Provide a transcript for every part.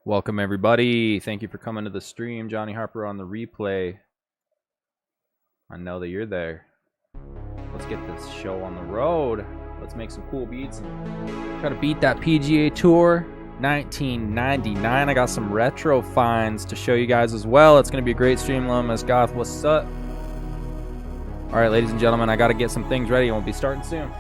Welcome everybody. Thank you for coming to the stream. Johnny Harper on the replay. I know that you're there. Let's get this show on the road. Let's make some cool beats and try to beat that PGA Tour 1999. I got some retro finds to show you guys as well. It's going to be a great stream. Lomas Goth, what's up? All right, ladies and gentlemen, I got to get some things ready and we'll be starting soon.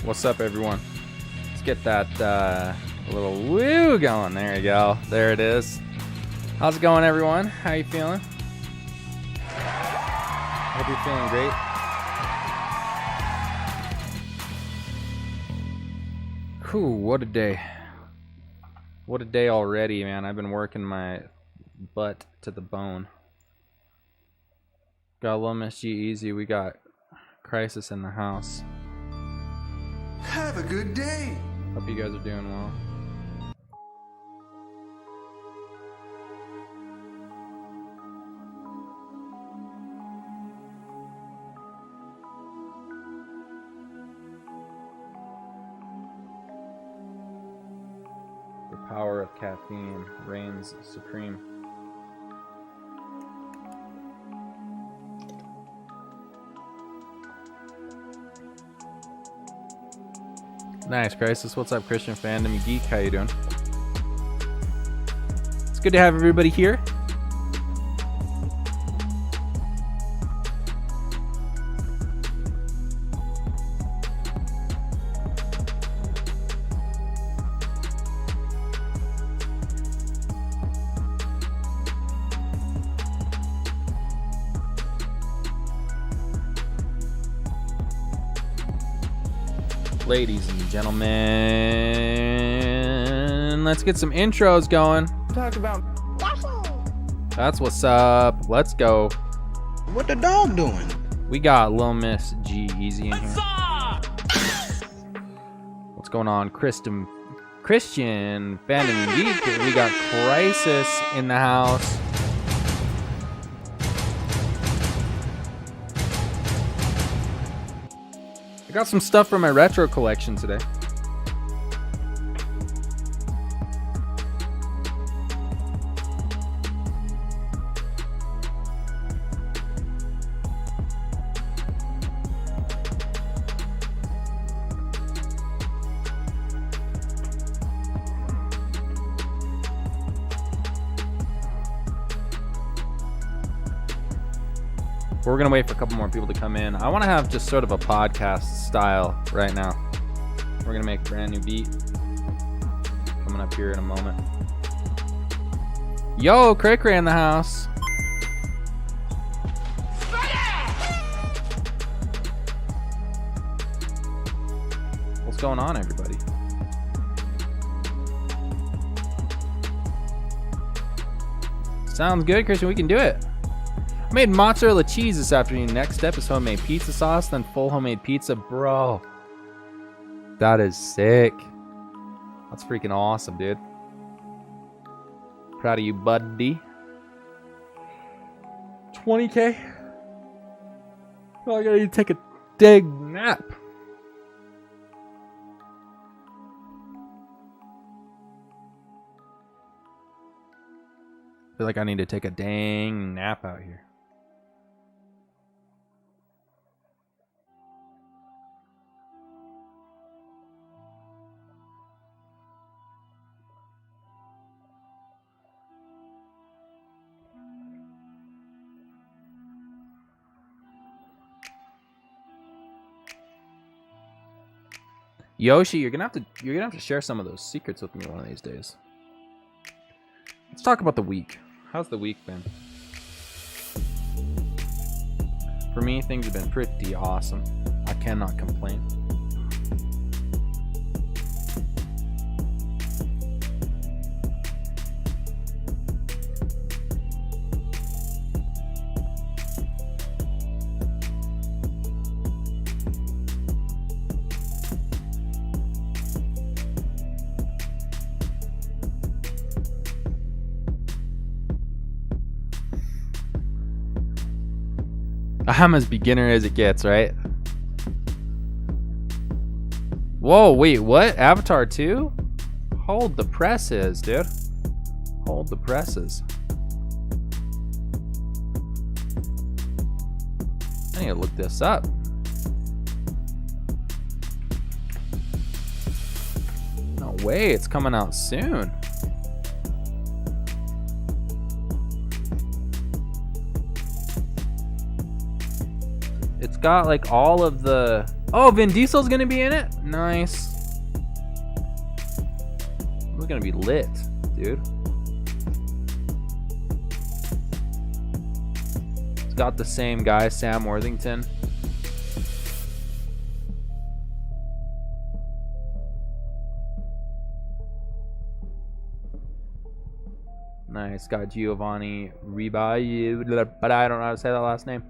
What's up, everyone? Let's get that little woo going. There you go. There it is. How's it going, everyone? How you feeling? Hope you're feeling great. Whew, what a day. What a day already, man. I've been working my butt to the bone. Got Little Miss G easy. We got Crisis in the house. Have a good day. Hope you guys are doing well. The power of caffeine reigns supreme. Nice, Crisis. What's up, Christian Fandom Geek? How you doing? It's good to have everybody here. Ladies and gentlemen, let's get some intros going. Talk about That's what's up. Let's go. what the dog doing. We got Lil Miss G Easy in here. What's going on, Christian Fandom Geek? We got Crisis in the house. I got some stuff from my retro collection today. We're gonna wait for a couple more people to come in. I want to have just sort of a podcast style right now. We're gonna make a brand new beat coming up here in a moment. Yo, Crick-Ray in the house. What's going on, everybody? Sounds good, Christian. We can do it. I made mozzarella cheese this afternoon. Next step is homemade pizza sauce, then full homemade pizza. Bro, that is sick. That's freaking awesome, dude. Proud of you, buddy. 20K. Oh, I gotta take a dang nap. I feel like I need to take a dang nap out here. Yoshi, you're gonna have to share some of those secrets with me one of these days. Let's talk about the week. How's the week been? For me, things have been pretty awesome. I cannot complain. I'm as beginner as it gets, right? Whoa, wait, what? Avatar 2? Hold the presses, dude. Hold the presses. I need to look this up. No way, it's coming out soon. It's got like all of the Oh, Vin Diesel's gonna be in it? Nice. It's gonna be lit, dude. It's got the same guy, Sam Worthington. Nice. Got Giovanni Ribisi, but I don't know how to say that last name.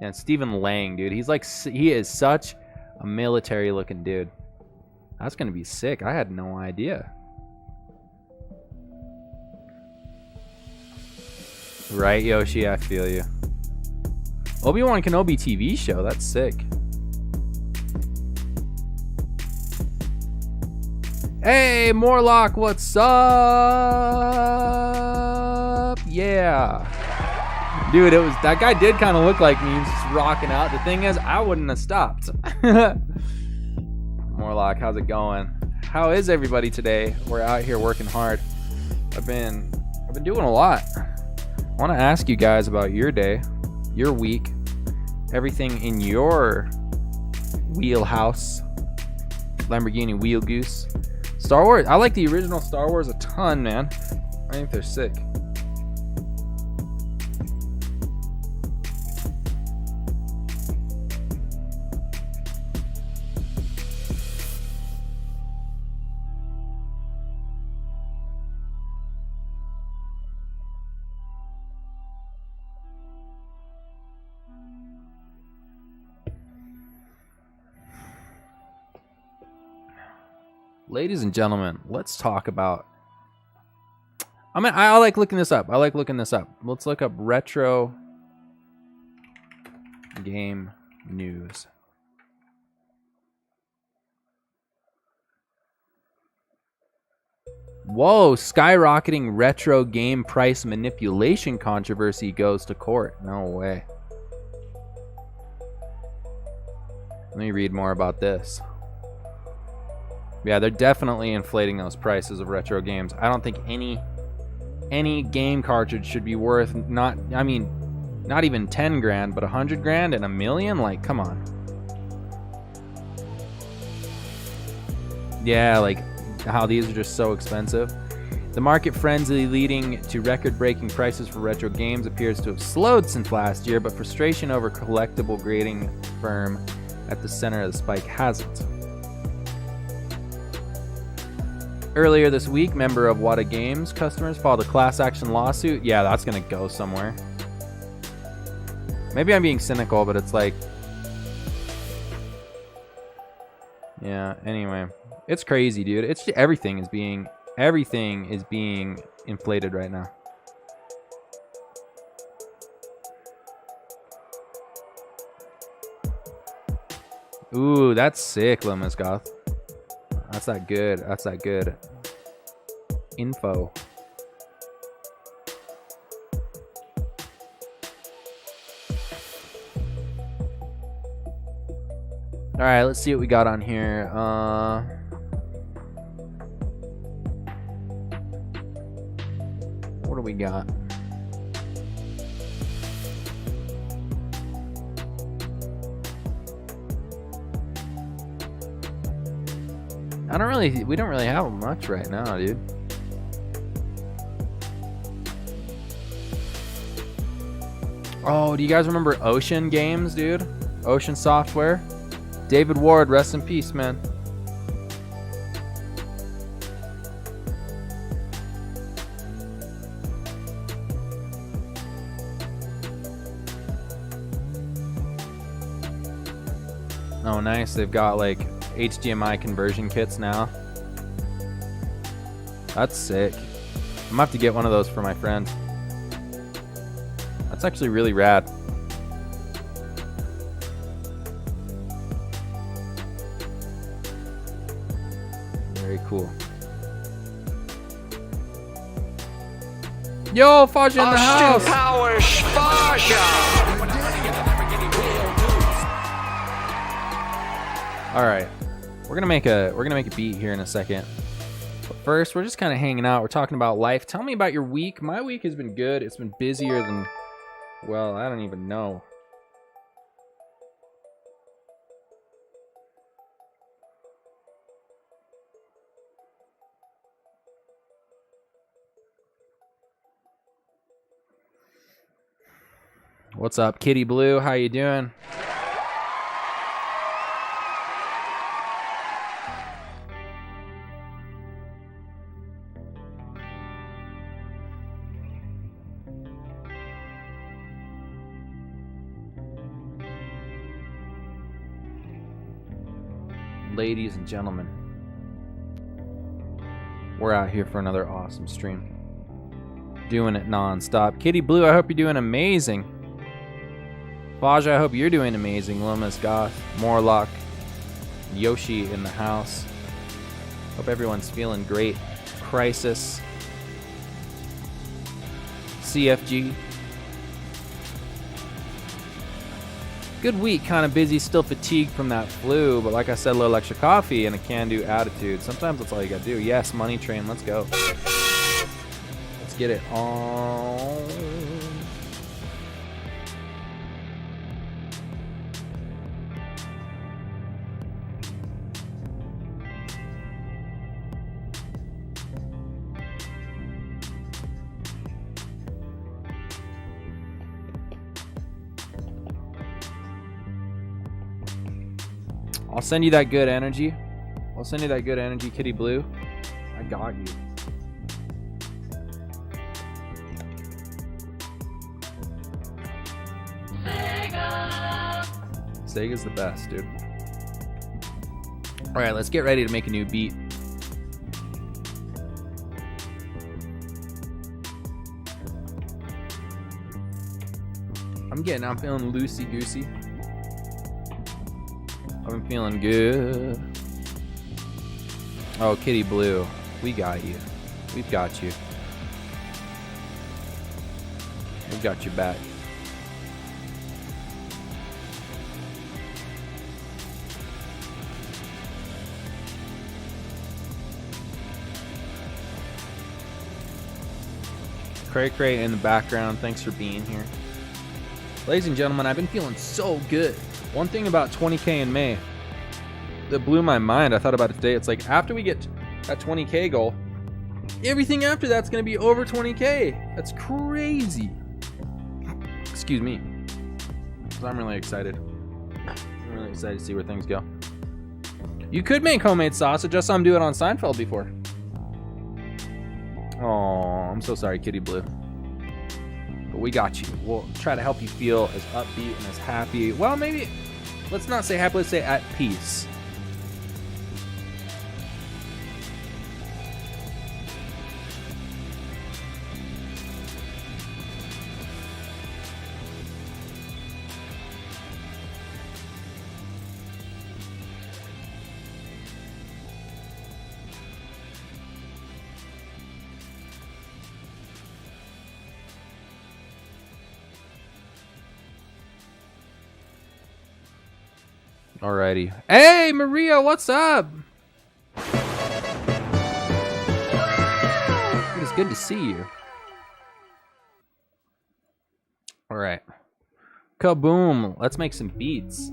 Yeah, Stephen Lang, dude. He's like, he is such a military looking dude. That's gonna be sick. I had no idea. Right, Yoshi, I feel you. Obi-Wan Kenobi TV show. That's sick. Hey, Morlock, what's up? Yeah. Dude, it was, that guy did kind of look like me. He was just rocking out. The thing is, I wouldn't have stopped. Morlock, how's it going? How is everybody today? We're out here working hard. I've been doing a lot. I want to ask you guys about your day, your week, everything in your wheelhouse. Lamborghini Wheel Goose. Star Wars. I like the original Star Wars a ton, man. I think they're sick. Ladies and gentlemen, let's talk about... I like looking this up. Let's look up retro game news. Whoa, skyrocketing retro game price manipulation controversy goes to court. No way. Let me read more about this. Yeah, they're definitely inflating those prices of retro games. I don't think any game cartridge should be worth not even 10 grand, but 100 grand and $1 million. Like, come on. Yeah, like how these are just so expensive. The market frenzy leading to record-breaking prices for retro games appears to have slowed since last year, but frustration over collectible grading firm at the center of the spike hasn't. Earlier this week, member of Wata Games customers filed a class action lawsuit. Yeah, that's gonna go somewhere. Maybe I'm being cynical, but it's like... Yeah, anyway. It's crazy, dude. It's just, everything is being inflated right now. Ooh, that's sick, Lomas Goth. That's that good. That's that good info. All right, let's see what we got on here. What do we got? We don't really have much right now, dude. Oh, do you guys remember Ocean Games, dude? Ocean Software? David Ward, rest in peace, man. Oh, nice. They've got like HDMI conversion kits now. That's sick. I'm gonna have to get one of those for my friend. That's actually really rad. Very cool. Yo, Faja in the house. Powers, Faja. All right, we're gonna make a beat here in a second. But first, we're just kind of hanging out. We're talking about life. Tell me about your week. My week has been good. It's been busier than, well, I don't even know. What's up, Kitty Blue? How you doing? Ladies and gentlemen, we're out here for another awesome stream. Doing it non-stop. Kitty Blue, I hope you're doing amazing. Faja, I hope you're doing amazing. Lomas Goth, Morlock, Yoshi in the house. Hope everyone's feeling great. Crisis, CFG. Good week, kind of busy, still fatigued from that flu, but like I said, a little extra coffee and a can-do attitude. Sometimes that's all you gotta do. Yes, Money Train, let's go. Let's get it on. I'll send you that good energy. I'll send you that good energy, Kitty Blue. I got you. Sega's the best, dude. All right, let's get ready to make a new beat. I'm feeling loosey-goosey. I'm feeling good. Oh, Kitty Blue, we got you. We've got you. We've got your back. Cray Cray in the background, thanks for being here. Ladies and gentlemen, I've been feeling so good. One thing about 20K in May that blew my mind, I thought about it today, it's like after we get that 20K goal, everything after that's going to be over 20K. That's crazy. Excuse me. So I'm really excited. I'm really excited to see where things go. You could make homemade sausage. I saw him do it on Seinfeld before. Oh, I'm so sorry, Kitty Blue. But we got you. We'll try to help you feel as upbeat and as happy. Well, maybe, let's not say happy, let's say at peace. Alrighty. Hey, Maria, what's up? It is good to see you. Alright. Kaboom. Let's make some beats.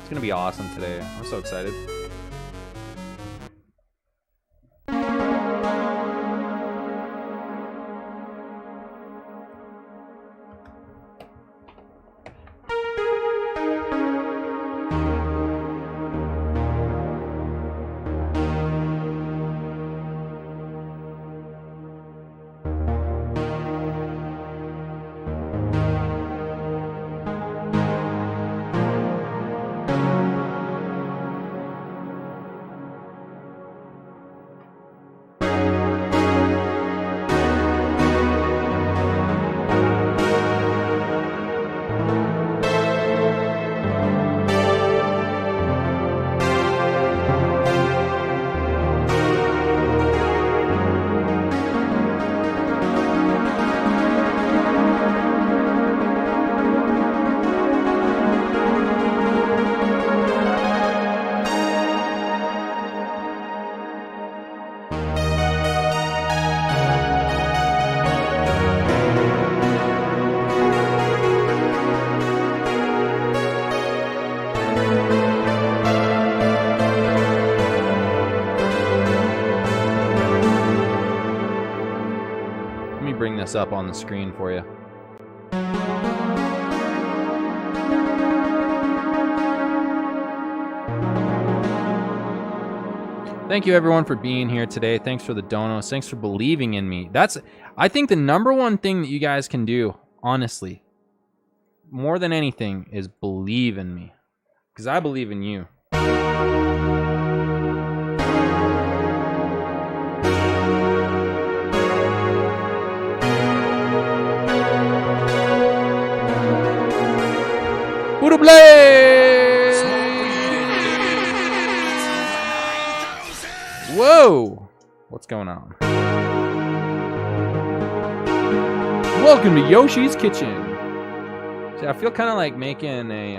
It's gonna be awesome today. I'm so excited. this up on the screen for you. Thank you everyone for being here today. Thanks for the donos. Thanks for believing in me. I think the number one thing that you guys can do, honestly, more than anything, is believe in me. Because I believe in you. Buddha Blaze! Whoa! What's going on? Welcome to Yoshi's Kitchen. See, I feel kind of like making a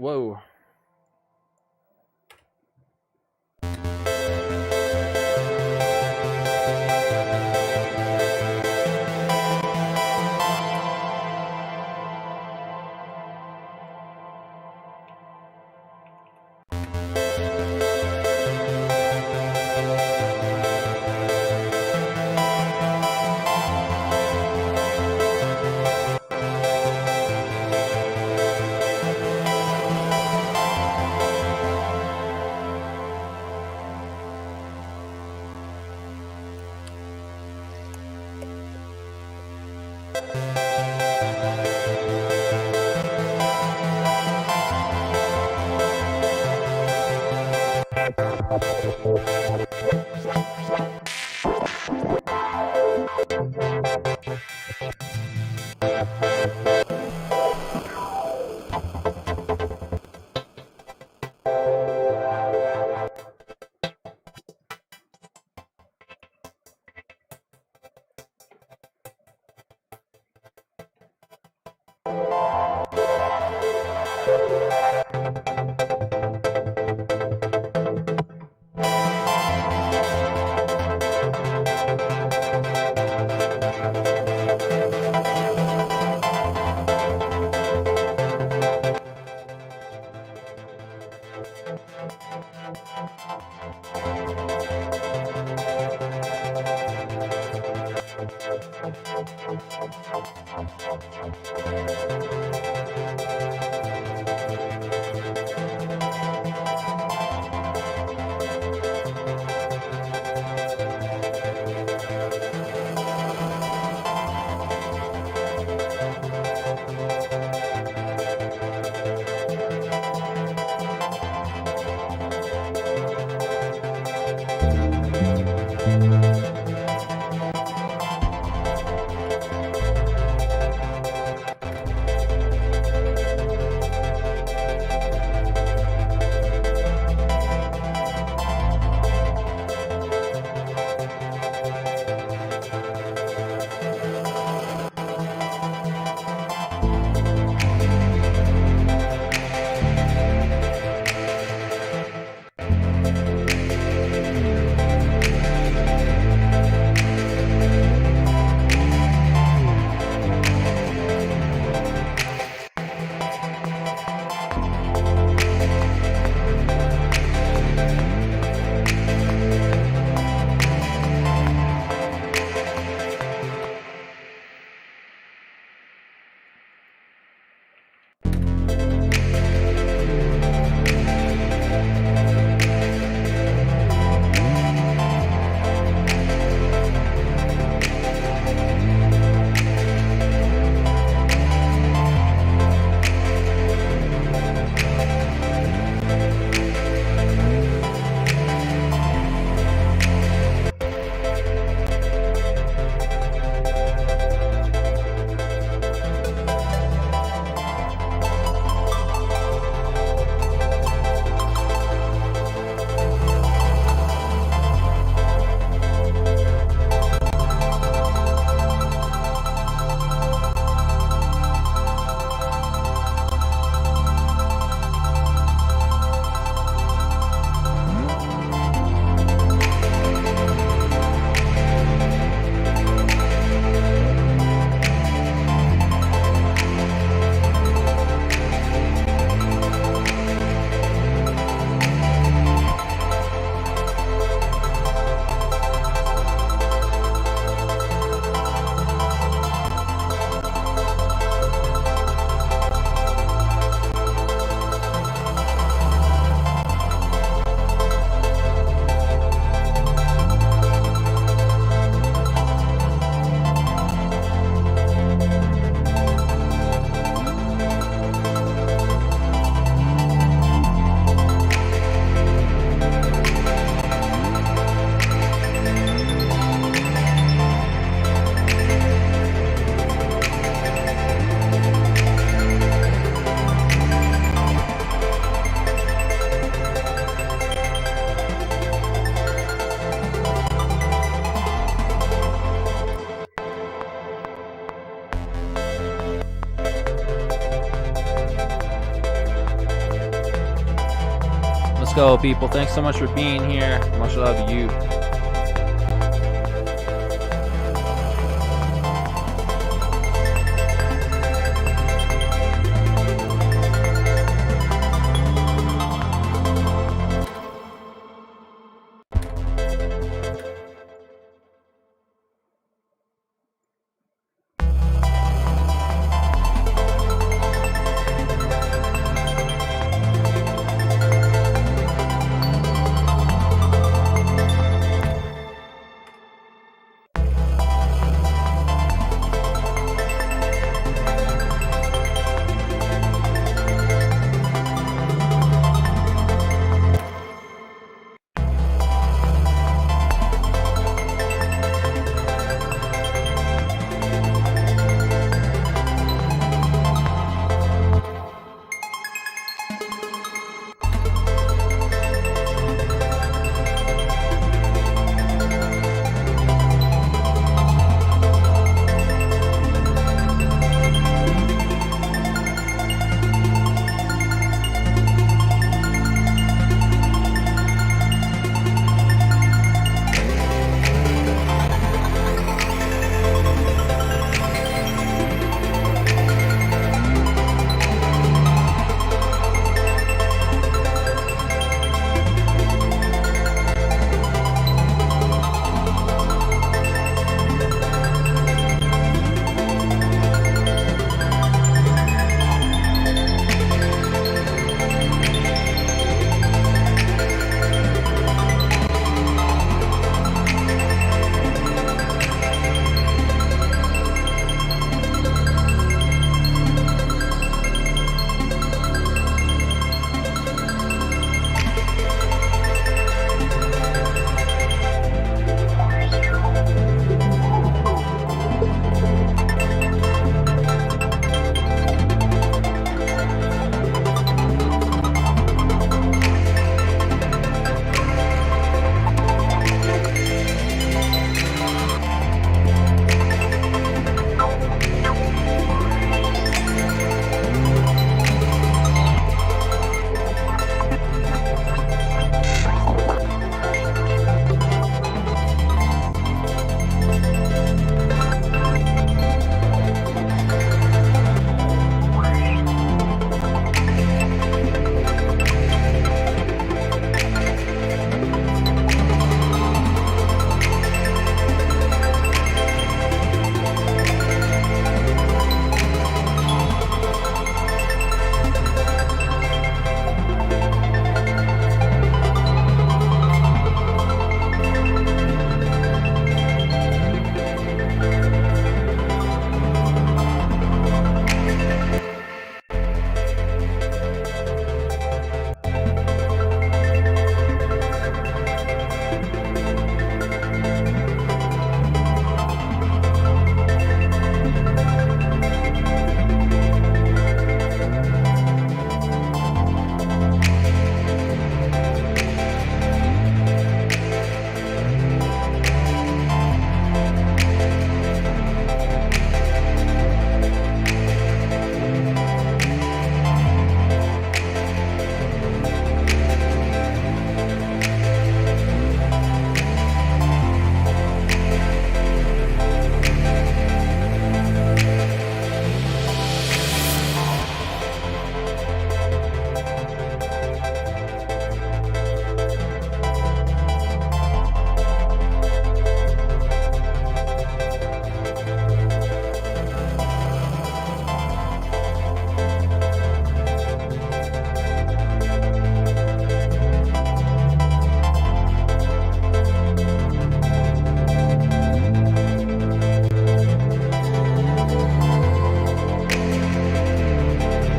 Whoa. Let's go, people. Thanks so much for being here. Much love to you.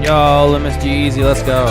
Yo, Limits G Easy, let's go.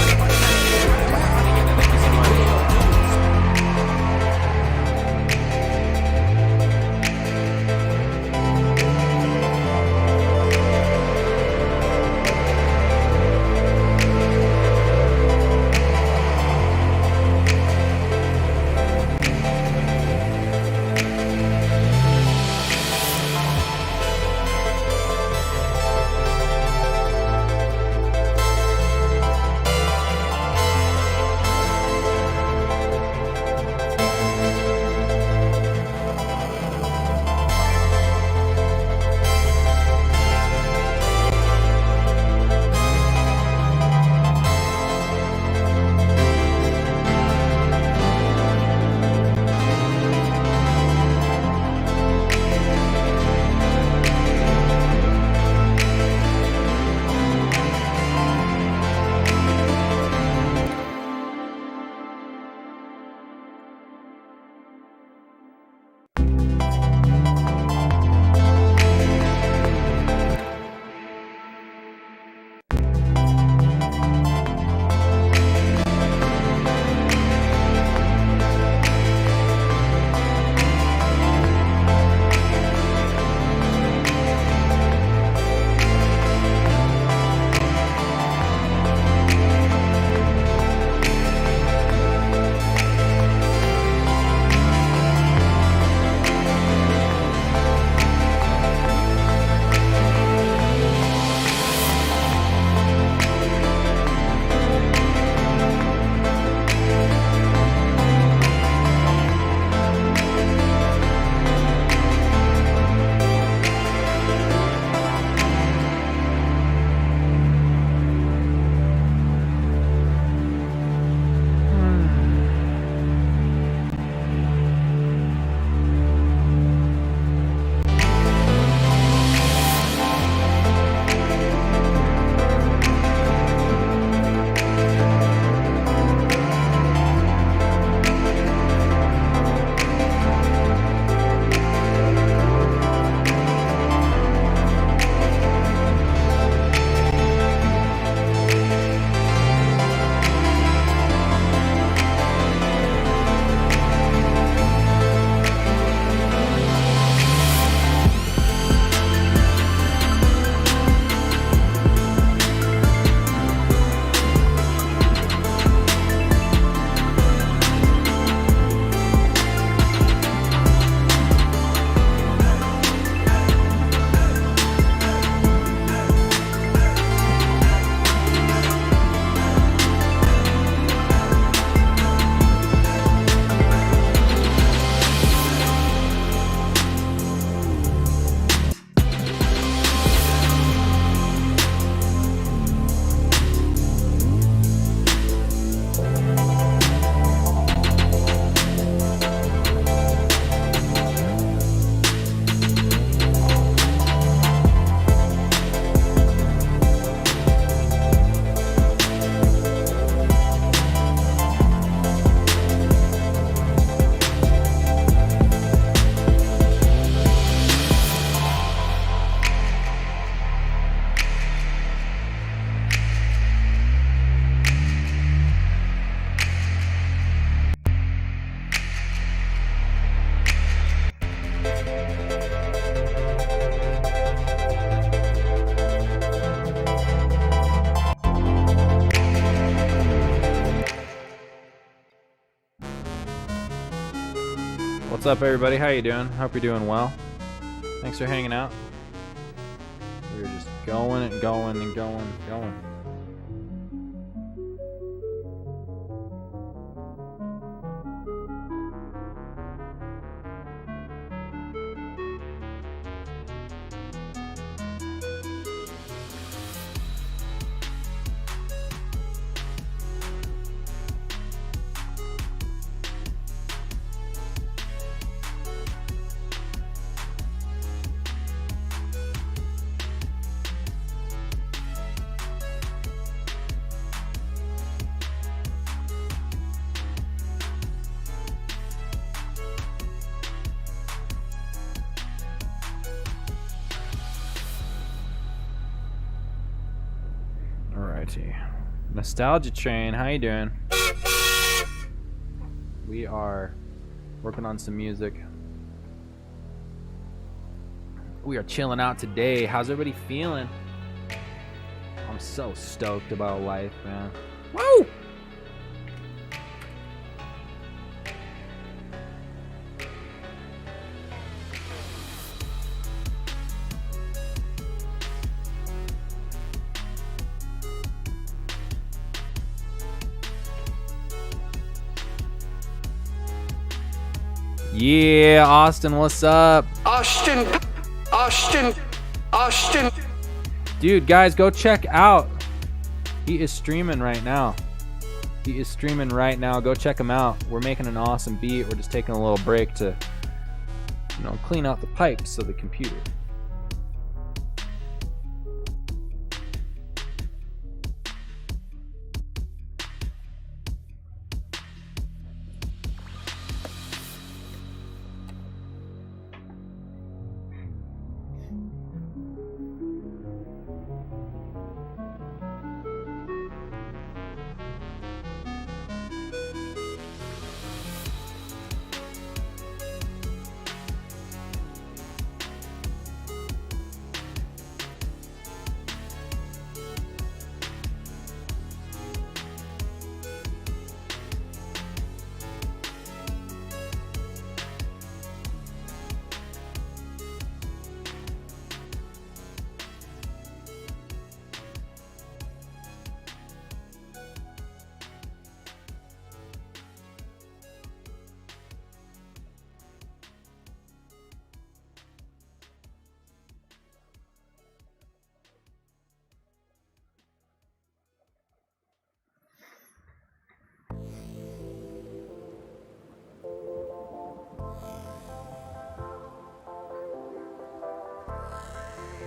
What's up, everybody? How you doing? Hope you're doing well. Thanks for hanging out. We're just going and going and going and going. Alrighty. Nostalgia Train, how you doing? We are working on some music. We are chilling out today. How's everybody feeling? I'm so stoked about life, man. Woo! Yeah, Austin, what's up? Austin. Dude, guys, go check out. He is streaming right now. Go check him out. We're making an awesome beat. We're just taking a little break to, clean out the pipes of the computer.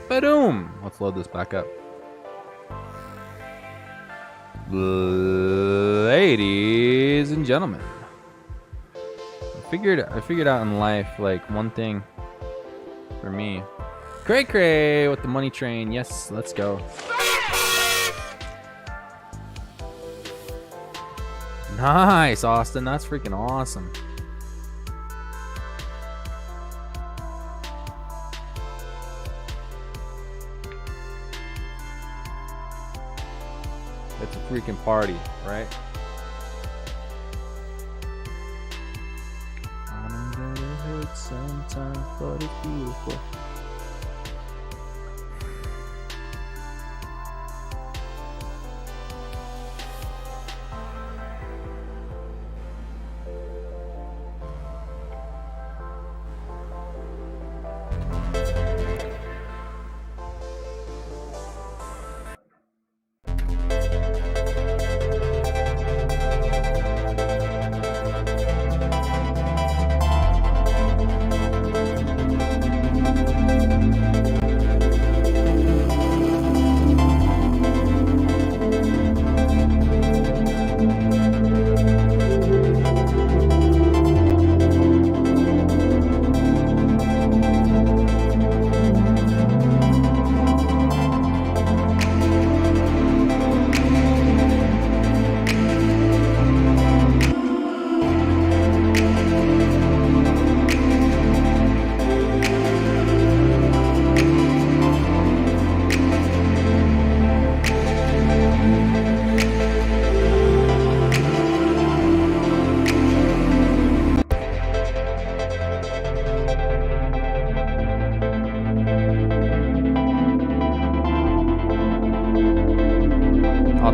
Ba-doom! Let's load this back up. Ladies and gentlemen, I figured out in life, like, one thing for me. Cray Cray with the money train. Yes, let's go. Nice, Austin. That's freaking awesome. It's a freaking party, right? I know that it hurts sometimes, but it's beautiful.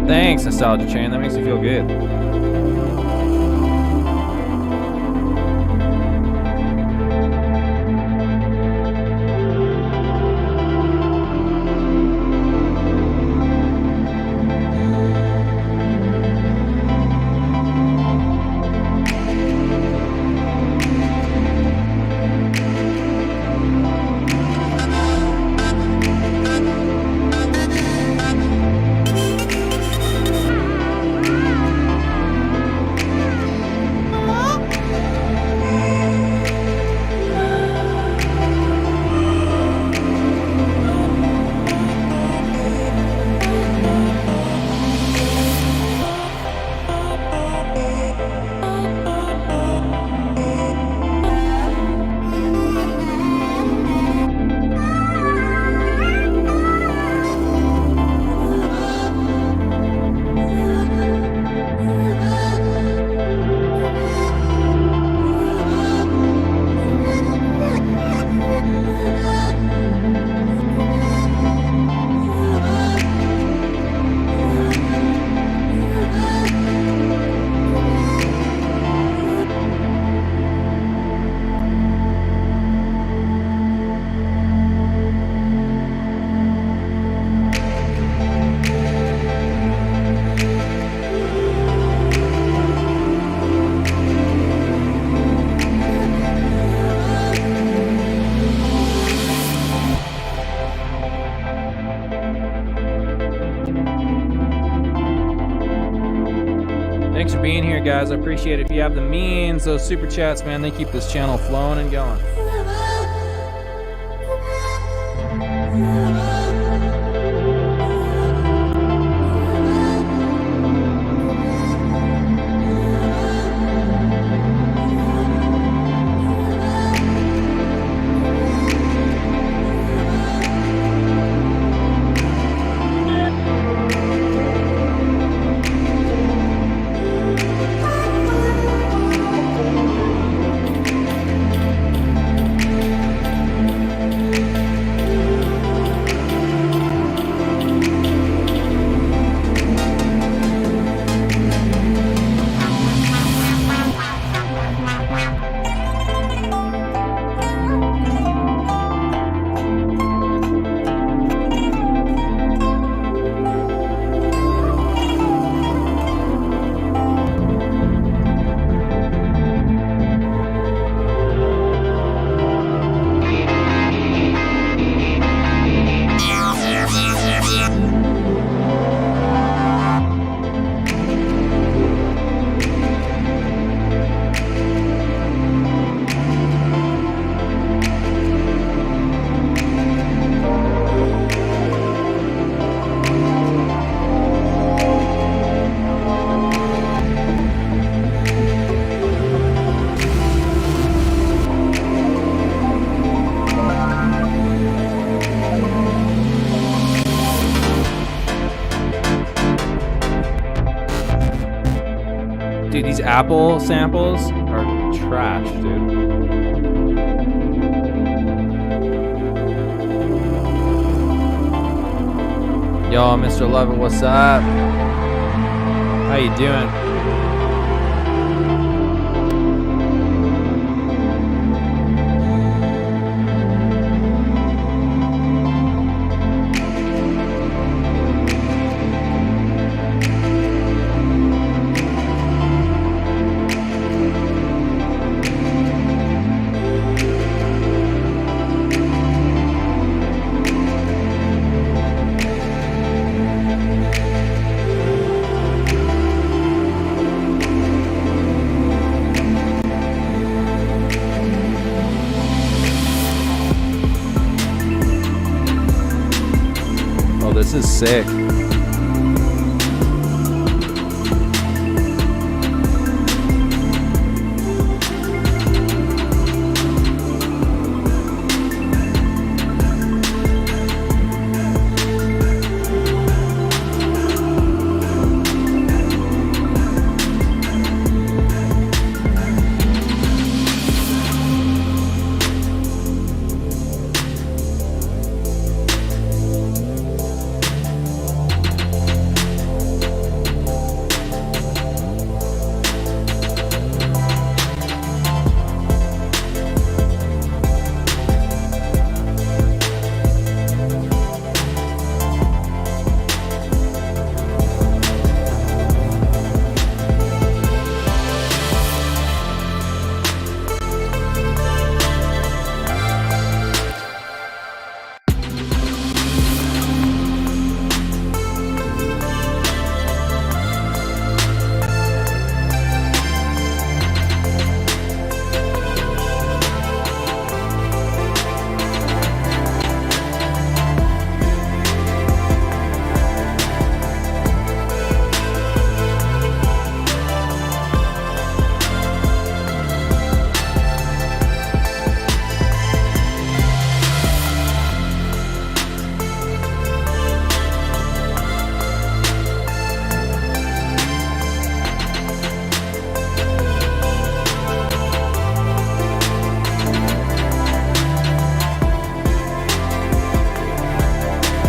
Thanks, Nostalgia Chain. That makes me feel good. Thanks for being here, guys. I appreciate it. If you have the means, those super chats, man, they keep this channel flowing and going. Dude, these Apple samples are trash, dude. Yo, Mr. Lover, what's up? How you doing? This is sick.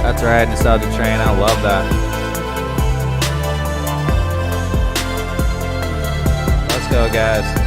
That's right, Nostalgia Train. I love that. Let's go, guys.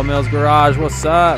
Mills Garage, what's up?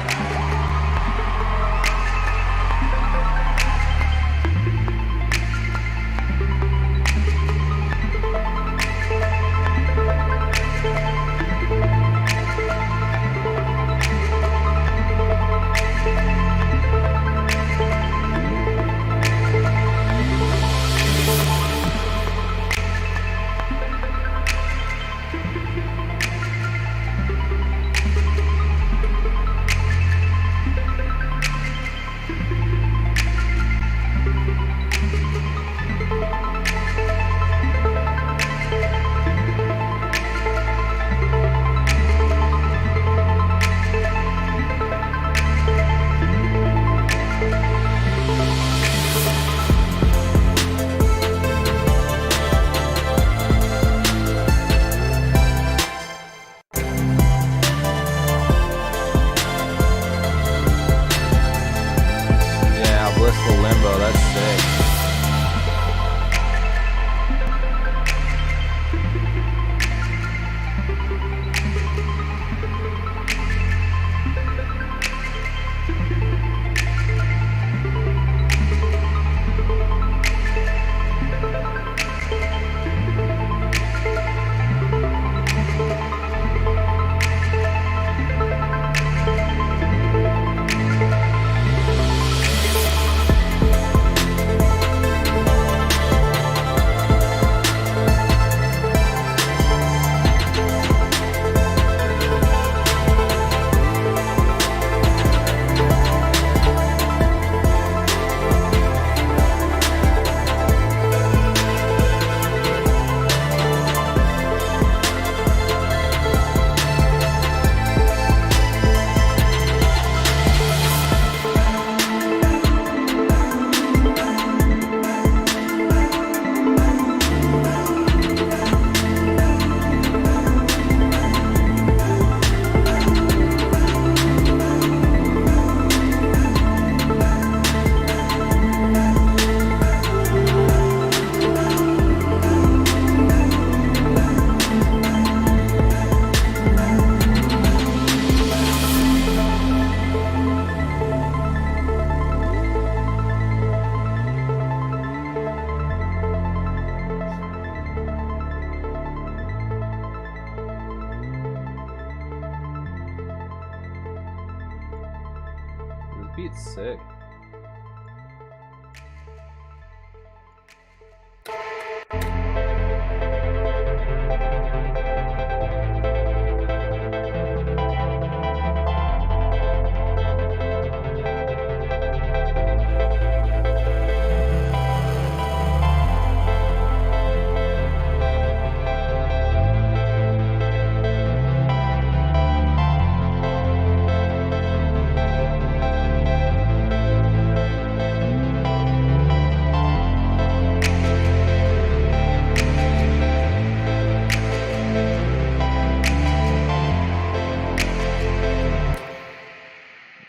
Beat's sick.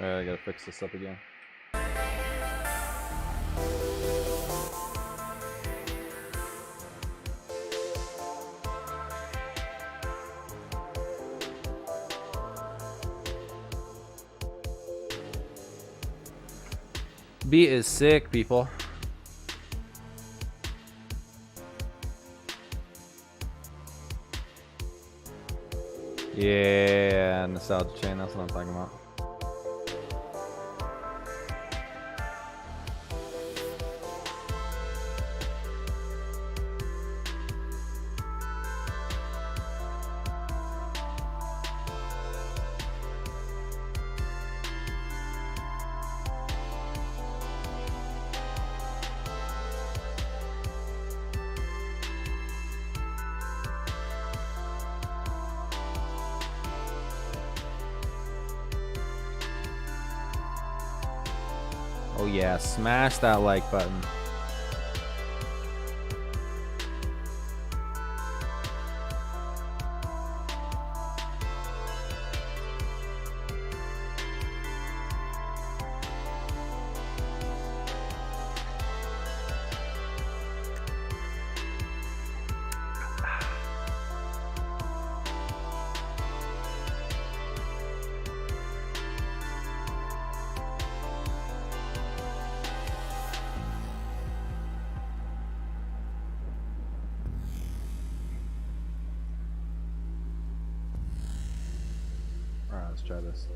I gotta fix this up again. Beat is sick, people. Yeah, nostalgia chain, that's what I'm talking about. Oh yeah, smash that like button. let's try this.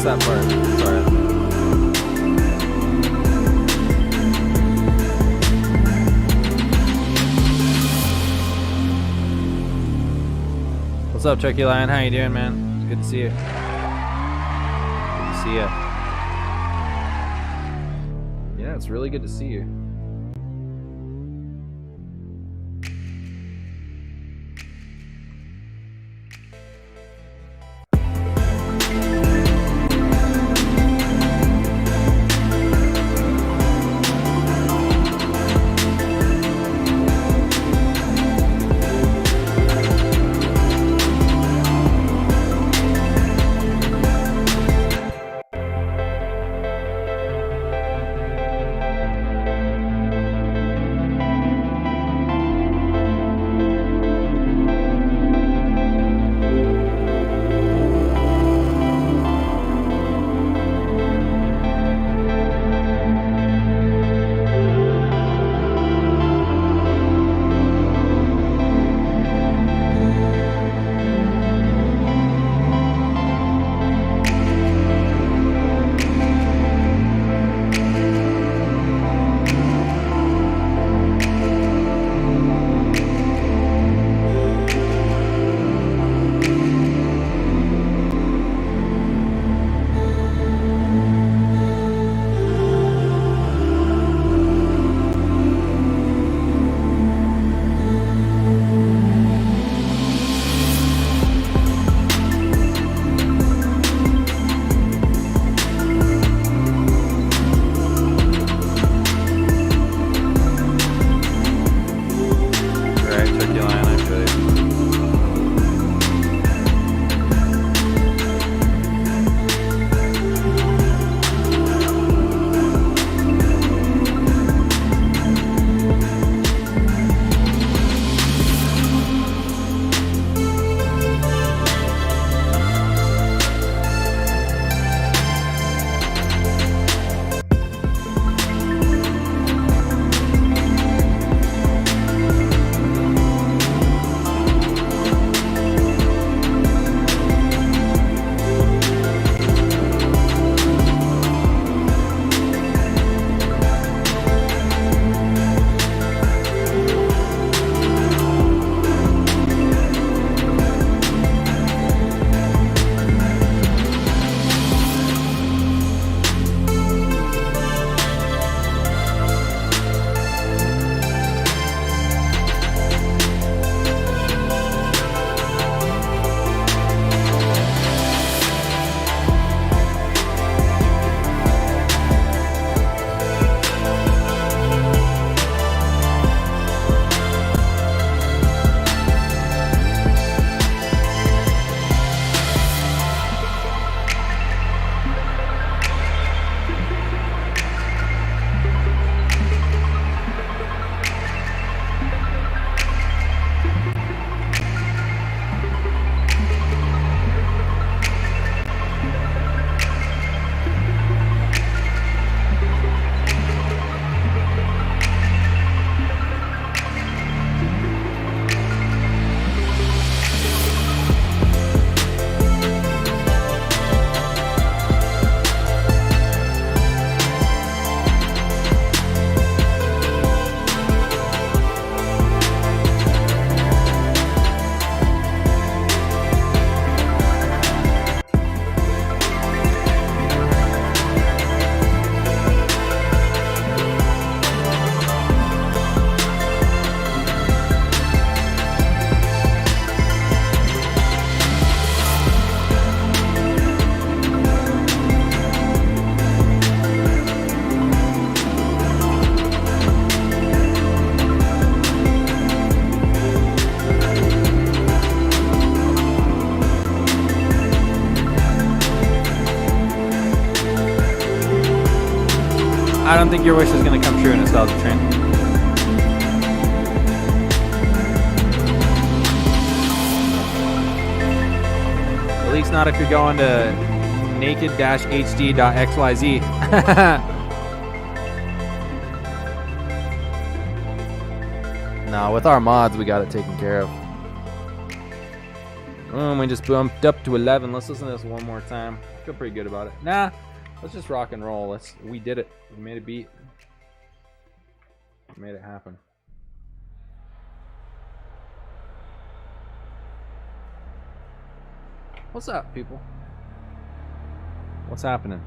That part. Sorry. What's up, Turkey Lion? How you doing, man? It's good to see you. Good to see you. Yeah, it's really good to see you. think your wish is gonna come true, Nostalgia Train. At least not if you're going to naked-hd.xyz. No, with our mods, we got it taken care of. We just bumped up to 11. Let's listen to this one more time. I feel pretty good about it. Nah, let's just rock and roll. We did it. We made a beat. We made it happen. What's up, people? What's happening?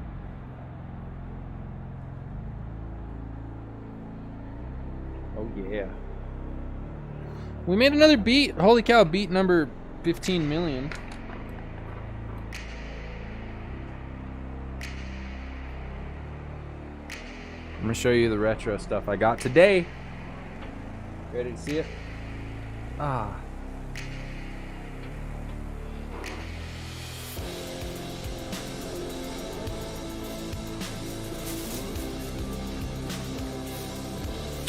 Oh, yeah. We made another beat. Holy cow, beat number 15 million. I'm going to show you the retro stuff I got today. Ready to see it? Ah.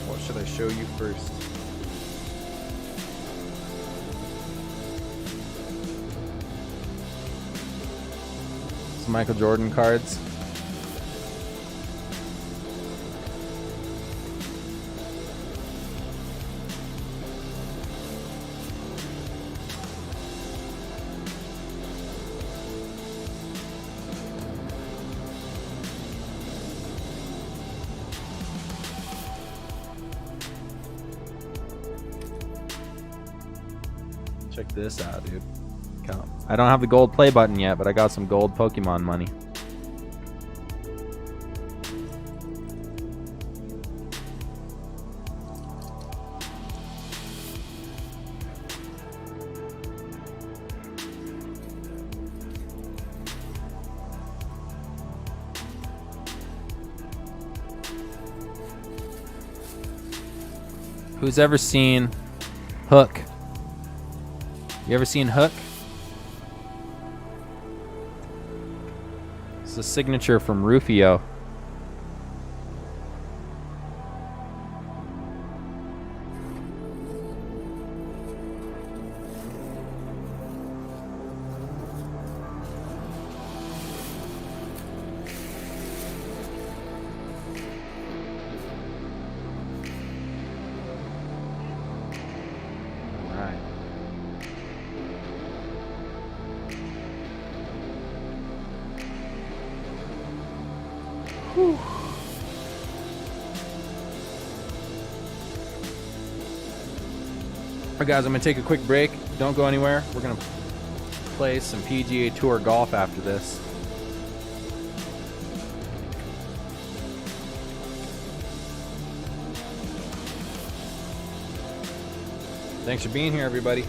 What should I show you first? Some Michael Jordan cards. Check this out, dude. I don't have the gold play button yet, but I got some gold Pokemon money. Who's ever seen Hook? You ever seen Hook? It's a signature from Rufio. Alright guys, I'm going to take a quick break. Don't go anywhere. We're going to play some PGA Tour golf after this. Thanks for being here, everybody.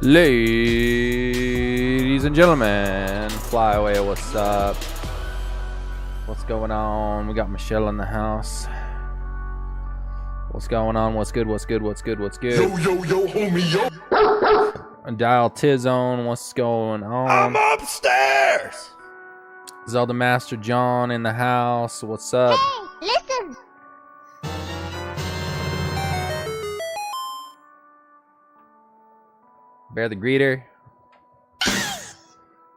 Ladies and gentlemen, fly away, what's up? What's going on? We got Michelle in the house. What's going on? What's good? What's good? What's good? What's good? Yo, homie, yo. Dial Tizone, what's going on? I'm upstairs. Zelda Master John in the house. What's up? Hey, listen. Bear the Greeter.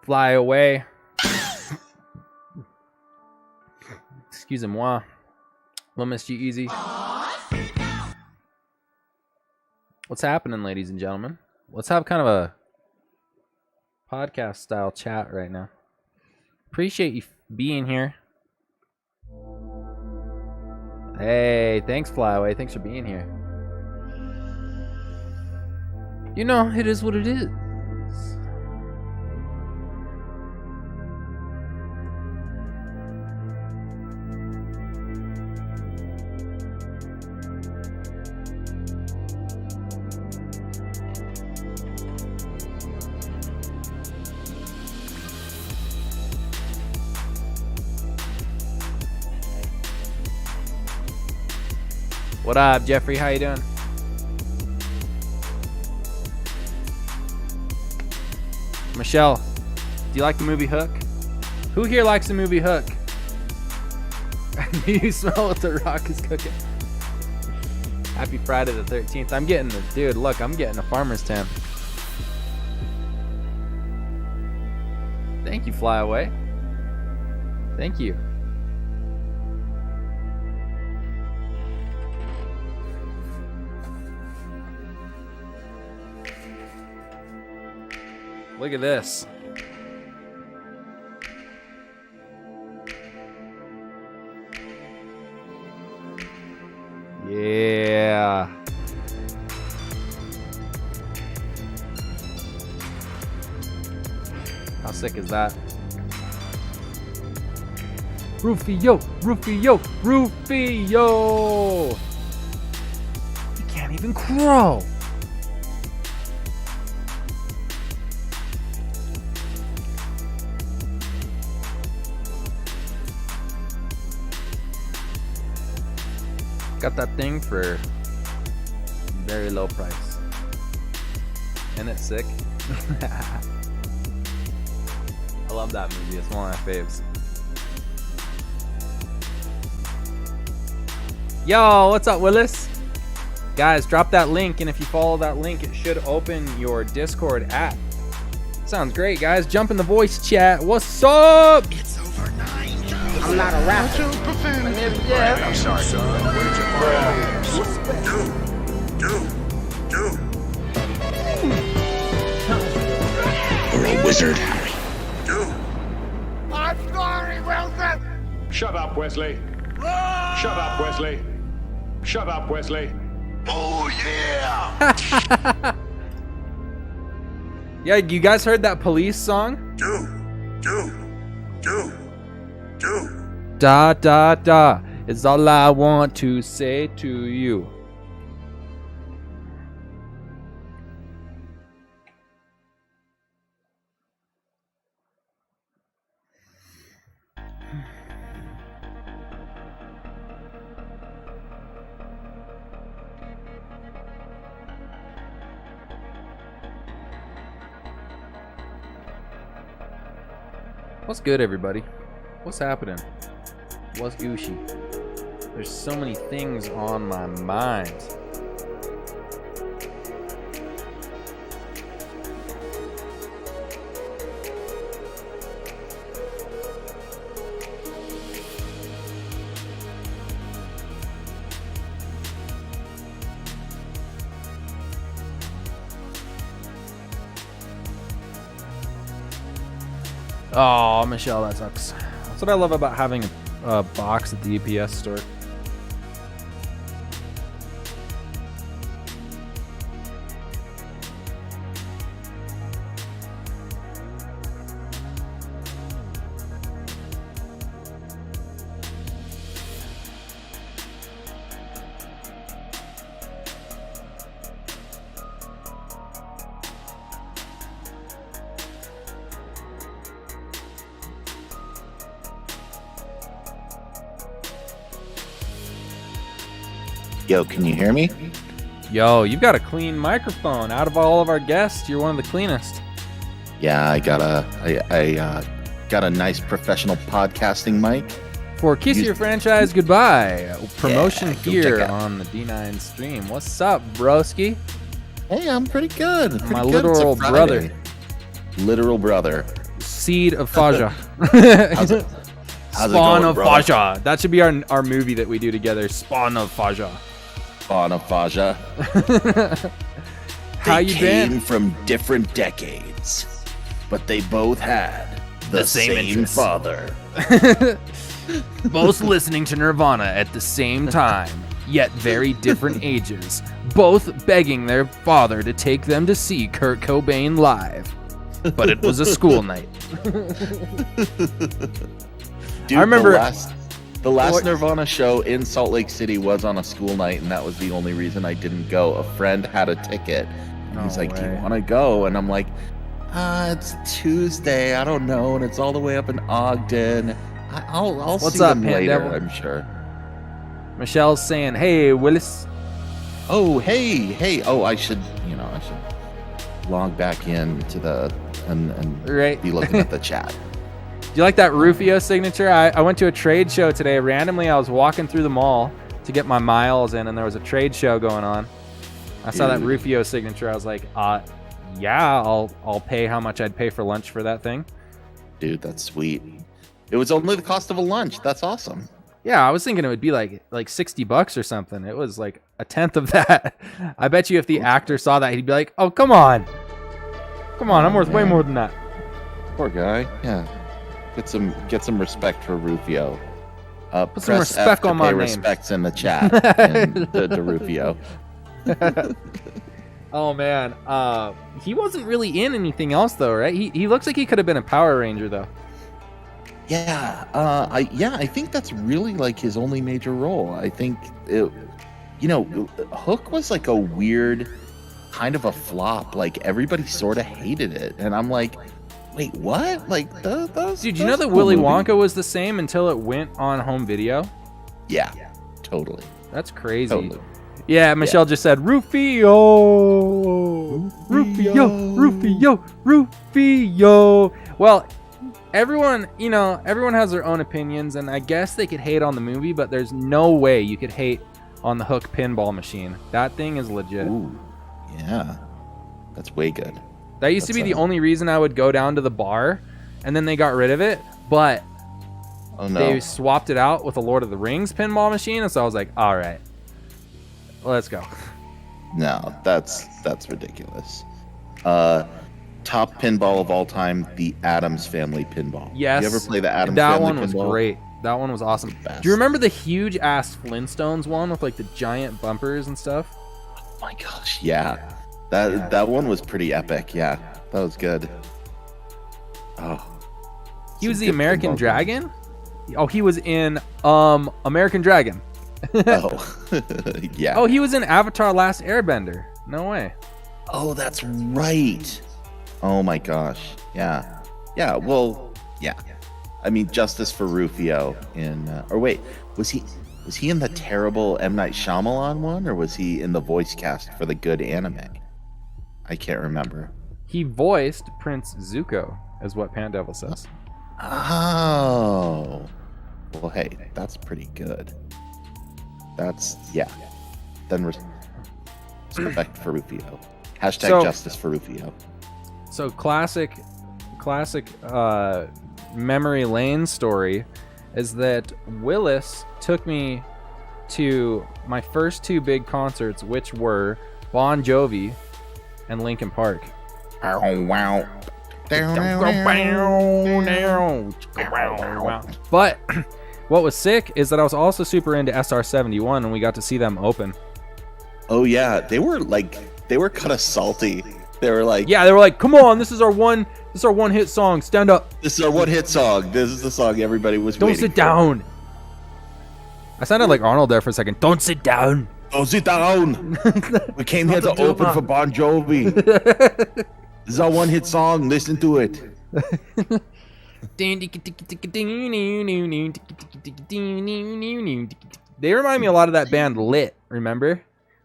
Fly away. Excusez-moi. We'll miss you easy. What's happening, ladies and gentlemen? Let's have kind of a podcast style chat right now. Appreciate you being here. Hey, thanks, Flyaway. Thanks for being here. You know, it is what it is. What up, Jeffrey? How you doing? Michelle, do you like the movie Hook? Who here likes the movie Hook? You smell what the Rock is cooking. Happy Friday the 13th. I'm getting the dude. Look, I'm getting a farmer's tan. Thank you, Flyaway. Thank you. Look at this. Yeah. How sick is that? Rufio, Rufio, Rufio. You can't even crow. Got that thing for very low price. Isn't it sick? I love that movie. It's one of my faves. Yo, what's up, Willis? Guys, drop that link, and if you follow that link, it should open your Discord app. Sounds great, guys. Jump in the voice chat. What's up? It's over 9,000. I'm not a rapper. My name's Jeff. I'm sorry, son. Where'd you find this? wizard. I'm sorry, Wilson! Shut up, Wesley. Shut up, Wesley. Shut up, Wesley. Oh, yeah! Yeah, you guys heard that Police song? Do. Da da da is all I want to say to you. What's good, everybody? What's happening? What's Ushi? There's so many things on my mind. Oh, Michelle, that sucks. That's what I love about having a box at the UPS store. Yo, can you hear me? Yo, you've got a clean microphone. Out of all of our guests, you're one of the cleanest. Yeah, I got a nice professional podcasting mic. For Kiss Your Franchise Goodbye, promotion go here check out. on the D9 stream. What's up, broski? Hey, I'm pretty good. Pretty My good. It's a literal Friday. brother. Literal brother. Seed of Faja. How's it Spawn going, of bro? Faja. That should be our movie that we do together. Spawn of Faja. Spawn of Faja. How They you came been? from different decades, but they both had the same same interests. father. Both listening to Nirvana at the same time, yet very different ages. Both begging their father to take them to see Kurt Cobain live. But it was a school night. Dude, I remember- the last What- Nirvana show in Salt Lake City was on a school night, and that was the only reason I didn't go. A friend had a ticket. And he's No like, "Do you way. want to go?" And I'm like, "It's Tuesday. I don't know, and it's all the way up in Ogden. I'll What's see up, them Pan later. Devil? I'm sure." Michelle's saying, "Hey, Willis." Oh, hey. Oh, I should log back in to the and Right. be looking at the chat. Do you like that Rufio signature? I went to a trade show today. Randomly, I was walking through the mall to get my miles in, and there was a trade show going on. I saw that Dude. Rufio signature. I was like, yeah, I'll pay how much I'd pay for lunch for that thing. Dude, that's sweet. It was only the cost of a lunch. That's awesome. Yeah, I was thinking it would be like $60 or something. It was like a tenth of that. I bet you if the actor saw that, he'd be like, "Oh, come on, I'm worth way man. more than that." Poor guy. Yeah. Get some respect for Rufio. Put some Press respect F to on my pay name. respects in the chat and to Rufio. Oh man, he wasn't really in anything else though, right? He looks like he could have been a Power Ranger though. Yeah. I think that's really like his only major role. I think Hook was like a weird kind of a flop. Like everybody sort of hated it, and I'm like, wait, what? Like those. Dude, you know that Willy Wonka was the same until it went on home video? Yeah, totally. That's crazy. Totally. Yeah, Michelle just said Rufio. Rufio. Well, everyone has their own opinions, and I guess they could hate on the movie, but there's no way you could hate on the Hook pinball machine. That thing is legit. Ooh, yeah, that's way good. That used to be the only reason I would go down to the bar, and then they got rid of it, but Oh no. they swapped it out with a Lord of the Rings pinball machine, and so I was like, all right, let's go. No, that's ridiculous. top pinball of all time, the Addams Family pinball. Yes. You ever play the Addams that Family one was pinball? great. That one was awesome. Best. Do you remember the huge ass Flintstones one with like the giant bumpers and stuff? Oh my gosh, yeah. That one was pretty epic. Yeah, that was good. Oh. He was some the good American pinball Dragon? Oh, he was in American Dragon. games. Oh. Yeah. Oh, he was in Avatar Last Airbender. No way. Oh, that's right. Oh my gosh. Yeah. Yeah. Well, yeah. I mean, Justice for Rufio in, or wait, was he in the terrible M. Night Shyamalan one, or was he in the voice cast for the good anime? I can't remember. He voiced Prince Zuko, is what Pandevil says. Oh. Well, hey, that's pretty good. That's, yeah. Then respect for Rufio. Hashtag So- justice for Rufio. So classic memory lane story is that Willis took me to my first two big concerts, which were Bon Jovi and Linkin Park. Wow. But what was sick is that I was also super into SR-71 and we got to see them open. Oh yeah, they were kind of salty. They were like, Yeah, they were like, "Come on, this is our one hit song. Stand up. this is our one hit song. This is the song everybody was Don't waiting sit for. down." I sounded like Arnold there for a second. Don't sit down. Don't sit down. We came here to open for Bon Jovi. This is our one hit song. Listen to it. They remind me a lot of that band Lit, remember?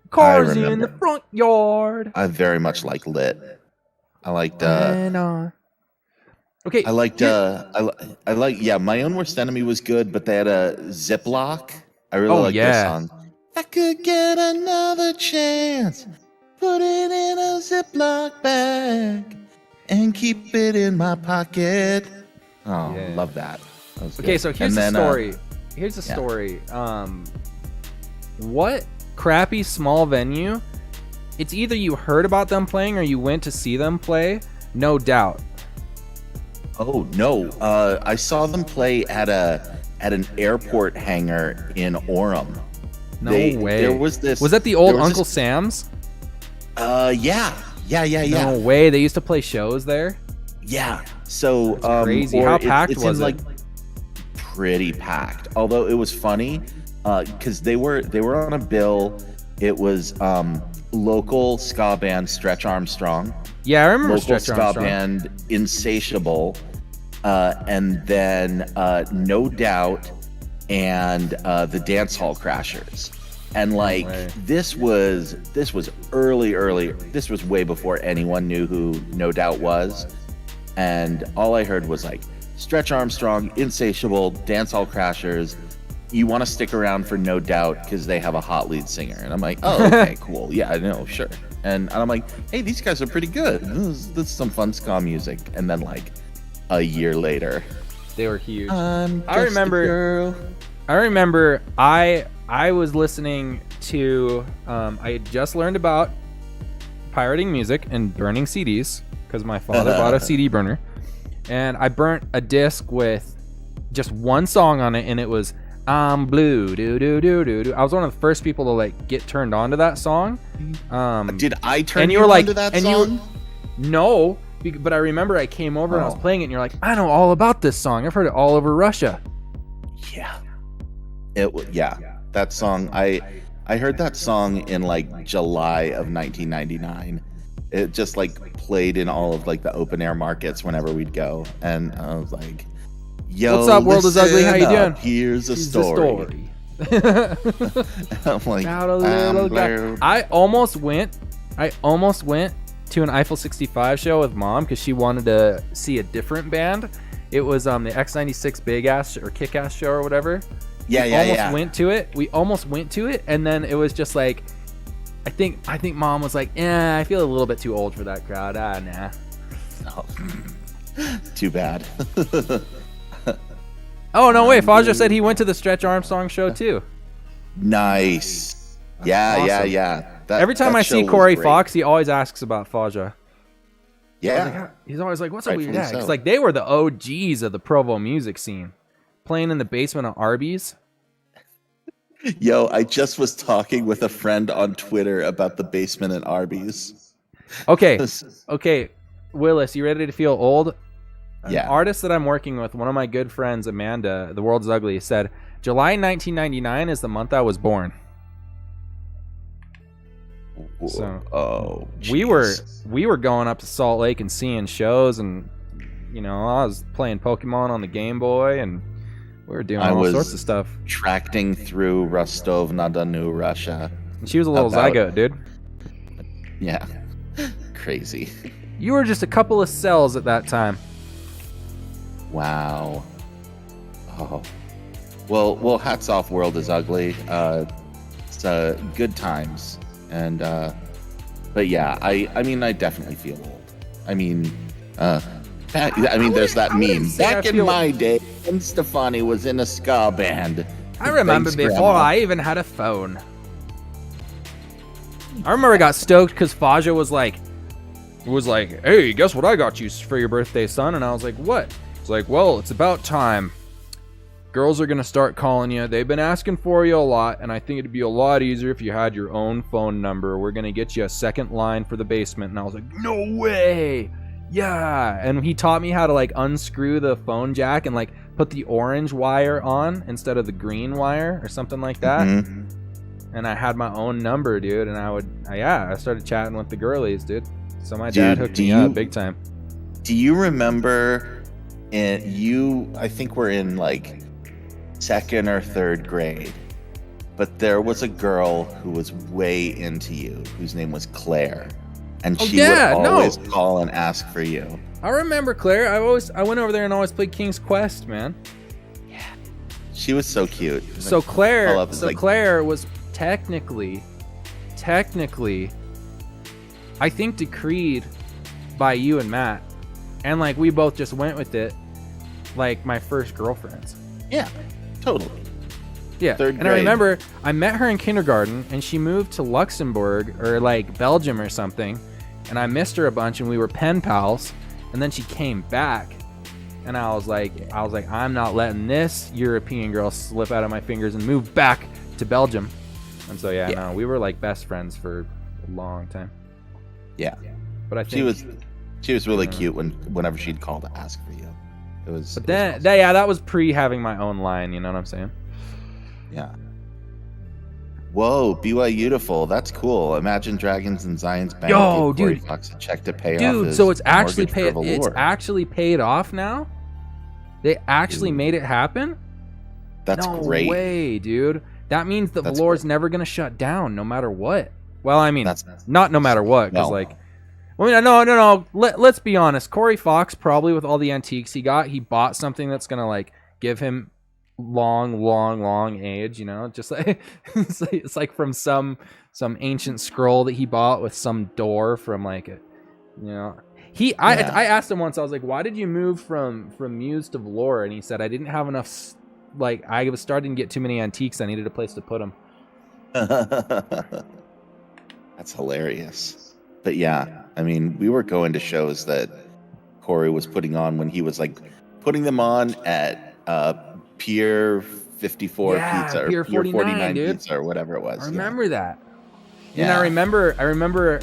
Cars in the remember. front yard. I very much like Lit. I liked Okay. I liked I like yeah, My Own Worst Enemy was good, but they had a Ziploc. I really liked this song. If I could get another chance, put it in a Ziploc bag and keep it in my pocket. Oh, Yeah. love that. That was Okay, good. so here's And the then, story. Here's the yeah. story. What crappy small venue? It's either you heard about them playing or you went to see them play. No doubt. Oh no! I saw them play at an airport hangar in Orem. No They- way. There was this. Was that the old there was Uncle this- Sam's? Yeah. No way. They used to play shows there. Yeah. So That's crazy. or How it- packed it's was in, it? like, pretty packed. Although it was funny, because they were on a bill. It was local ska band Stretch Armstrong, Yeah, I remember local Stretch ska Armstrong. band Insatiable, and then No Doubt and the Dance Hall Crashers. And like way. this was early. This was way before anyone knew who No Doubt was. And all I heard was like Stretch Armstrong, Insatiable, Dance Hall Crashers. You want to stick around for No Doubt because they have a hot lead singer. And I'm like, oh, okay, cool. Yeah, I know, sure. And I'm like, hey, these guys are pretty good. This is some fun ska music. And then like a year later, They were huge. I'm just I remember- a girl. I remember I was listening to I had just learned about pirating music and burning CDs because my father bought a CD burner, and I burnt a disc with just one song on it, and it was "I'm Blue." Do do do do do. I was one of the first people to like get turned on to that song. Did I turn and you you were like, onto that and song? No, but I remember I came over and I was Oh. playing it, and you're like, I know all about this song. I've heard it all over Russia. Yeah. That song. I heard that song in like July of 1999. It just like played in all of like the open air markets whenever we'd go, and I was like, "Yo, What's up, world is ugly? How you listen doing? up. Here's a Here's the story." I'm like, About a little I'm guy. blue. I almost went to an Eiffel 65 show with mom because she wanted to see a different band. It was the X96 Big Ass or Kick Ass show or whatever. We almost went to it. We almost went to it, and then it was just like, I think mom was like, I feel a little bit too old for that crowd. Nah. Oh. Too bad. Oh no, wait. Faja said he went to the Stretch Armstrong show too. Nice. Yeah. awesome. That, Every time that I show see was Corey great. Fox, he always asks about Faja. Yeah. He's always like, "What's up with your Rightfully dad?" 'Cause, so. like they were the OGs of the Provo music scene, playing in the basement of Arby's. Yo, I just was talking with a friend on Twitter about the basement at Arby's. Okay, okay, Willis, you ready to feel old? An Yeah. artist that I'm working with, one of my good friends, Amanda, The World's Ugly, said July 1999 is the month I was born. So we were going up to Salt Lake and seeing shows, and I was playing Pokemon on the Game Boy, and we were doing all sorts of stuff. Tracting through Rostov-na-Donu, Russia. And she was a little zygote, dude. Yeah. Crazy. You were just a couple of cells at that time. Wow. Oh. Well, hats off, World is Ugly. It's good times. And but yeah, I mean I definitely feel old. I mean there's that meme. Back in my day when Stefani was in a ska band. I remember Thanks, before Grandma. I even had a phone. I remember I got stoked because Faja was like, "Hey, guess what I got you for your birthday, son?" And I was like, "What?" It's like, "Well, it's about time. Girls are going to start calling you. They've been asking for you a lot, and I think it'd be a lot easier if you had your own phone number. We're going to get you a second line for the basement." And I was like, "No way." Yeah. And he taught me how to like unscrew the phone jack and like put the orange wire on instead of the green wire or something like that. Mm-hmm. And I had my own number, dude. And I started chatting with the girlies, dude. So my dad hooked me up big time. Do you remember I think we're in like second or third grade, but there was a girl who was way into you, whose name was Claire, and she would always call and ask for you. I remember Claire. I went over there and always played King's Quest, man. Yeah, she was so cute. So Claire was technically, I think decreed by you and Matt, and like we both just went with it, like my first girlfriends. Yeah. Totally. Yeah. Third and grade. I remember I met her in kindergarten and she moved to Luxembourg or like Belgium or something. And I missed her a bunch and we were pen pals. And then she came back and I was like, I'm not letting this European girl slip out of my fingers and move back to Belgium. And so, no, we were like best friends for a long time. Yeah. But I think she was really cute whenever she'd call to ask for you. It was. But then, awesome. That was pre having my own line. You know what I'm saying? Yeah. Whoa, BYUtiful. That's cool. Imagine Dragons and Zion's Bank. Yo, dude. Fox a check to pay off. Dude, so it's actually paid. It's actually paid off now. They actually made it happen. That's great. No way, dude. That means the Velour's never gonna shut down, no matter what. Well, I mean, not no matter what, because no. Let's be honest. Corey Fox, probably with all the antiques he got, he bought something that's gonna like give him long age. Just like it's like from some ancient scroll that he bought with some door from like it. I asked him once. I was like, "Why did you move from Muse to Velour?" And he said, "I didn't have enough. Like I was starting to get too many antiques. I needed a place to put them." That's hilarious. But yeah, I mean, we were going to shows that Corey was putting on when he was like putting them on at Pier 54 Pizza or Pier 49 dude. Pizza or whatever it was. I remember that. Yeah. And I remember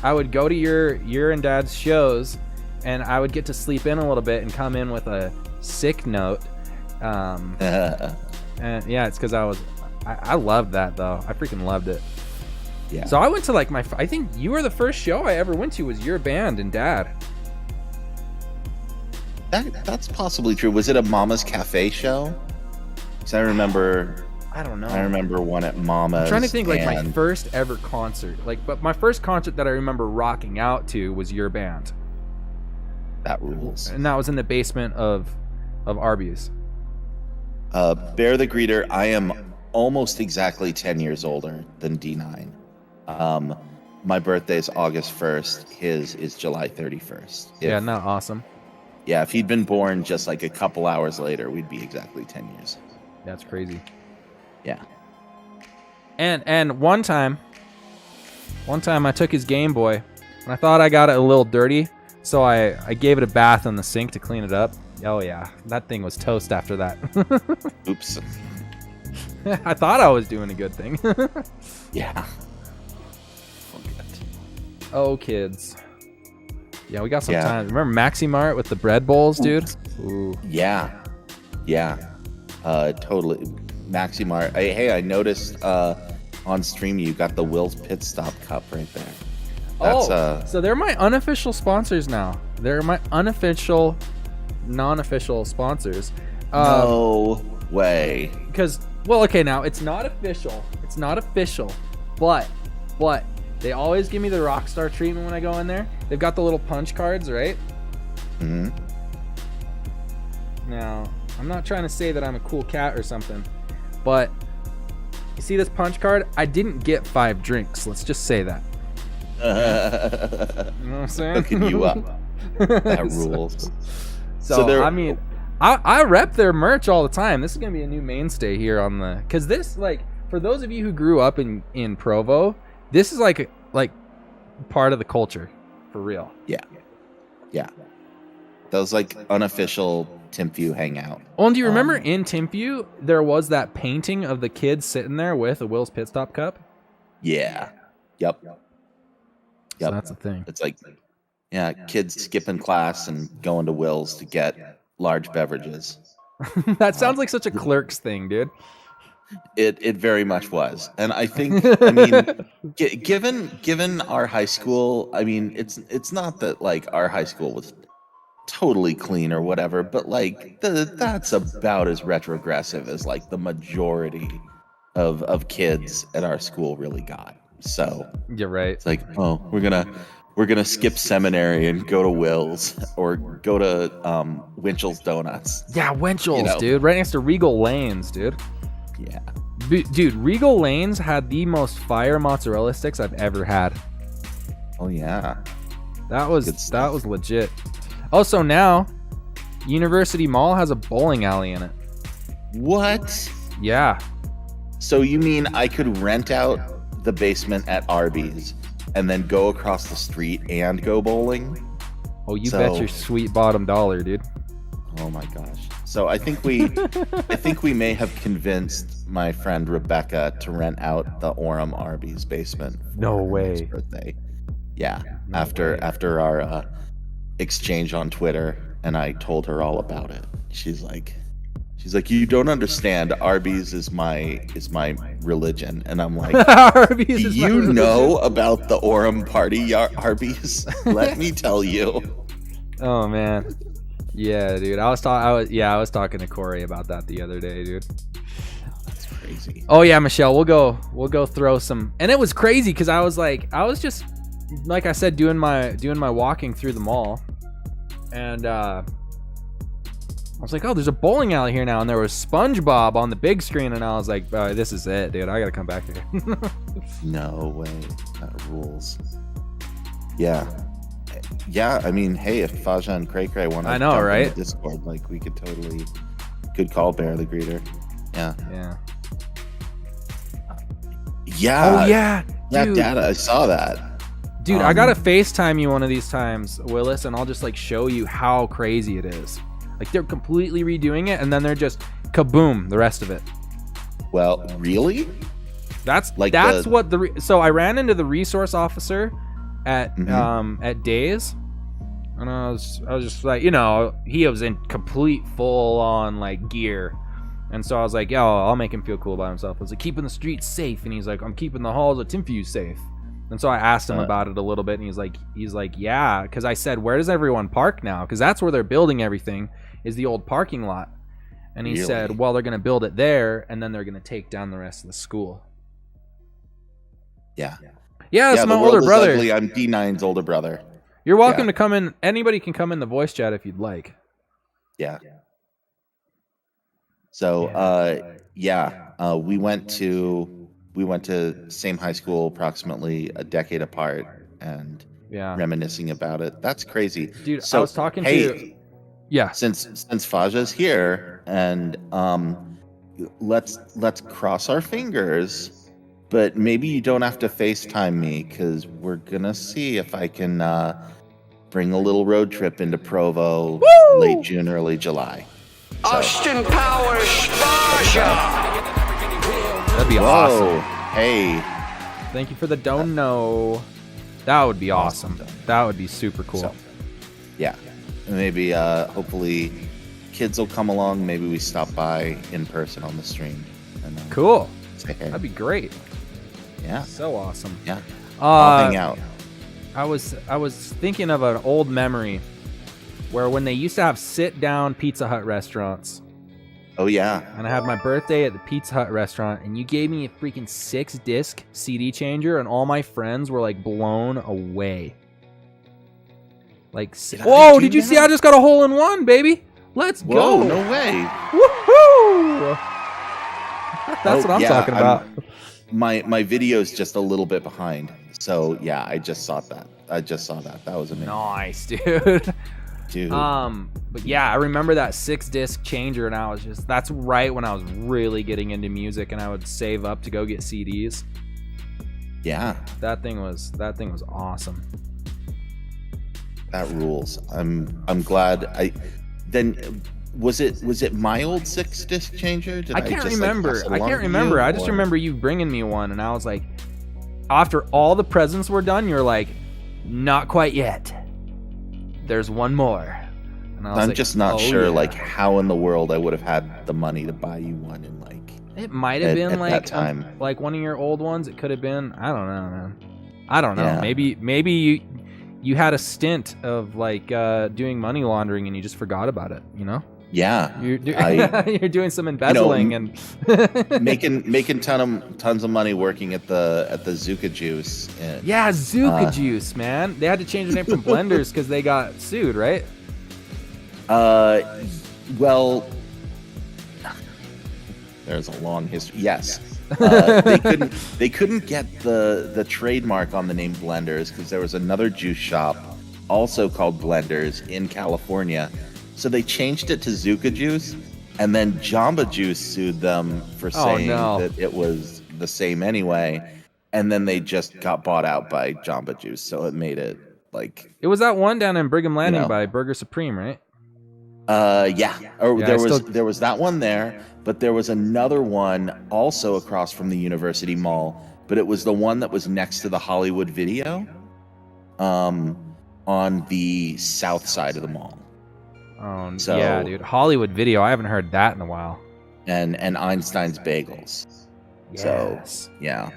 I would go to your and Dad's shows and I would get to sleep in a little bit and come in with a sick note. And yeah, it's because I loved that though. I freaking loved it. Yeah. So I went to like I think you were the first show I ever went to was your band and Dad. That's possibly true. Was it a Mama's Cafe show? Because I remember. I don't know. I remember one at Mama's. I'm trying to think like my first ever concert. But my first concert that I remember rocking out to was your band. That rules. And that was in the basement of Arby's. Bear the Greeter, I am almost exactly 10 years older than D9. My birthday is August 1st. His is July 31st. Yeah, not awesome. Yeah, if he'd been born just like a couple hours later, we'd be exactly 10 years. That's crazy. Yeah. And one time I took his Game Boy And I thought I got it a little dirty, so I gave it a bath in the sink to clean it up. Oh yeah, that thing was toast after that. Oops. I thought I was doing a good thing. Yeah. Oh, kids. Yeah, we got some Yeah. time. Remember Maxi Mart with the bread bowls, dude? Ooh. Yeah. Yeah. Totally. Maxi Mart. Hey, I noticed on stream you got the Will's Pit Stop cup right there. That's so they're my unofficial sponsors now. They're my unofficial, non-official sponsors. No way. Because, well, okay, now it's not official. It's not official, but they always give me the Rockstar treatment when I go in there. They've got the little punch cards, right? Mm-hmm. Now, I'm not trying to say that I'm a cool cat or something, but you see this punch card? I didn't get 5 drinks. Let's just say that. You know what I'm saying? Hooking you up. That rules. So I mean, I rep their merch all the time. This is gonna be a new mainstay here on the, because this, like, for those of you who grew up in Provo, this is like part of the culture, for real. Yeah. That was like unofficial Timpview hangout. Oh, and do you remember in Timpview there was that painting of the kids sitting there with a Will's Pit Stop cup? Yeah. Yep. So that's the thing. It's like, yeah, kids skipping class and going to Will's to get large beverages. That sounds like such a Clerks thing, dude. It very much was, and I think, I mean, given our high school, I mean, it's not that like our high school was totally clean or whatever, but like that's about as retrogressive as like the majority of kids at our school really got. So You're right. it's like, oh, we're gonna skip seminary and go to Will's or go to Winchell's Donuts. Yeah, Winchell's, You know. dude, right next to Regal Lanes, dude. Yeah. Dude, Regal Lanes had the most fire mozzarella sticks I've ever had. Oh yeah. That was Good stuff. legit. Also, now University Mall has a bowling alley in it. What? Yeah. So you mean I could rent out the basement at Arby's and then go across the street and go bowling? Oh, you So- bet your sweet bottom dollar, dude. Oh my gosh. So I think we may have convinced my friend Rebecca to rent out the Orem Arby's basement. for No her way. next birthday. Yeah. No after way. our exchange on Twitter, and I told her all about it. She's like, you don't understand. Arby's is my religion, and I'm like, Arby's do is my you religion. know about the Orem party Arby's? Let me tell you. Oh man. Yeah, dude. I was talking to Corey about that the other day, dude. That's crazy. Oh yeah, Michelle, we'll go throw some. And it was crazy because I was just like I said, doing my walking through the mall, and I was like, oh, there's a bowling alley here now, and there was SpongeBob on the big screen, and I was like, this is it, dude. I gotta come back here. No way. That rules. Yeah. Yeah, I mean, hey, if Faja and Cray Cray want to I know, jump right? in the Discord, like, we could totally... Good call, Bear the Greeter. Yeah. Yeah. Yeah. Oh yeah, Yeah, dude. Data, I saw that. Dude, I gotta FaceTime you one of these times, Willis, and I'll just like show you how crazy it is. Like they're completely redoing it, and then they're just kaboom the rest of it. Well, really? That's Like what the so I ran into the resource officer at at Days, and I was just like, you know, he was in complete full on like gear, and so I was like, yo, I'll make him feel cool by himself. I was like, keeping the streets safe, and he's like, I'm keeping the halls of Timpview safe. And so I asked him about it a little bit, and he's like, yeah, because I said, where does everyone park now? Because that's where they're building everything, is the old parking lot. And he said, well, they're going to build it there, and then they're going to take down the rest of the school. Yeah. Yeah, that's the my world older is brother. ugly. I'm D9's older brother. You're welcome Yeah. to come in. Anybody can come in the voice chat if you'd like. Yeah. So, we went to same high school, approximately a decade apart, and Yeah. reminiscing about it. That's crazy, Dude, So, I was talking hey, to... Yeah. since Faja's here, and let's cross our fingers but maybe you don't have to FaceTime me because we're gonna see if I can bring a little road trip into Provo late June, early July. So, Austin Powers Starship. That'd be whoa, awesome. hey, Thank you for the dono. That would be awesome. That would be super cool. So, yeah, maybe hopefully kids will come along. Maybe we stop by in person on the stream. And, Cool. say hey. That'd be great. Yeah, So awesome. yeah. I'll hang out. I was thinking of an old memory where when they used to have sit-down Pizza Hut restaurants, Oh yeah, and I had my birthday at the Pizza Hut restaurant, and you gave me a freaking 6-disc CD changer, and all my friends were like blown away. Like, whoa! Did you see? I just got a hole-in-one, baby. Let's Whoa, go! no way. Woohoo! That's what I'm talking about. My video's just a little bit behind, so yeah, I just saw that. That was amazing. Nice, dude. Dude. But yeah, I remember that 6-disc changer, and I was that's right when I was really getting into music, and I would save up to go get CDs. Yeah, That thing was awesome. that rules. I'm glad. Was it my old 6-disc changer? Did I can't just, remember. pass it I along can't to remember. you, I just or- remember you bringing me one, and I was like, after all the presents were done, you're like, not quite yet. There's one more. And I was I'm like, just not oh, sure, yeah. like, how in the world I would have had the money to buy you one in like. It might have been at like that time. like one of your old ones. It could have been. I don't know, man. I don't know. Yeah. Maybe you had a stint of like doing money laundering and you just forgot about it. You know. Yeah, You're doing some embezzling and making tons of money working at the Zuka Juice. And, yeah, Zuka Juice, man. They had to change their name from Blenders because they got sued, right? Well, there's a long history. Yes, they couldn't get the trademark on the name Blenders because there was another juice shop also called Blenders in California. So they changed it to Zuka Juice, and then Jamba Juice sued them for saying that it was the same anyway. And then they just got bought out by Jamba Juice, so it made it like it was that one down in Brigham Landing by know. Burger Supreme, right? Yeah. Or Yeah, there was that one there, but there was another one also across from the University Mall, but it was the one that was next to the Hollywood Video, on the south side of the mall. Oh, So- yeah, dude. Hollywood Video. I haven't heard that in a while. And Einstein's Bagels. Yes. So yeah.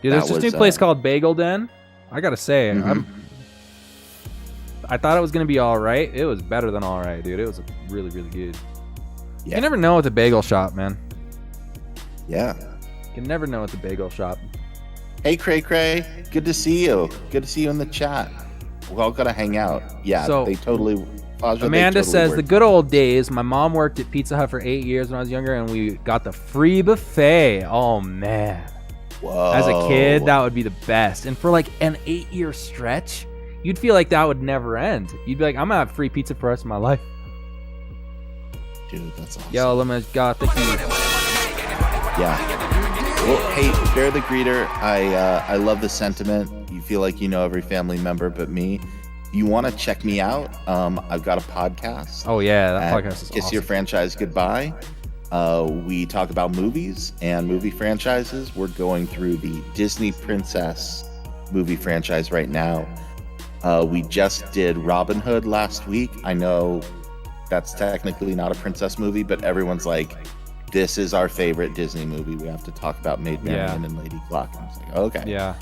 Dude, there's that this new was, place called Bagel Den. I gotta say, Mhm. I thought it was gonna be all right. It was better than all right, dude. It was really, really good. Yeah. You never know with a bagel shop, man. Yeah. You can never know with the bagel shop. Hey, Cray Cray. Good to see you. Good to see you in the chat. We're all gonna hang out. Yeah, So, they totally. Faja, they Amanda totally says, work. the good old days. My mom worked at Pizza Hut for 8 years when I was younger, and we got the free buffet. Oh, man. Whoa. As a kid, that would be the best. And for like an 8-year stretch, you'd feel like that would never end. You'd be like, I'm gonna have free pizza for the rest of my life. Dude, that's awesome. Yo, Lima got the heat. Yeah. Well, hey, Bear the Greeter, I love the sentiment. You feel like you know every family member but me. You want to check me out? I've got a podcast. Oh yeah, that at podcast is Kiss awesome. Your Franchise Goodbye. We talk about movies and movie franchises. We're going through the Disney Princess movie franchise right now. We just did Robin Hood last week. I know that's technically not a princess movie, but everyone's like, this is our favorite Disney movie. We have to talk about Maid Marian and Lady Cluck. And I was like, okay. Yeah.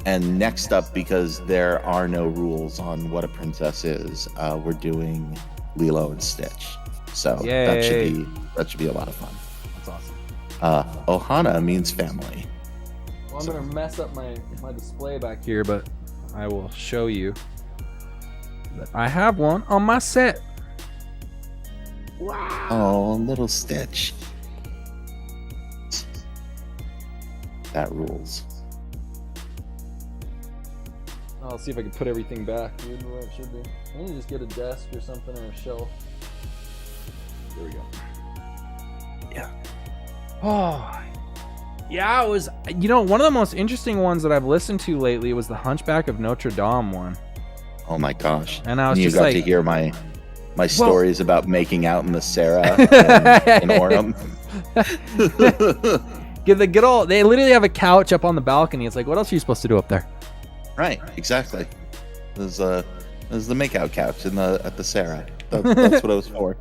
And next up, because there are no rules on what a princess is, we're doing Lilo and Stitch. So that should be a lot of fun. That's awesome. Ohana means family. Well, I'm gonna mess up my display back here, but I will show you that I have one on my set. Wow. Oh, little Stitch. That rules. I'll see if I can put everything back, dude, where it should be. I need to just get a desk or something or a shelf. There we go. Yeah. Oh, Yeah, it was. You know, one of the most interesting ones that I've listened to lately was the Hunchback of Notre Dame one. Oh my gosh! And I was you just got like, to hear my stories about making out in the Sarah in Orem. Get the good old. They literally have a couch up on the balcony. It's like, what else are you supposed to do up there? Right, exactly. There's the makeout couch at the Sarah. That's what it was for.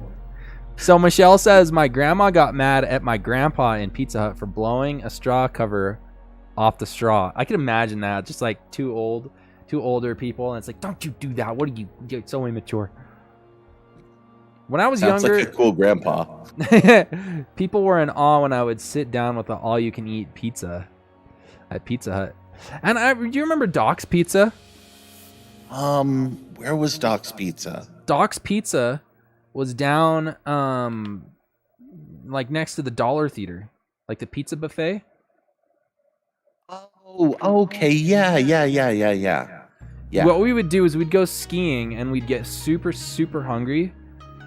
So Michelle says, my grandma got mad at my grandpa in Pizza Hut for blowing a straw cover off the straw. I can imagine that. Just like two older people, and it's like, don't you do that. What are you're so immature. When I was Sounds younger, like a cool grandpa. people were in awe when I would sit down with the all-you-can-eat pizza at Pizza Hut. And do you remember Doc's Pizza? Where was Doc's Pizza? Doc's Pizza was down, like next to the Dollar Theater, like the pizza buffet. Oh, okay, yeah. What we would do is we'd go skiing and we'd get super, super hungry,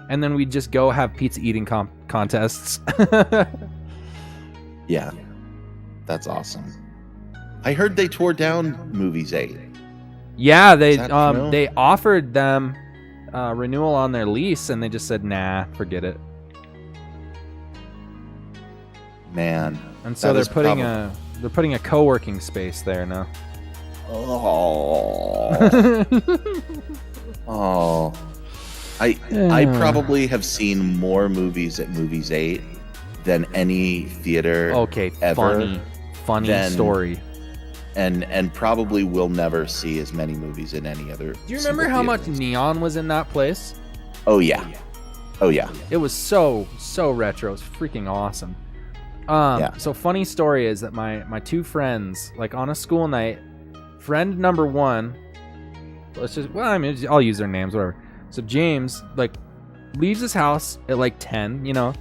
and then we'd just go have pizza eating contests. Yeah, that's awesome. I heard they tore down Movies 8. Yeah, they offered them renewal on their lease, and they just said, nah, forget it. Man, and so they're putting a co-working space there now. Oh. I probably have seen more movies at Movies 8 than any theater ever. Funny story. And probably will never see as many movies in any other. Do you remember how much neon was in that place? Oh yeah. It was so retro. It's freaking awesome. So funny story is that my two friends, like on a school night, friend number one, I'll use their names, whatever. So James, like, leaves his house at like 10, you know,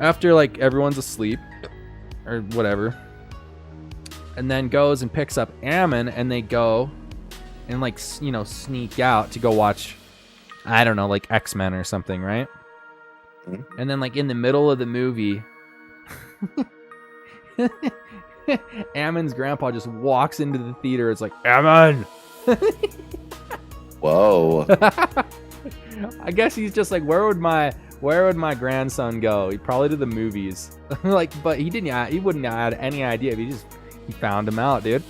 after like everyone's asleep or whatever, and then goes and picks up Ammon, and they go and like, you know, sneak out to go watch, I don't know, like X-Men or something, right? Mm-hmm. And then like in the middle of the movie, Ammon's grandpa just walks into the theater. It's like, Ammon! Whoa. I guess he's just like, where would my grandson go? He'd probably to the movies. Like, but he wouldn't have had any idea. He found him out, dude.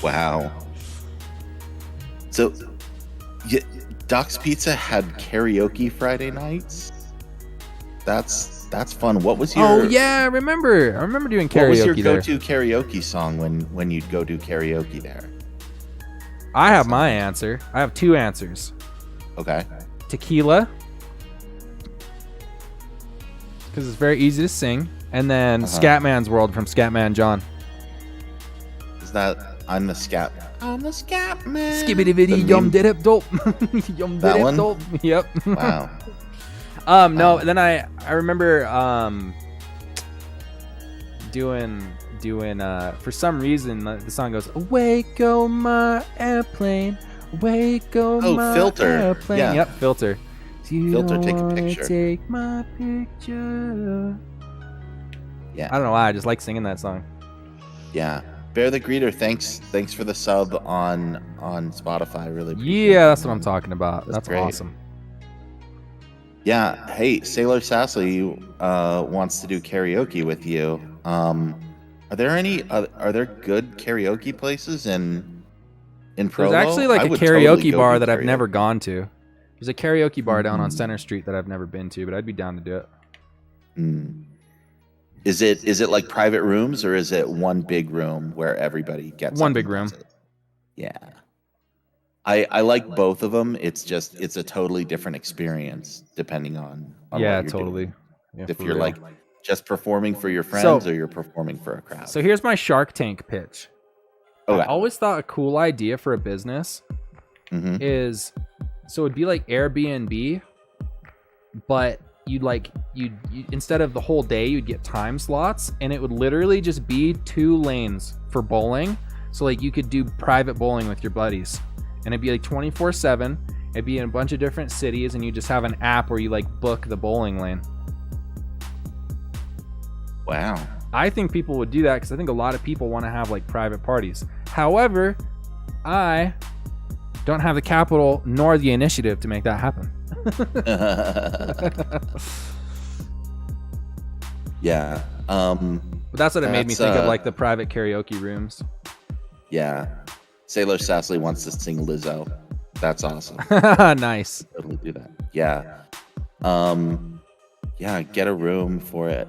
Wow. So, Doc's Pizza had karaoke Friday nights. That's fun. What was your? Oh yeah, I remember doing karaoke there. What was your go-to karaoke song when you'd go do karaoke there? I have my answer. I have two answers. Okay. Tequila, because it's very easy to sing, and then Scatman's World from Scatman John. Is that I'm the Scat Man? Skibbity bitty yum did it dope. Yum did it dope. Yep. Wow. No, then I remember doing for some reason the song goes, awake oh my airplane, awake oh my Filter. airplane. Yeah. Yep, Filter. Filter, take a picture. Take my picture. Yeah. I don't know why, I just like singing that song. Yeah. Bear the Greeter, thanks for the sub on Spotify. Really appreciate Yeah, that's what I'm talking about. That's great. Awesome. Yeah. Hey, Sailor Sassy wants to do karaoke with you. Are there good karaoke places in Provo? There's actually like a karaoke bar that I've never gone to. There's a karaoke bar down on Center Street that I've never been to, but I'd be down to do it. Is it like private rooms, or is it one big room where everybody gets one big room? Yeah. I like both of them. It's a totally different experience depending on what you're totally. doing. Yeah, if you're real. like just performing for your friends or you're performing for a crowd. So here's my Shark Tank pitch. Okay. I always thought a cool idea for a business is, so it'd be like Airbnb, but you'd instead of the whole day, you'd get time slots, and it would literally just be 2 lanes for bowling. So like you could do private bowling with your buddies, and it'd be like 24/7. It'd be in a bunch of different cities, and you just have an app where you like book the bowling lane. Wow. I think people would do that because I think a lot of people want to have like private parties. However, I don't have the capital nor the initiative to make that happen. Yeah. But that's what it made me think of, like the private karaoke rooms. Yeah. Sailor Sassly wants to sing Lizzo. That's awesome. Nice. Totally do that. Yeah. Yeah, get a room for it.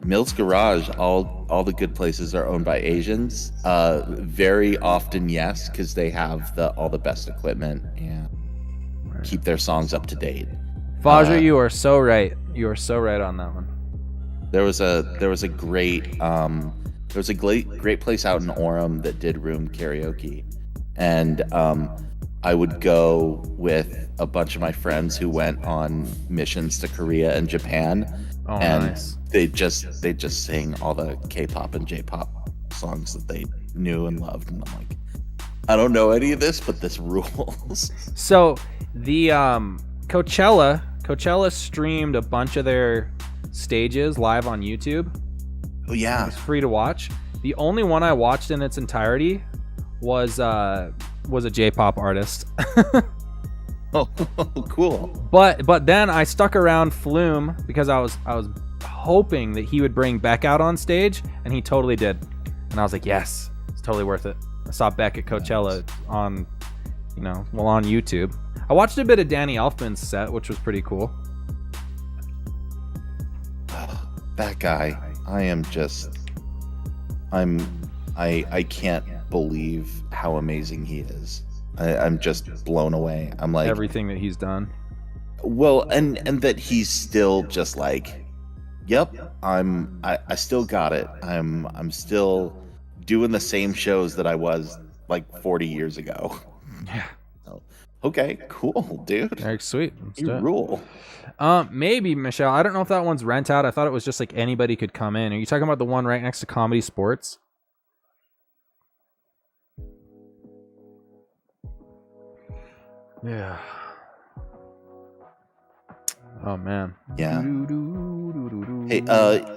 Mills Garage, all the good places are owned by Asians. Very often, yes, because they have all the best equipment and keep their songs up to date. Faja, you are so right. You are so right on that one. There was a great great place out in Orem that did room karaoke, and I would go with a bunch of my friends who went on missions to Korea and Japan, and nice. they just sing all the K-pop and J-pop songs that they knew and loved, and I'm like, I don't know any of this, but this rules. So the Coachella streamed a bunch of their stages live on YouTube. Oh yeah, It's free to watch. The only one I watched in its entirety was a J-pop artist. Oh, cool. But then I stuck around Flume because I was hoping that he would bring Beck out on stage, and he totally did. And I was like, yes, it's totally worth it. I saw Beck at Coachella on YouTube. I watched a bit of Danny Elfman's set, which was pretty cool. That guy, I can't believe how amazing he is. I'm just blown away. I'm like, everything that he's done. Well, and that he's still just like, yep, I still got it. I'm still doing the same shows that I was like 40 years ago. Yeah. So, okay, cool, dude. Very sweet. Let's do You it. rule. Maybe, Michelle. I don't know if that one's rent out. I thought it was just like anybody could come in. Are you talking about the one right next to Comedy Sports? Yeah. Oh man. Yeah. Hey,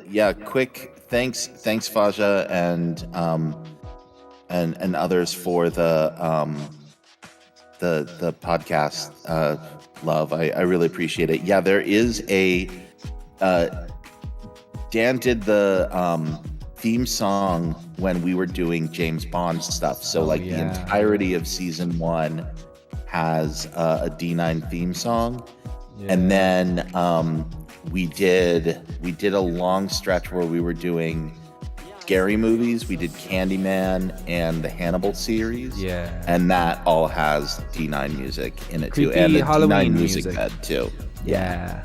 yeah, quick thanks Faja and others for the podcast love. I really appreciate it. Yeah, there is a Dan did the theme song when we were doing James Bond stuff. So the entirety of season 1 has a D9 theme song. Yeah. And then we did a long stretch where we were doing scary movies. We did Candyman and the Hannibal series. Yeah. And that all has D9 music in it Creepy too. And the Halloween D9 music music. bed too. Yeah.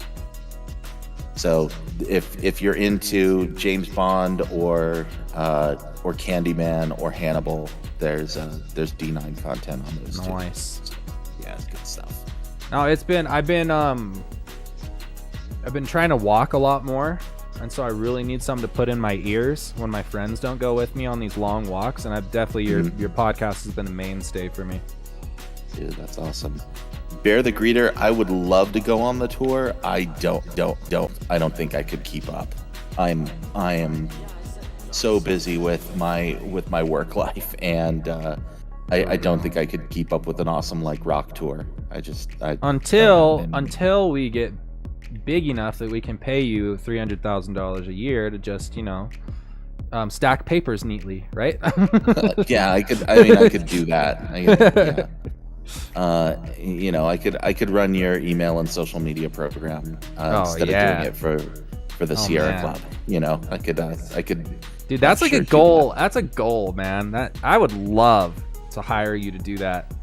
So if you're into James Bond or Candyman or Hannibal, there's D9 content on those too. Nice. Yeah, it's good stuff. No, I've been trying to walk a lot more, and so I really need something to put in my ears when my friends don't go with me on these long walks. And I've definitely your podcast has been a mainstay for me. Dude, that's awesome. Bear the Greeter, I would love to go on the tour. I don't think I could keep up. I am so busy with my work life, and I don't think I could keep up with an awesome rock tour. Until we get big enough that we can pay you $300,000 a year to just stack papers neatly, right? Yeah, I could do that. I could run your email and social media program instead of doing it for the Sierra Club. I could. Dude, that's like a goal. That's a goal, man. That I would love to hire you to do that.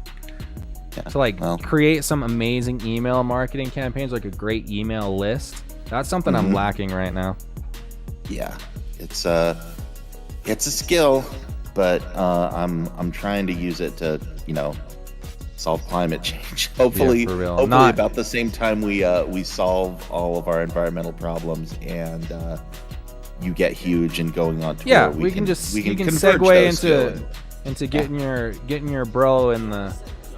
Yeah, to create some amazing email marketing campaigns, like a great email list. That's something I'm lacking right now. Yeah, it's a skill, but I'm trying to use it to solve climate change. Hopefully about the same time we solve all of our environmental problems and you get huge and going on tour. Yeah, we can segue into getting your bro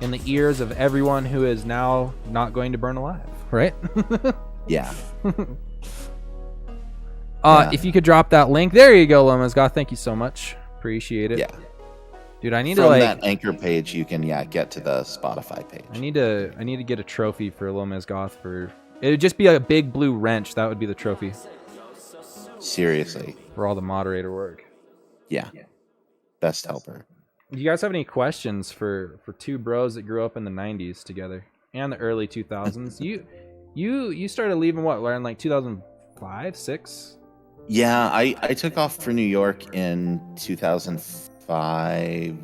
in the ears of everyone who is now not going to burn alive, right? Yeah. If you could drop that link. There you go, Lomazgoth. Thank you so much. Appreciate it. Yeah. Dude, I need From to like that anchor page, you can get to the Spotify page. I need to get a trophy for Lomazgoth for it'd just be a big blue wrench. That would be the trophy. Seriously. For all the moderator work. Yeah. Best helper. Do you guys have any questions for two bros that grew up in the 90s together and the early 2000s? You started leaving what, around like 2005, 6? Yeah, I took off for New York in 2005.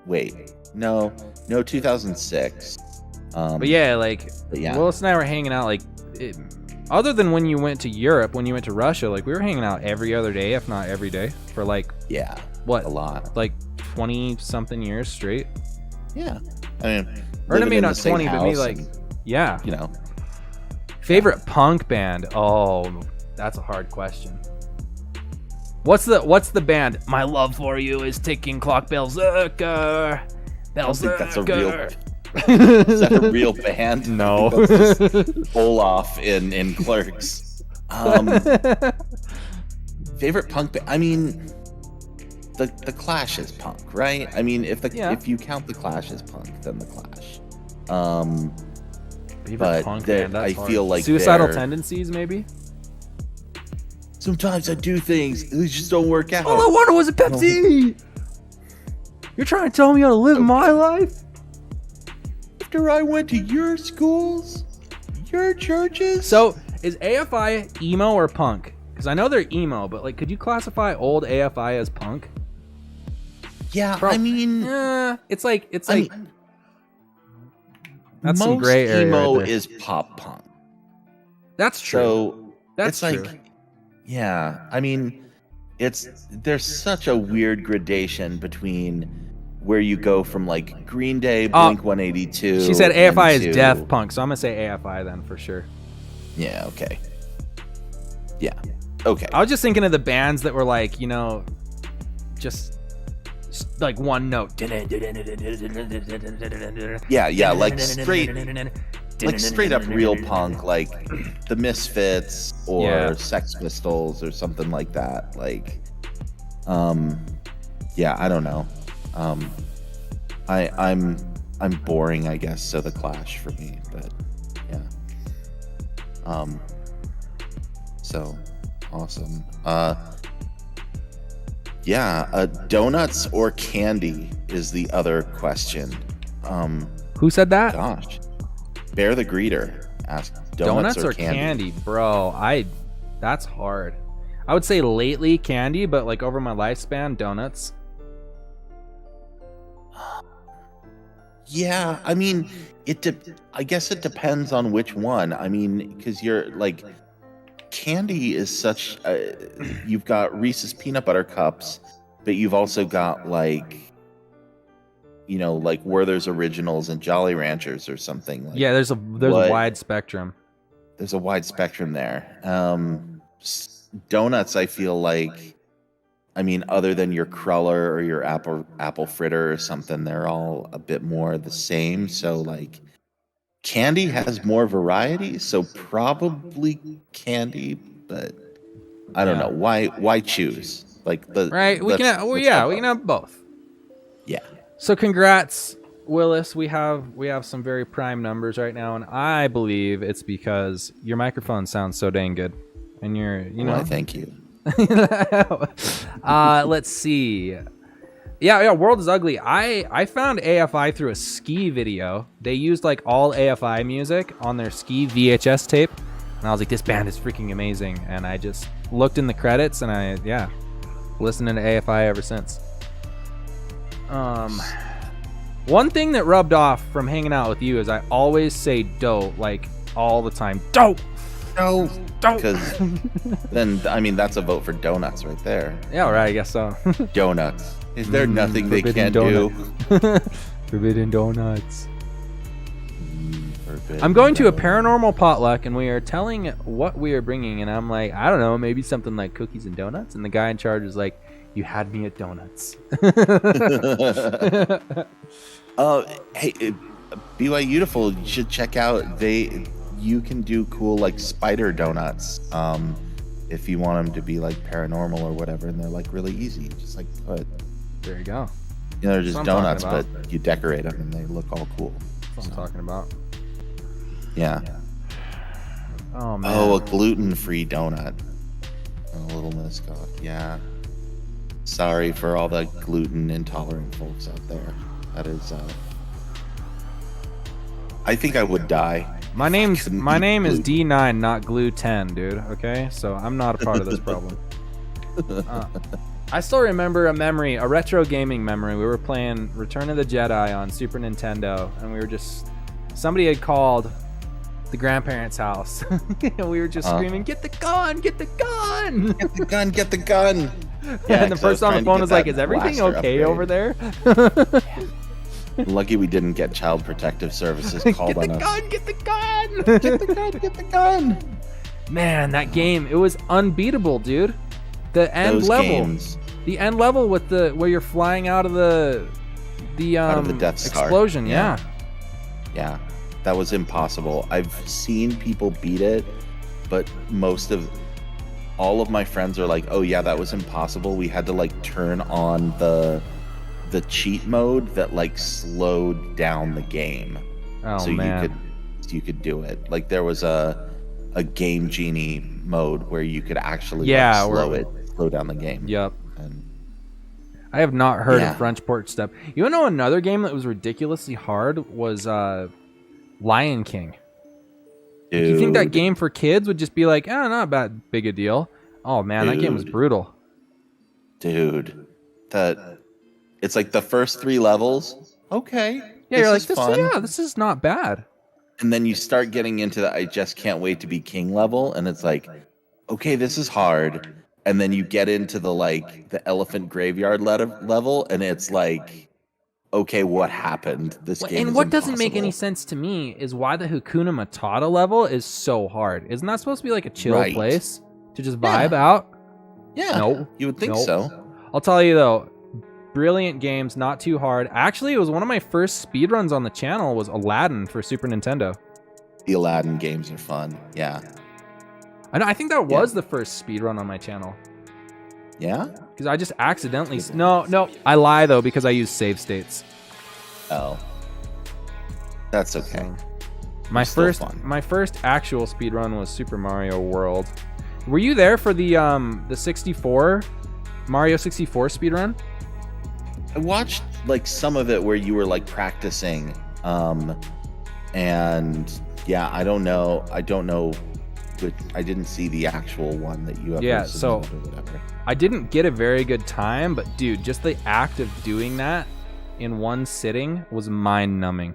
Wait, no, 2006. But yeah, like Willis and I were hanging out like other than when you went to Europe, when you went to Russia, like we were hanging out every other day, if not every day, for like what, a lot, like 20 something years straight. Yeah, I mean, or maybe not 20, but me like yeah, you know. Favorite punk band? Oh, that's a hard question. What's the band? My love for you is ticking clock, Berserker. I don't think that's a real. Is that a real band? No. That's just Olaf in Clerks. Favorite punk band? I mean, the Clash is punk, right? I mean, if you count the Clash as punk, then the Clash. Favorite punk band? That's hard. Feel like Suicidal Tendencies, maybe. Sometimes I do things, they just don't work out. All I wanted was a Pepsi. You're trying to tell me how to live my life? After I went to your schools, your churches. So is AFI emo or punk? Because I know they're emo, but like, could you classify old AFI as punk? Yeah, I mean, it's like that's some gray area. Emo right is pop punk. That's true. So that's it's true. Like, yeah, I mean, there's such a weird gradation between where you go from like Green Day, Blink 182. She said AFI is death punk, so I'm gonna say AFI then for sure. Yeah. Okay. Yeah. Okay. I was just thinking of the bands that were like, you know, just like one note. Yeah, like straight up real punk, like the Misfits or Sex Pistols or something like that. Like, yeah, I don't know. I'm boring, I guess. So the Clash for me, but yeah. So awesome. Yeah, donuts or candy is the other question. Who said that? Gosh, Bear the Greeter asked donuts or candy, bro. That's hard. I would say lately candy, but like over my lifespan, donuts. Yeah, I mean, I guess it depends on which one. I mean, because you're like, candy is such. You've got Reese's peanut butter cups, but you've also got like, you know, like Werther's Originals and Jolly Ranchers or something. Like, yeah, there's a wide spectrum. There's a wide spectrum there. Donuts, I feel like. I mean, other than your cruller or your apple fritter or something, they're all a bit more the same. So, like, candy has more variety, so probably candy. But I don't know why choose like the right. We can have both. Yeah. So congrats, Willis. We have some very prime numbers right now, and I believe it's because your microphone sounds so dang good, and Well, thank you. Let's see. Yeah, World is Ugly. I found AFI through a ski video. They used like all AFI music on their ski VHS tape, and I was like, this band is freaking amazing. And I just looked in the credits, and listening to AFI ever since. One thing that rubbed off from hanging out with you is I always say dope, like all the time. Dope. No, because then I mean that's a vote for donuts right there. Yeah, right. I guess so. Donuts. Is there nothing they can't do? Forbidden donuts. I'm going to a paranormal potluck, and we are telling what we are bringing, and I'm like, I don't know, maybe something like cookies and donuts. And the guy in charge is like, you had me at donuts. Hey, BY Beautiful, you should check out you can do cool like spider donuts. if you want them to be like paranormal or whatever, and they're like really easy, just like put. There you go. You know, they're just That's what I'm donuts, talking but you decorate them and they look all cool. That's what I'm talking about. Yeah. Oh man. Oh, a gluten-free donut. And a little mascot. Yeah. Sorry for all the gluten intolerant folks out there. That is. I think I would die. My name is gluten. D9, not Glue 10, dude. Okay, so I'm not a part of this problem. I still remember a retro gaming memory. We were playing Return of the Jedi on Super Nintendo, and somebody had called the grandparents' house, and we were just screaming, "Get the gun! Get the gun! Get the gun! Get the gun!" Yeah, and the person on the phone was like, "Is everything okay over there?" Lucky we didn't get Child Protective Services called on us. Get the gun! Get the gun! Get the gun! Man, that game, it was unbeatable, dude. The end Those level. Games. The end level with where you're flying out of the Death Star. explosion, yeah. Yeah, that was impossible. I've seen people beat it, but all of my friends are like, "Oh yeah, that was impossible. We had to like turn on the cheat mode that like slowed down the game, Oh, man. you could do it. Like there was a Game Genie mode where you could actually slow down the game. Yep. And I have not heard of French Port Step. You know another game that was ridiculously hard was Lion King. dude, Do you think that game for kids would just be like, not that big a deal? Oh man, that game was brutal. Dude, it's like the first 3 levels. Okay. Yeah, you're like, fun. this is not bad. And then you start getting into the I just can't wait to be king level, and it's like, okay, this is hard. And then you get into the elephant graveyard level, and it's like, okay, what happened? This game And is what doesn't make impossible. any sense to me is why the Hakuna Matata level is so hard. Isn't that supposed to be like a chill Right. place to just vibe out? Yeah, No. you would think Nope. so. I'll tell you though, brilliant games, not too hard. Actually, it was one of my first speedruns on the channel was Aladdin for Super Nintendo. The Aladdin games are fun. Yeah. I think that was the first speedrun on my channel. Yeah? Because I just accidentally... No, I lie though because I use save states. Oh. That's okay. My Still first fun. my first actual speedrun was Super Mario World. Were you there for the 64 Mario 64 speedrun? I watched like some of it where you were like practicing. And yeah, I don't know. But I didn't see the actual one that you ever submitted or whatever. I didn't get a very good time, but dude, just the act of doing that in one sitting was mind-numbing.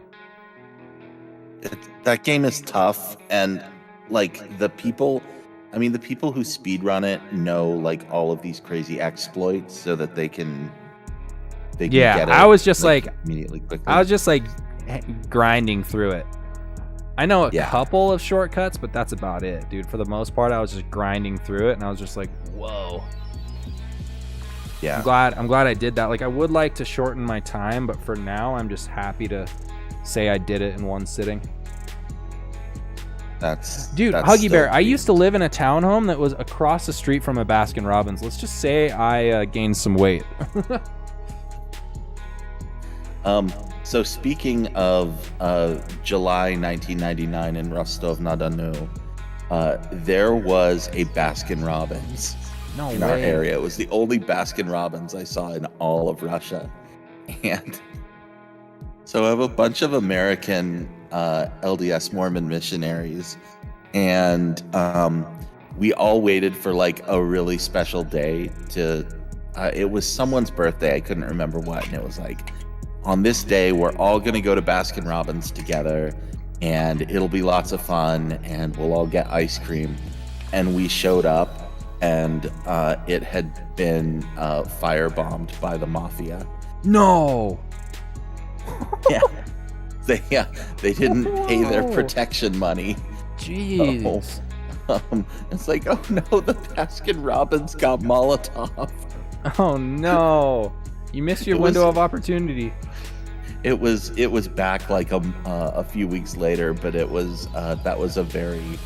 That game is tough, and like the people who speedrun it know like all of these crazy exploits so that they can get it. I was just like immediately quickly. I was just like grinding through it. I know a couple of shortcuts, but that's about it, dude. For the most part, I was just grinding through it, and I was just like, whoa. Yeah. I'm glad I did that. Like, I would like to shorten my time, but for now, I'm just happy to say I did it in one sitting. Dude, Huggy Bear, I used to live in a townhome that was across the street from a Baskin Robbins. Let's just say I gained some weight. So speaking of July 1999 in Rostov-na-Donu, there was a Baskin Robbins in our area. It was the only Baskin Robbins I saw in all of Russia. And so I have a bunch of American LDS Mormon missionaries, and we all waited for like a really special day to it was someone's birthday. I couldn't remember what, and it was like, on this day, we're all going to go to Baskin Robbins together, and it'll be lots of fun, and we'll all get ice cream. And we showed up, and it had been firebombed by the mafia. No! They didn't pay their protection money. Jeez. So, it's like, oh no, the Baskin Robbins got Molotov. Oh no. You missed your window of opportunity. It was back like a few weeks later, but it was that was a very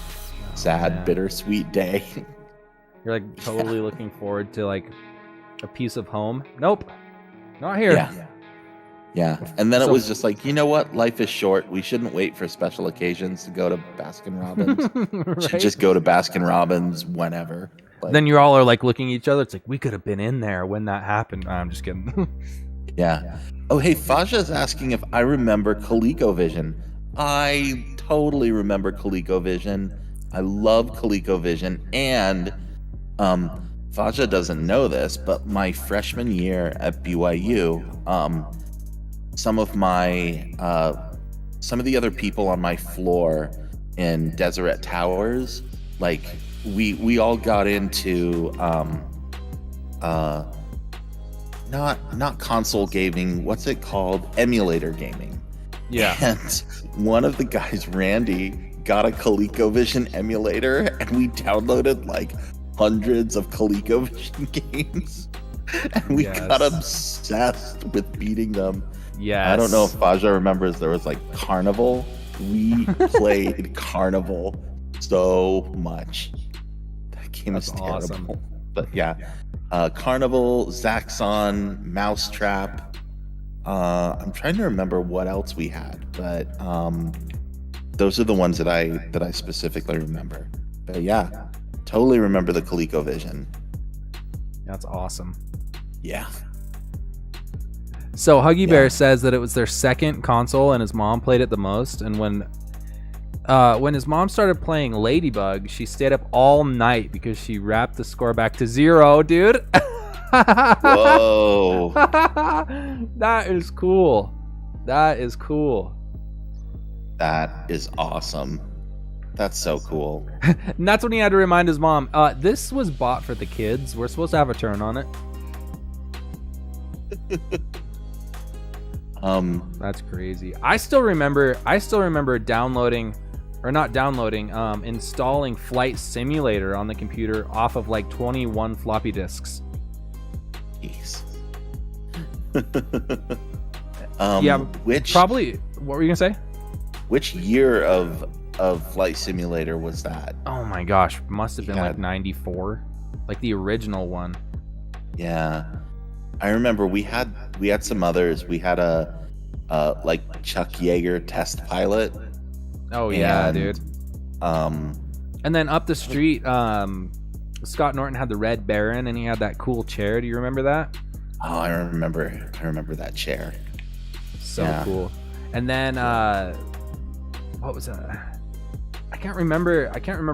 sad, bittersweet day. You're like totally looking forward to like a piece of home. Nope, not here. Yeah. And then it So- was just like, you know what? Life is short. We shouldn't wait for special occasions to go to Baskin Robbins. We should Right? just go to Baskin Robbins whenever. Like, Then you all are like looking at each other. It's like we could have been in there when that happened. Nah, I'm just kidding. yeah. Oh, hey, Faja's asking if I remember ColecoVision. I totally remember ColecoVision. I love ColecoVision. And Faja doesn't know this, but my freshman year at BYU, some of the other people on my floor in Deseret Towers, like we all got into not console gaming, what's it called? Emulator gaming. Yeah. And one of the guys, Randy, got a ColecoVision emulator, and we downloaded like hundreds of ColecoVision games, and we got obsessed with beating them. Yes. I don't know if Faja remembers, there was like Carnival. We played Carnival so much. That game is terrible. awesome. But yeah, Carnival, Zaxxon, Mousetrap. I'm trying to remember what else we had, but those are the ones that I specifically remember. But yeah, totally remember the ColecoVision. That's awesome. Yeah. So Huggy Bear says that it was their second console and his mom played it the most. And when his mom started playing Ladybug, she stayed up all night because she wrapped the score back to 0, dude. Whoa. That is cool. That is cool. That is awesome. That's so cool. And that's when he had to remind his mom, this was bought for the kids. We're supposed to have a turn on it. That's crazy. I still remember installing Flight Simulator on the computer off of like 21 floppy disks. Jeez. Yeah, which probably. What were you gonna say? Which year of Flight Simulator was that? Oh my gosh, must have been Yeah. like 94, like the original one. Yeah, I remember we had some others. We had a like Chuck Yeager test pilot. Oh yeah, And, dude. And then up the street, Scott Norton had the Red Baron, and he had that cool chair. Do you remember that? Oh, I remember that chair. So Yeah. cool. And then what was that? I can't remember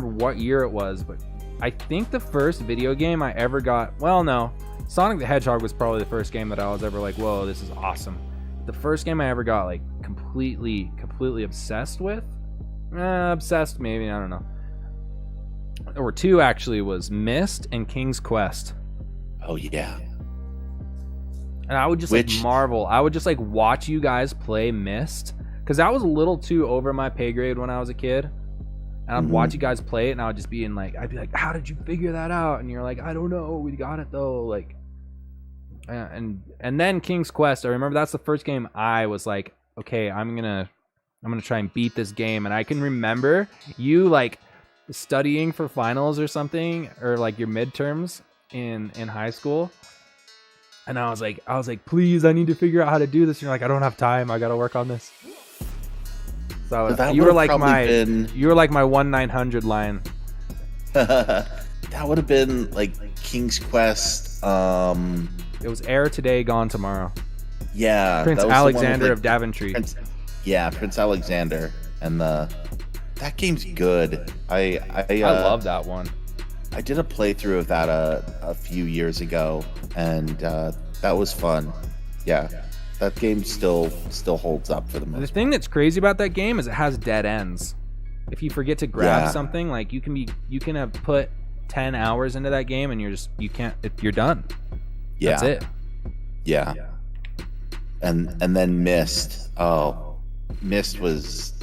what year it was, but I think the first video game I ever got, well, no, Sonic the Hedgehog was probably the first game that I was ever like, whoa, this is awesome. The first game I ever got like completely obsessed with, obsessed maybe, I don't know. Or two actually was Myst and King's Quest. Oh yeah. And I would just like marvel. I would just like watch you guys play Myst, because that was a little too over my pay grade when I was a kid. And I'd watch you guys play it, and I would just be in like, I'd be like, how did you figure that out? And you're like, I don't know, we got it though. Like, and then King's Quest. I remember that's the first game I was like, okay, I'm gonna try and beat this game. And I can remember you like studying for finals or something, or like your midterms in high school. And I was like, please, I need to figure out how to do this. And you're like, I don't have time. I got to work on this. So That you were would've like my probably been- 1-900 line. That would have been like King's Quest. It was Air Today, Gone Tomorrow. Yeah, Prince that was the one with, Alexander like, of Daventry. Prince Alexander, and that game's good. I love that one. I did a playthrough of that a few years ago, and that was fun. Yeah, that game still holds up for the most The thing that's crazy about that game is it has dead ends. If you forget to grab Yeah. something, like you can have put 10 hours into that game and you're done. Yeah. That's it. Yeah. And then Myst. Oh, Myst was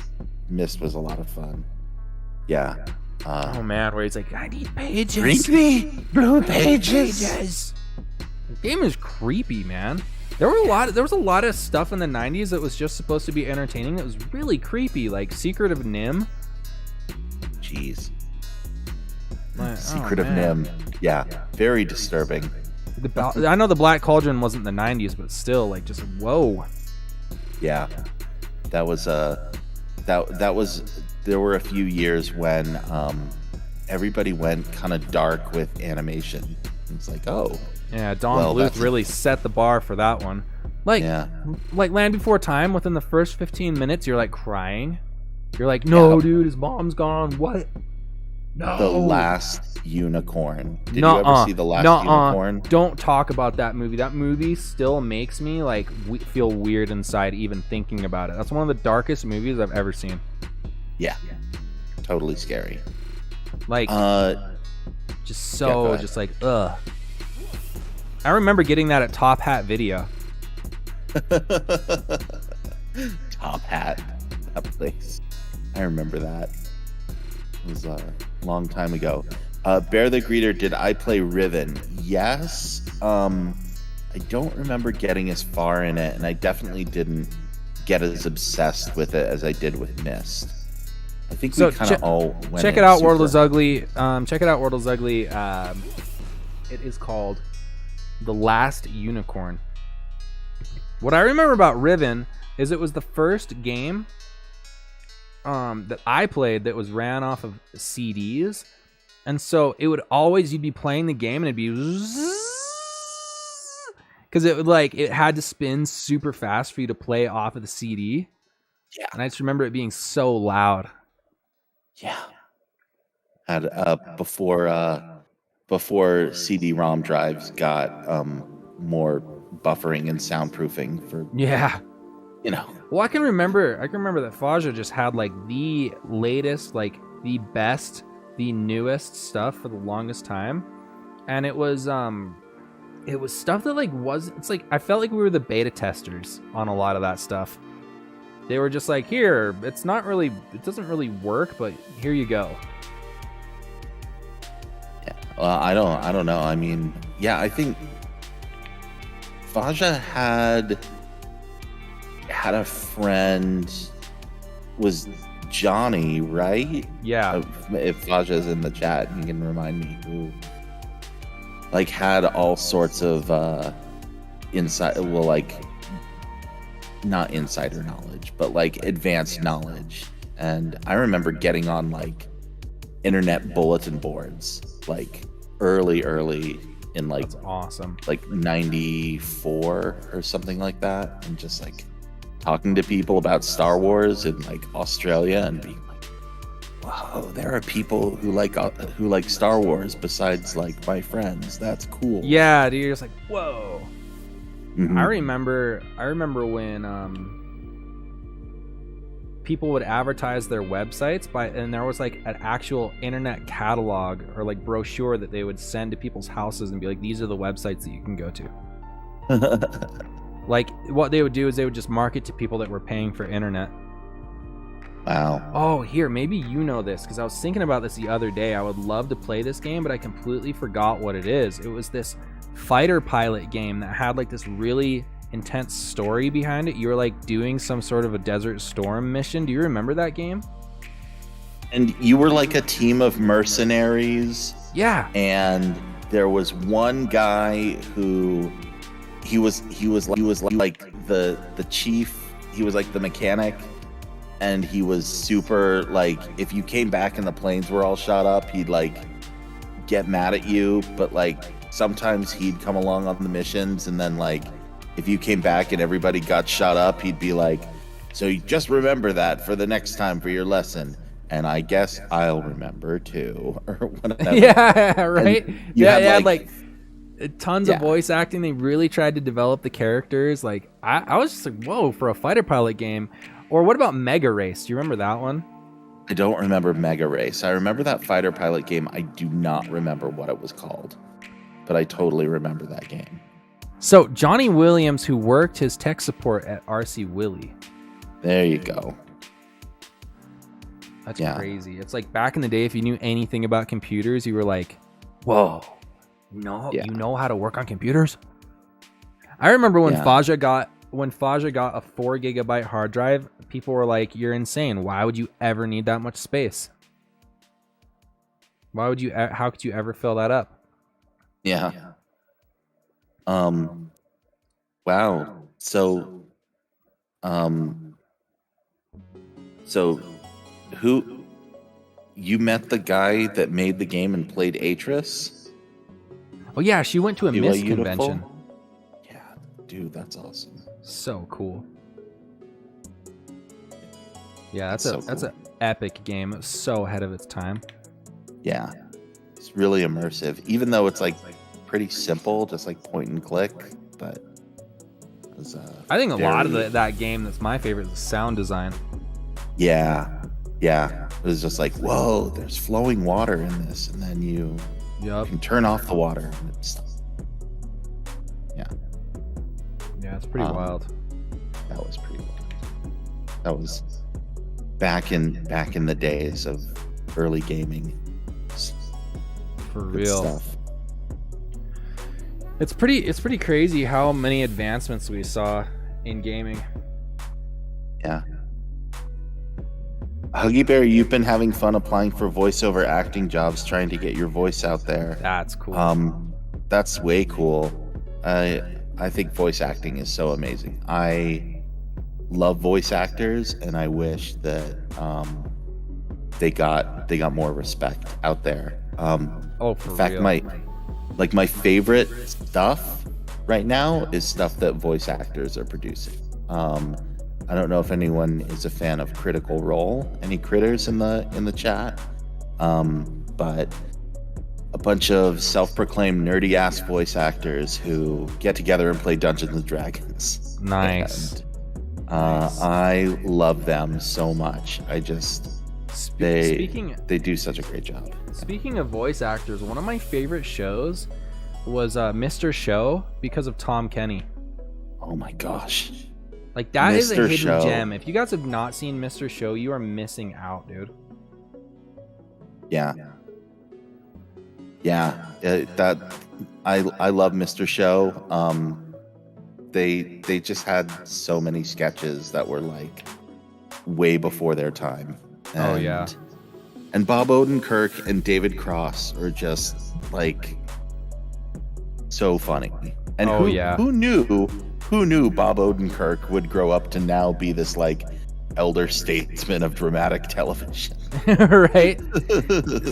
a lot of fun. Yeah. Oh man, where he's like, I need pages. Drink me blue pages. The game is creepy, man. There was a lot of stuff in the 90s that was just supposed to be entertaining that was really creepy, like Secret of Nim. Jeez. Secret of Nim. Yeah, very disturbing. I know the Black Cauldron wasn't the 90s, but still, like, just whoa. Yeah, that was that was. There were a few years when everybody went kind of dark with animation. It's like, oh, yeah, Don Bluth really set the bar for that one. Like, like Land Before Time. Within the first 15 minutes, you're like crying. You're like, no, dude, his mom's gone. What? No. The Last Unicorn. Did you ever see The Last Unicorn? Don't talk about that movie. That movie still makes me like feel weird inside even thinking about it. That's one of the darkest movies I've ever seen. Yeah. Totally scary. Like, just like, ugh. I remember getting that at Top Hat Video. Top Hat. That place. I remember that. It was a long time ago. Bear the Greeter, did I play Riven? Yes. I don't remember getting as far in it, and I definitely didn't get as obsessed with it as I did with Myst. I think we kind of all went. Check it out, World is Ugly. Check it out, World is Ugly. It is called The Last Unicorn. What I remember about Riven is it was the first game that I played that was ran off of CDs, and so it would always, you'd be playing the game and it'd be because it would it had to spin super fast for you to play off of the CD. Yeah, and I just remember it being so loud. Yeah, had before CD-ROM drives got more buffering and soundproofing for Well, I can remember that Faja just had like the latest, like the best, the newest stuff for the longest time, and it was stuff that it's like I felt like we were the beta testers on a lot of that stuff. They were just like, here, it doesn't really work, but here you go. Yeah, well, I don't know. I mean, yeah, I think Faja had a friend, was Johnny, right? Yeah. If Faja's in the chat, you can remind me who. Like, had all sorts of not insider knowledge, but like advanced knowledge. And I remember getting on like internet bulletin boards, like early in like, that's awesome, like 94 or something like that, and just like talking to people about Star Wars in like Australia and being like, wow, there are people who like Star Wars besides like my friends. That's cool. Yeah, dude, you're just like, whoa. Mm-hmm. I remember when people would advertise their websites and there was like an actual internet catalog or like brochure that they would send to people's houses and be like, these are the websites that you can go to. Like, what they would do is they would just market to people that were paying for internet. Wow. Oh, here, maybe you know this, because I was thinking about this the other day. I would love to play this game, but I completely forgot what it is. It was this fighter pilot game that had like this really intense story behind it. You were like doing some sort of a Desert Storm mission. Do you remember that game? And you were like a team of mercenaries. Yeah. And there was one guy who he was like the chief. He was like the mechanic, and he was super like, if you came back and the planes were all shot up, he'd like get mad at you, but like sometimes he'd come along on the missions, and then like if you came back and everybody got shot up, he'd be like, so you just remember that for the next time for your lesson. And I guess I'll remember too, or whatever. Yeah, right. Yeah, like tons of voice acting. They really tried to develop the characters. Like I was just like, whoa, for a fighter pilot game. Or what about Mega Race? Do you remember that one? I don't remember Mega Race. I remember that fighter pilot game. I do not remember what it was called, but I totally remember that game. So Johnny Williams, who worked his tech support at RC Willie. There you go. That's crazy. It's like back in the day, if you knew anything about computers, you were like, whoa, no, you know how to work on computers? I remember when Faja got a 4 gigabyte hard drive, people were like, you're insane. Why would you ever need that much space? Why would you? How could you ever fill that up? Yeah. Wow. So who you met the guy that made the game and played Atris? Oh yeah, she went to a You Miss are beautiful? convention. Yeah, dude, that's awesome. So cool. Yeah, that's So that's cool. an epic game. It was so ahead of its time. Yeah. It's really immersive, even though it's like pretty simple, just like point and click, but it was, I think a lot of very- that game that's my favorite is the sound design. Yeah. It was just like, whoa, there's flowing water in this, and then you Yup. can turn off the water. Yeah, it's pretty wild. That was pretty wild. That was back in the days of early gaming. For Good real. stuff. It's pretty crazy how many advancements we saw in gaming. Yeah. Huggy Bear, you've been having fun applying for voiceover acting jobs, trying to get your voice out there. That's cool. That's way cool. I think voice acting is so amazing. I love voice actors, and I wish that they got more respect out there. Oh, for in fact, real. my favorite stuff right now is stuff that voice actors are producing. I don't know if anyone is a fan of Critical Role. Any critters in the chat? But a bunch of self-proclaimed nerdy ass voice actors who get together and play Dungeons and Dragons. Nice. And, I love them so much. They do such a great job. Speaking of voice actors, one of my favorite shows was Mr. Show because of Tom Kenny. Oh my gosh. Like that is a Mr. hidden Show. gem. If you guys have not seen Mr. Show, you are missing out, dude. Yeah. I love Mr. Show. They just had so many sketches that were like way before their time. Oh, yeah. And Bob Odenkirk and David Cross are just like so funny. And Oh, who, yeah. who knew Bob Odenkirk would grow up to now be this like elder statesman of dramatic television? Right?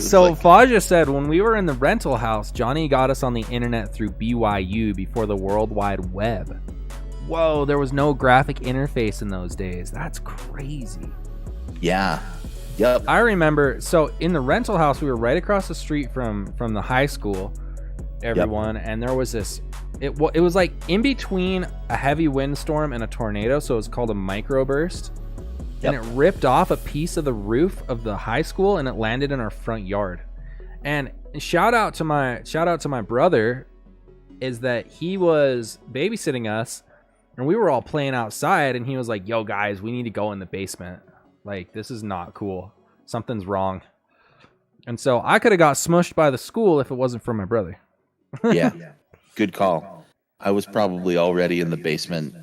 So Like, Faja said, when we were in the rental house, Johnny got us on the internet through BYU before the World Wide Web. Whoa, there was no graphic interface in those days. That's crazy. yeah. Yep. I remember, so in the rental house, we were right across the street from the high school, everyone, and there was this, it was like in between a heavy windstorm and a tornado, so it was called a microburst. Yep. And it ripped off a piece of the roof of the high school and it landed in our front yard. And shout out to my brother, is that he was babysitting us and we were all playing outside and he was like, yo guys, we need to go in the basement. Like, this is not cool. Something's wrong. And so I could have got smushed by the school if it wasn't for my brother. Yeah. Good call. I was probably already in the basement.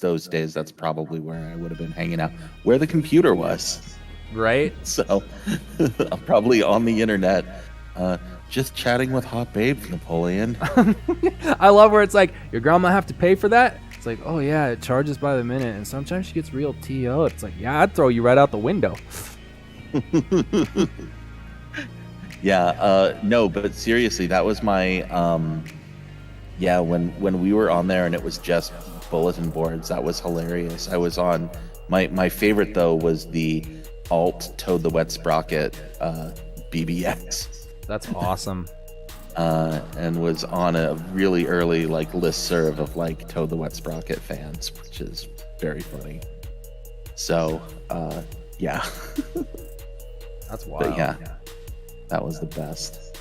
Those days, that's probably where I would have been hanging out, where the computer was. Right? So I'm probably on the internet, just chatting with hot babes, Napoleon. I love where it's like, your grandma have to pay for that? It's like, oh yeah, it charges by the minute, and sometimes she gets real TO. It's like, yeah, I'd throw you right out the window. Yeah, no, but seriously, that was my, when we were on there and it was just bulletin boards, that was hilarious. I was on, my favorite though was the Alt Toad the Wet Sprocket BBX. That's awesome. And was on a really early like listserv of like Toad the Wet Sprocket fans, which is very funny. So, yeah. That's wild. But yeah, that was the best.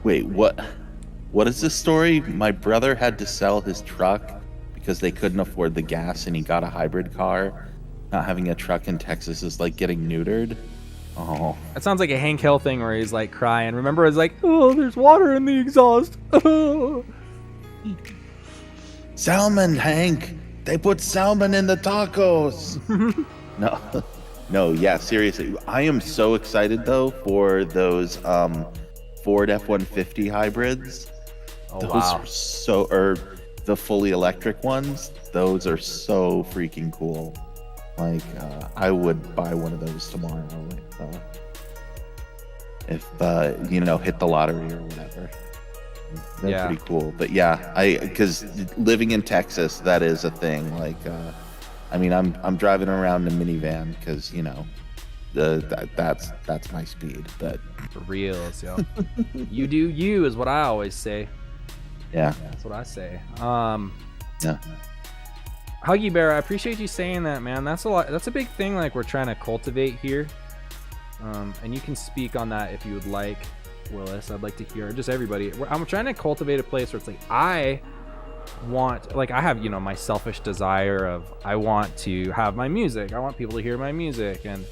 Wait, what is this story? My brother had to sell his truck because they couldn't afford the gas and he got a hybrid car. Not having a truck in Texas is like getting neutered. Oh. That sounds like a Hank Hill thing where he's like crying. Remember, it's like, oh, there's water in the exhaust. Salmon, Hank. They put salmon in the tacos. No. No, yeah, seriously. I am so excited though for those Ford F-150 hybrids. Oh Those wow. are so, or the fully electric ones. Those are so freaking cool. Like, I would buy one of those tomorrow if hit the lottery or whatever. They're Yeah. pretty cool. But yeah, because living in Texas, that is a thing. Like, I'm driving around in a minivan because that's my speed. But For reals, yo. You do you is what I always say. yeah, That's what I say. yeah. Huggy Bear, I appreciate you saying that, man. That's a lot. That's a big thing. Like we're trying to cultivate here. And you can speak on that if you would like, Willis. I'd like to hear just everybody. I'm trying to cultivate a place where it's like I have my selfish desire of I want to have my music. I want people to hear my music, and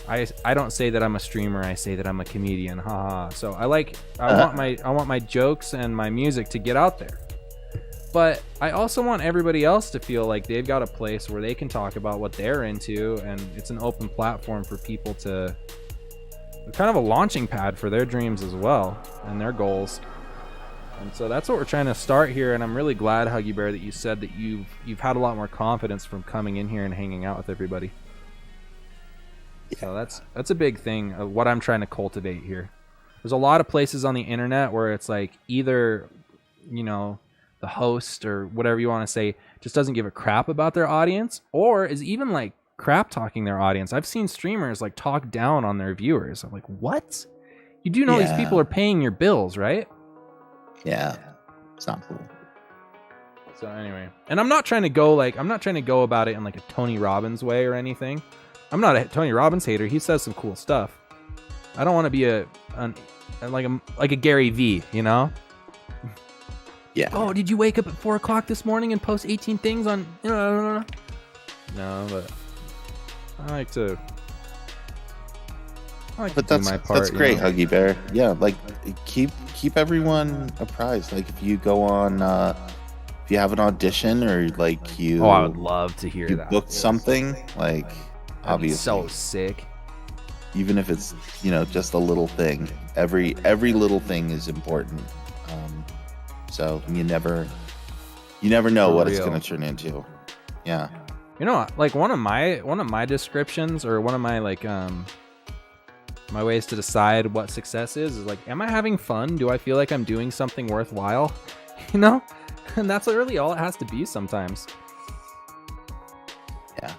I don't say that I'm a streamer. I say that I'm a comedian. Haha. So I want my jokes and my music to get out there. But I also want everybody else to feel like they've got a place where they can talk about what they're into, and it's an open platform for people to kind of a launching pad for their dreams as well and their goals. And so that's what we're trying to start here, and I'm really glad, Huggy Bear, that you said that you've had a lot more confidence from coming in here and hanging out with everybody. So that's a big thing of what I'm trying to cultivate here. There's a lot of places on the internet where it's like either, the host or whatever you want to say just doesn't give a crap about their audience, or is even like crap talking their audience. I've seen streamers like talk down on their viewers. I'm like, what? You do know these people are paying your bills, right? Yeah, it's not cool. So anyway, and I'm not trying to go about it in like a Tony Robbins way or anything. I'm not a Tony Robbins hater. He says some cool stuff. I don't want to be like a Gary V, Yeah. Oh, did you wake up at 4 o'clock this morning and post 18 things on? No, but I like to. But do my part. That's great, Huggy Bear. Yeah, like keep everyone apprised. Like if you go on, if you have an audition or like you. Oh, I would love to hear you that. booked something, like obviously. So sick. Even if it's just a little thing, every little thing is important. So you never know what it's going to turn into. Yeah. Like one of my descriptions, or one of my my ways to decide what success is like, am I having fun? Do I feel like I'm doing something worthwhile? And that's really all it has to be sometimes. Yeah.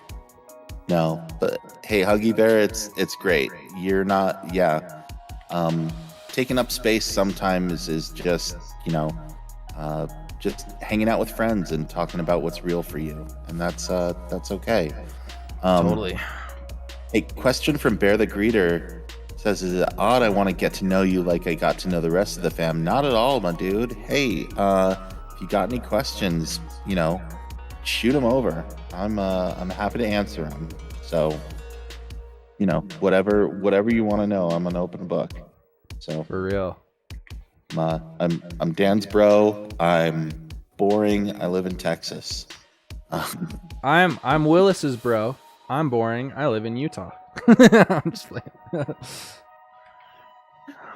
No, but hey, Huggy Bear, it's great. You're not, taking up space sometimes is just, just hanging out with friends and talking about what's real for you, and that's okay. Totally. A question from Bear the Greeter says, "Is it odd I want to get to know you like I got to know the rest of the fam?" Not at all, my dude. Hey, if you got any questions, shoot them over. I'm happy to answer them. So, whatever you want to know, I'm an open book. So For real. I'm Dan's bro. I'm boring. I live in Texas. I'm Willis's bro. I'm boring. I live in Utah. I'm just playing. But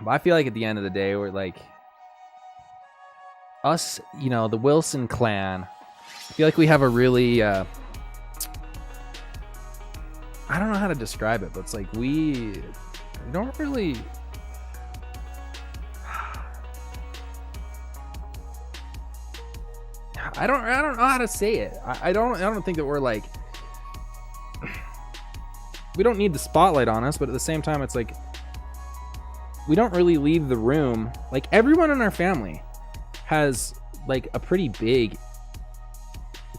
I feel like at the end of the day, we're like us, the Wilson clan. I feel like we have a really I don't know how to describe it, but it's like we don't really. I don't know how to say it. I don't think that we're like, we don't need the spotlight on us, but at the same time, it's like we don't really leave the room. Like everyone in our family has like a pretty big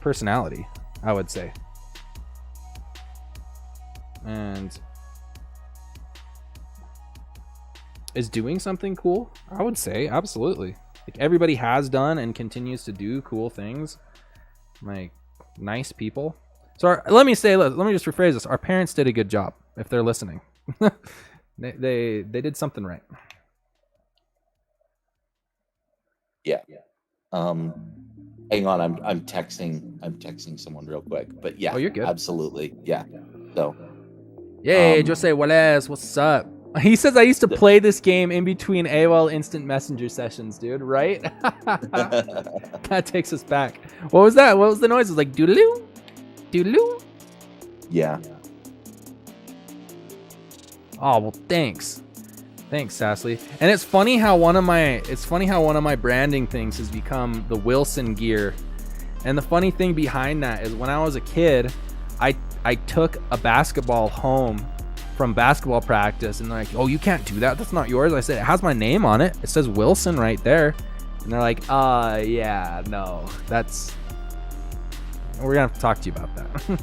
personality, I would say. And is doing something cool, I would say, absolutely. Like everybody has done and continues to do cool things. Like nice people. So let me just rephrase this. Our parents did a good job. If they're listening, they did something right. Yeah. Hang on. I'm texting someone real quick. But yeah. Oh, you're good. Absolutely. Yeah. So. Yay, Jose Wallace, what's up? He says I used to play this game in between AOL Instant Messenger sessions, dude, right? That takes us back. What was that? What was the noise? It was like doodaloo? Doodaloo? Yeah. Oh, well, thanks. Thanks, Sassly. And it's funny how one of my branding things has become the Wilson gear. And the funny thing behind that is when I was a kid, I took a basketball home from basketball practice, and they're like, "Oh, you can't do that. That's not yours." I said, "It has my name on it. It says Wilson right there." And they're like, yeah, no, that's. We're gonna have to talk to you about that."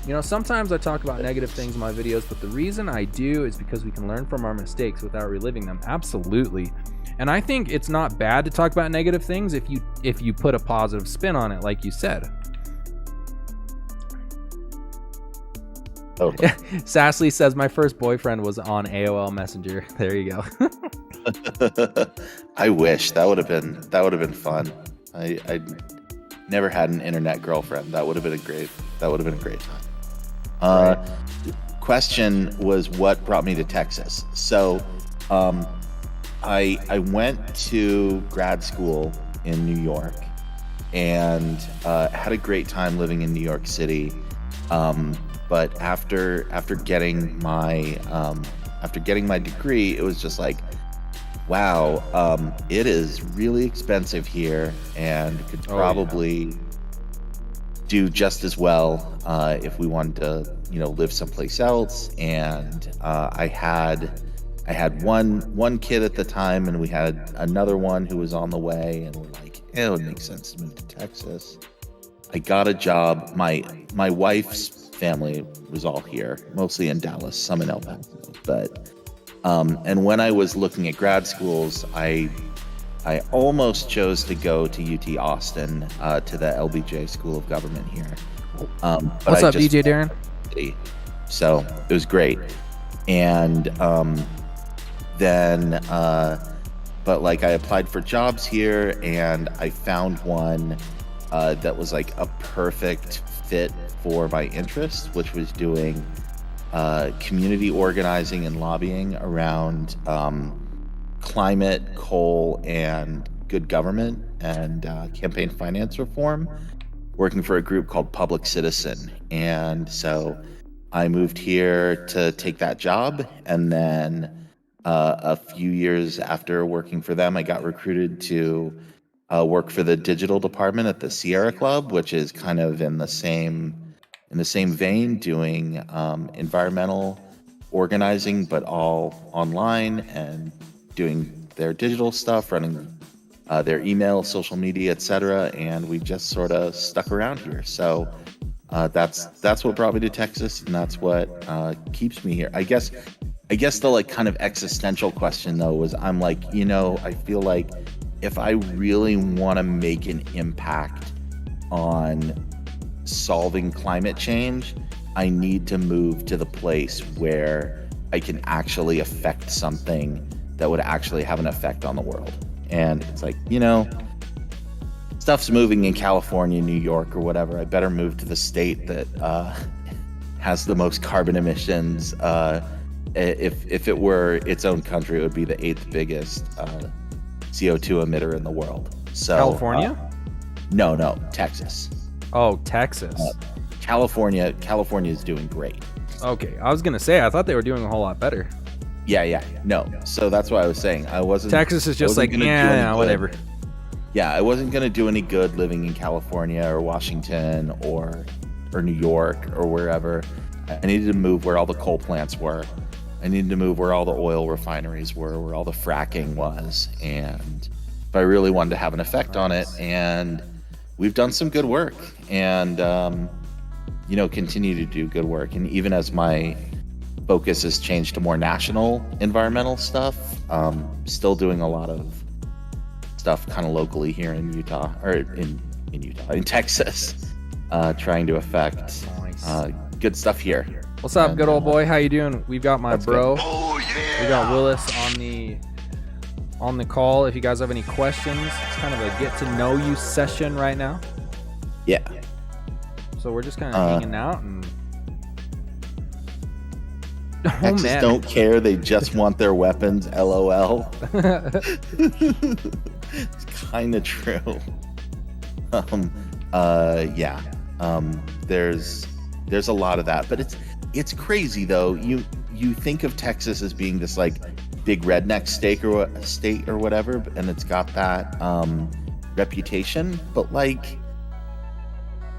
You know, sometimes I talk about negative things in my videos, but the reason I do is because we can learn from our mistakes without reliving them. Absolutely. And I think it's not bad to talk about negative things if you put a positive spin on it, like you said. Oh. Sassly says my first boyfriend was on AOL Messenger. There you go. I wish that would have been fun. I never had an internet girlfriend. That would have been a great time. Right. Question was what brought me to Texas. So I went to grad school in New York and had a great time living in New York City. But after getting my degree, it was just like, wow, it is really expensive here, and could probably do just as well if we wanted to, live someplace else. And I had one kid at the time, and we had another one who was on the way, and we're like, it would make sense to move to Texas. I got a job. My wife's family was all here, mostly in Dallas, some in El Paso. But and when I was looking at grad schools, I almost chose to go to UT Austin, to the LBJ School of Government here. What's up, DJ Darren? So it was great. And then but like I applied for jobs here, and I found one that was like a perfect fit for my interest, which was doing community organizing and lobbying around climate, coal, and good government, and campaign finance reform, working for a group called Public Citizen. And so I moved here to take that job, and then a few years after working for them, I got recruited to work for the digital department at the Sierra Club, which is kind of in the same vein, doing environmental organizing, but all online, and doing their digital stuff, running their email, social media, etc. And we just sort of stuck around here. So that's what brought me to Texas, and that's what keeps me here. I guess the like kind of existential question though was, I'm like, I feel like if I really want to make an impact on solving climate change, I need to move to the place where I can actually affect something that would actually have an effect on the world. And it's like, stuff's moving in California, New York, or whatever. I better move to the state that has the most carbon emissions. If it were its own country, it would be the 8th biggest CO2 emitter in the world. So California? No, Texas. Oh, Texas. California is doing great. Okay, I was gonna say I thought they were doing a whole lot better. Yeah. No, so that's what I was saying. Texas is just like, whatever. Yeah, I wasn't gonna do any good living in California or Washington or New York or wherever. I needed to move where all the coal plants were. I needed to move where all the oil refineries were, where all the fracking was, and if I really wanted to have an effect on it. And we've done some good work, and continue to do good work. And even as my focus has changed to more national environmental stuff, still doing a lot of stuff kind of locally here in Utah, or in Texas, trying to affect good stuff here. What's up, good old boy? How you doing? We've got my bro. Oh, yeah. We got Willis on the call. If you guys have any questions, it's kind of a get to know you session right now. Yeah. So we're just kind of hanging out and Texas man. don't care. They just want their weapons. LOL. It's kind of true. Yeah. There's a lot of that, but it's crazy though. You think of Texas as being this like big redneck state or whatever, and it's got that reputation, but like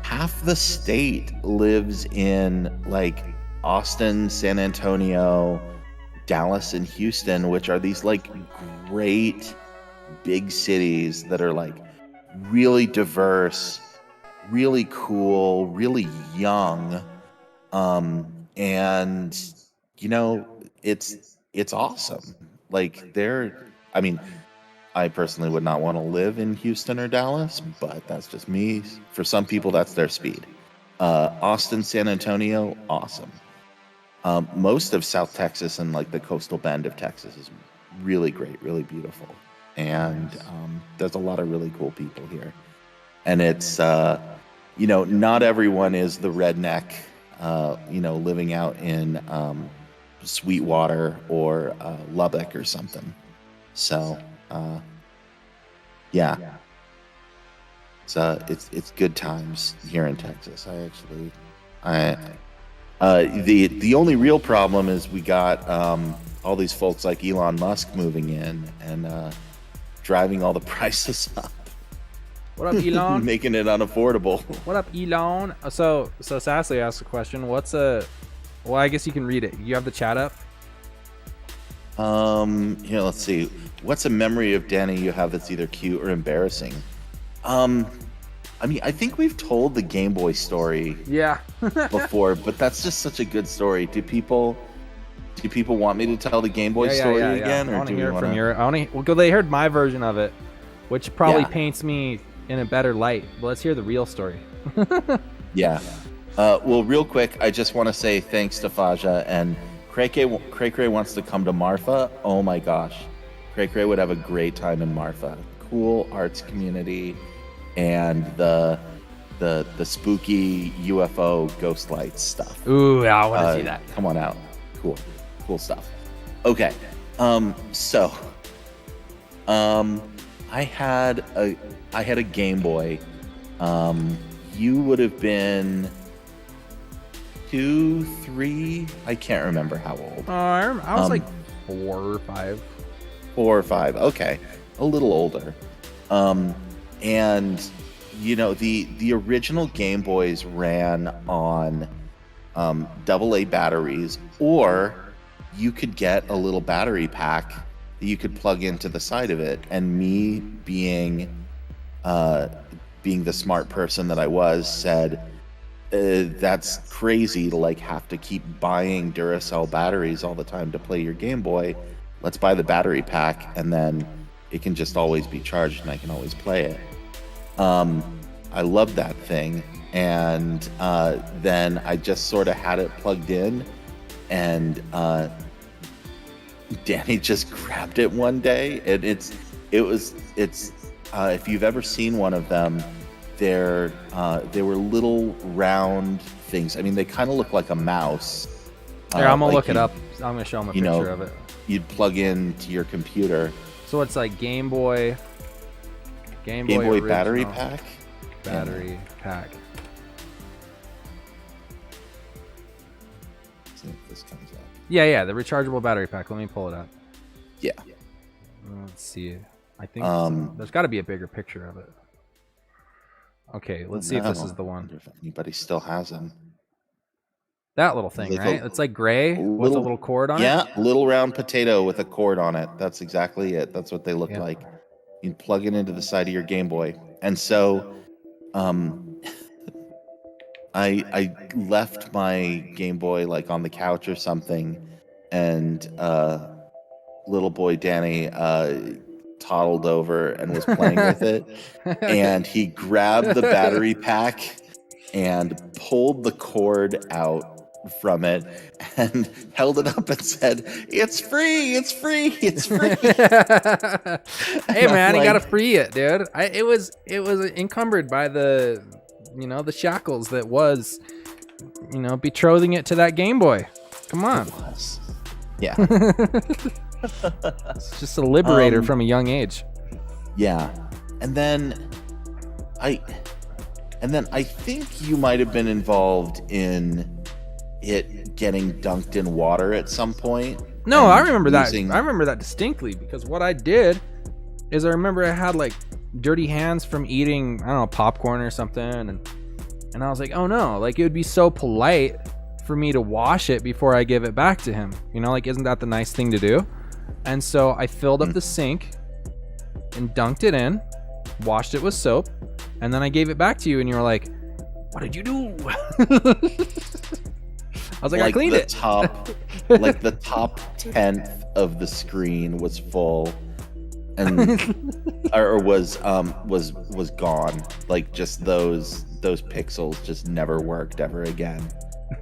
half the state lives in like Austin, San Antonio, Dallas, and Houston, which are these like great big cities that are like really diverse, really cool, really young, and you know, it's awesome. Like I personally would not want to live in Houston or Dallas, but that's just me. For some people, that's their speed. Austin, San Antonio, awesome. Most of South Texas and like the coastal bend of Texas is really great, really beautiful. And there's a lot of really cool people here. And it's, not everyone is the redneck, living out in Sweetwater or Lubbock or something. So, yeah. It's good times here in Texas. The only real problem is we got all these folks like Elon Musk moving in and driving all the prices up. What up, Elon? Making it unaffordable. What up, Elon? So Sassy asked a question. Well, I guess you can read it. You have the chat up? Here, let's see. What's a memory of Danny you have that's either cute or embarrassing? I think we've told the Game Boy story before, but that's just such a good story. Do people want me to tell the Game Boy story again? I want to hear it from your... they heard my version of it, which probably paints me in a better light. But let's hear the real story. Yeah. Well, real quick, I just want to say thanks to Faja, and Cray wants to come to Marfa. Oh my gosh. Cray would have a great time in Marfa. Cool arts community, and the spooky UFO ghost lights stuff. Ooh, I want to see that. Come on out. Cool stuff. Okay. I had a Game Boy. You would have been 2, 3. I can't remember how old. I was like 4 or 5. 4 or 5. Okay, a little older. And the original Game Boys ran on AA batteries, or you could get a little battery pack that you could plug into the side of it. And me being the smart person that I was, said, that's crazy to like have to keep buying Duracell batteries all the time to play your Game Boy. Let's buy the battery pack, and then it can just always be charged and I can always play it. I loved that thing. And then I just sort of had it plugged in, and Danny just grabbed it one day, and it's if you've ever seen one of them, they were little round things. I mean, they kind of look like a mouse. Here, I'm gonna look it up. I'm gonna show him a picture of it. You'd plug into your computer. So it's like Game Boy battery pack. Battery pack. Let's see if this comes up. Yeah, the rechargeable battery pack. Let me pull it up. Yeah. Let's see. I think there's got to be a bigger picture of it. Okay, let's see if this is the one. If anybody still has them. That little thing, right? It's like gray with a little cord on it? Yeah, little round potato with a cord on it. That's exactly it. That's what they look like. You plug it into the side of your Game Boy. And so I left my Game Boy like on the couch or something, and little boy Danny toddled over and was playing with it, and he grabbed the battery pack and pulled the cord out from it and held it up and said, "It's free, it's free, it's free." Hey man, you gotta free it, dude. It was encumbered by the shackles that was betrothing it to that Game Boy. Come on. It was. Yeah. It's just a liberator from a young age. Yeah. And then I think you might have been involved in it getting dunked in water at some point. No, I remember that. I remember that distinctly because what I did is I remember I had like dirty hands from eating, I don't know, popcorn or something, and I was like, oh no, like it would be so polite for me to wash it before I give it back to him. You know, like isn't that the nice thing to do? And so I filled up the sink and dunked it in, washed it with soap, and then I gave it back to you and you were like, what did you do? I was like I cleaned it. Like the top 10th of the screen was full and or was gone. Like just those pixels just never worked ever again.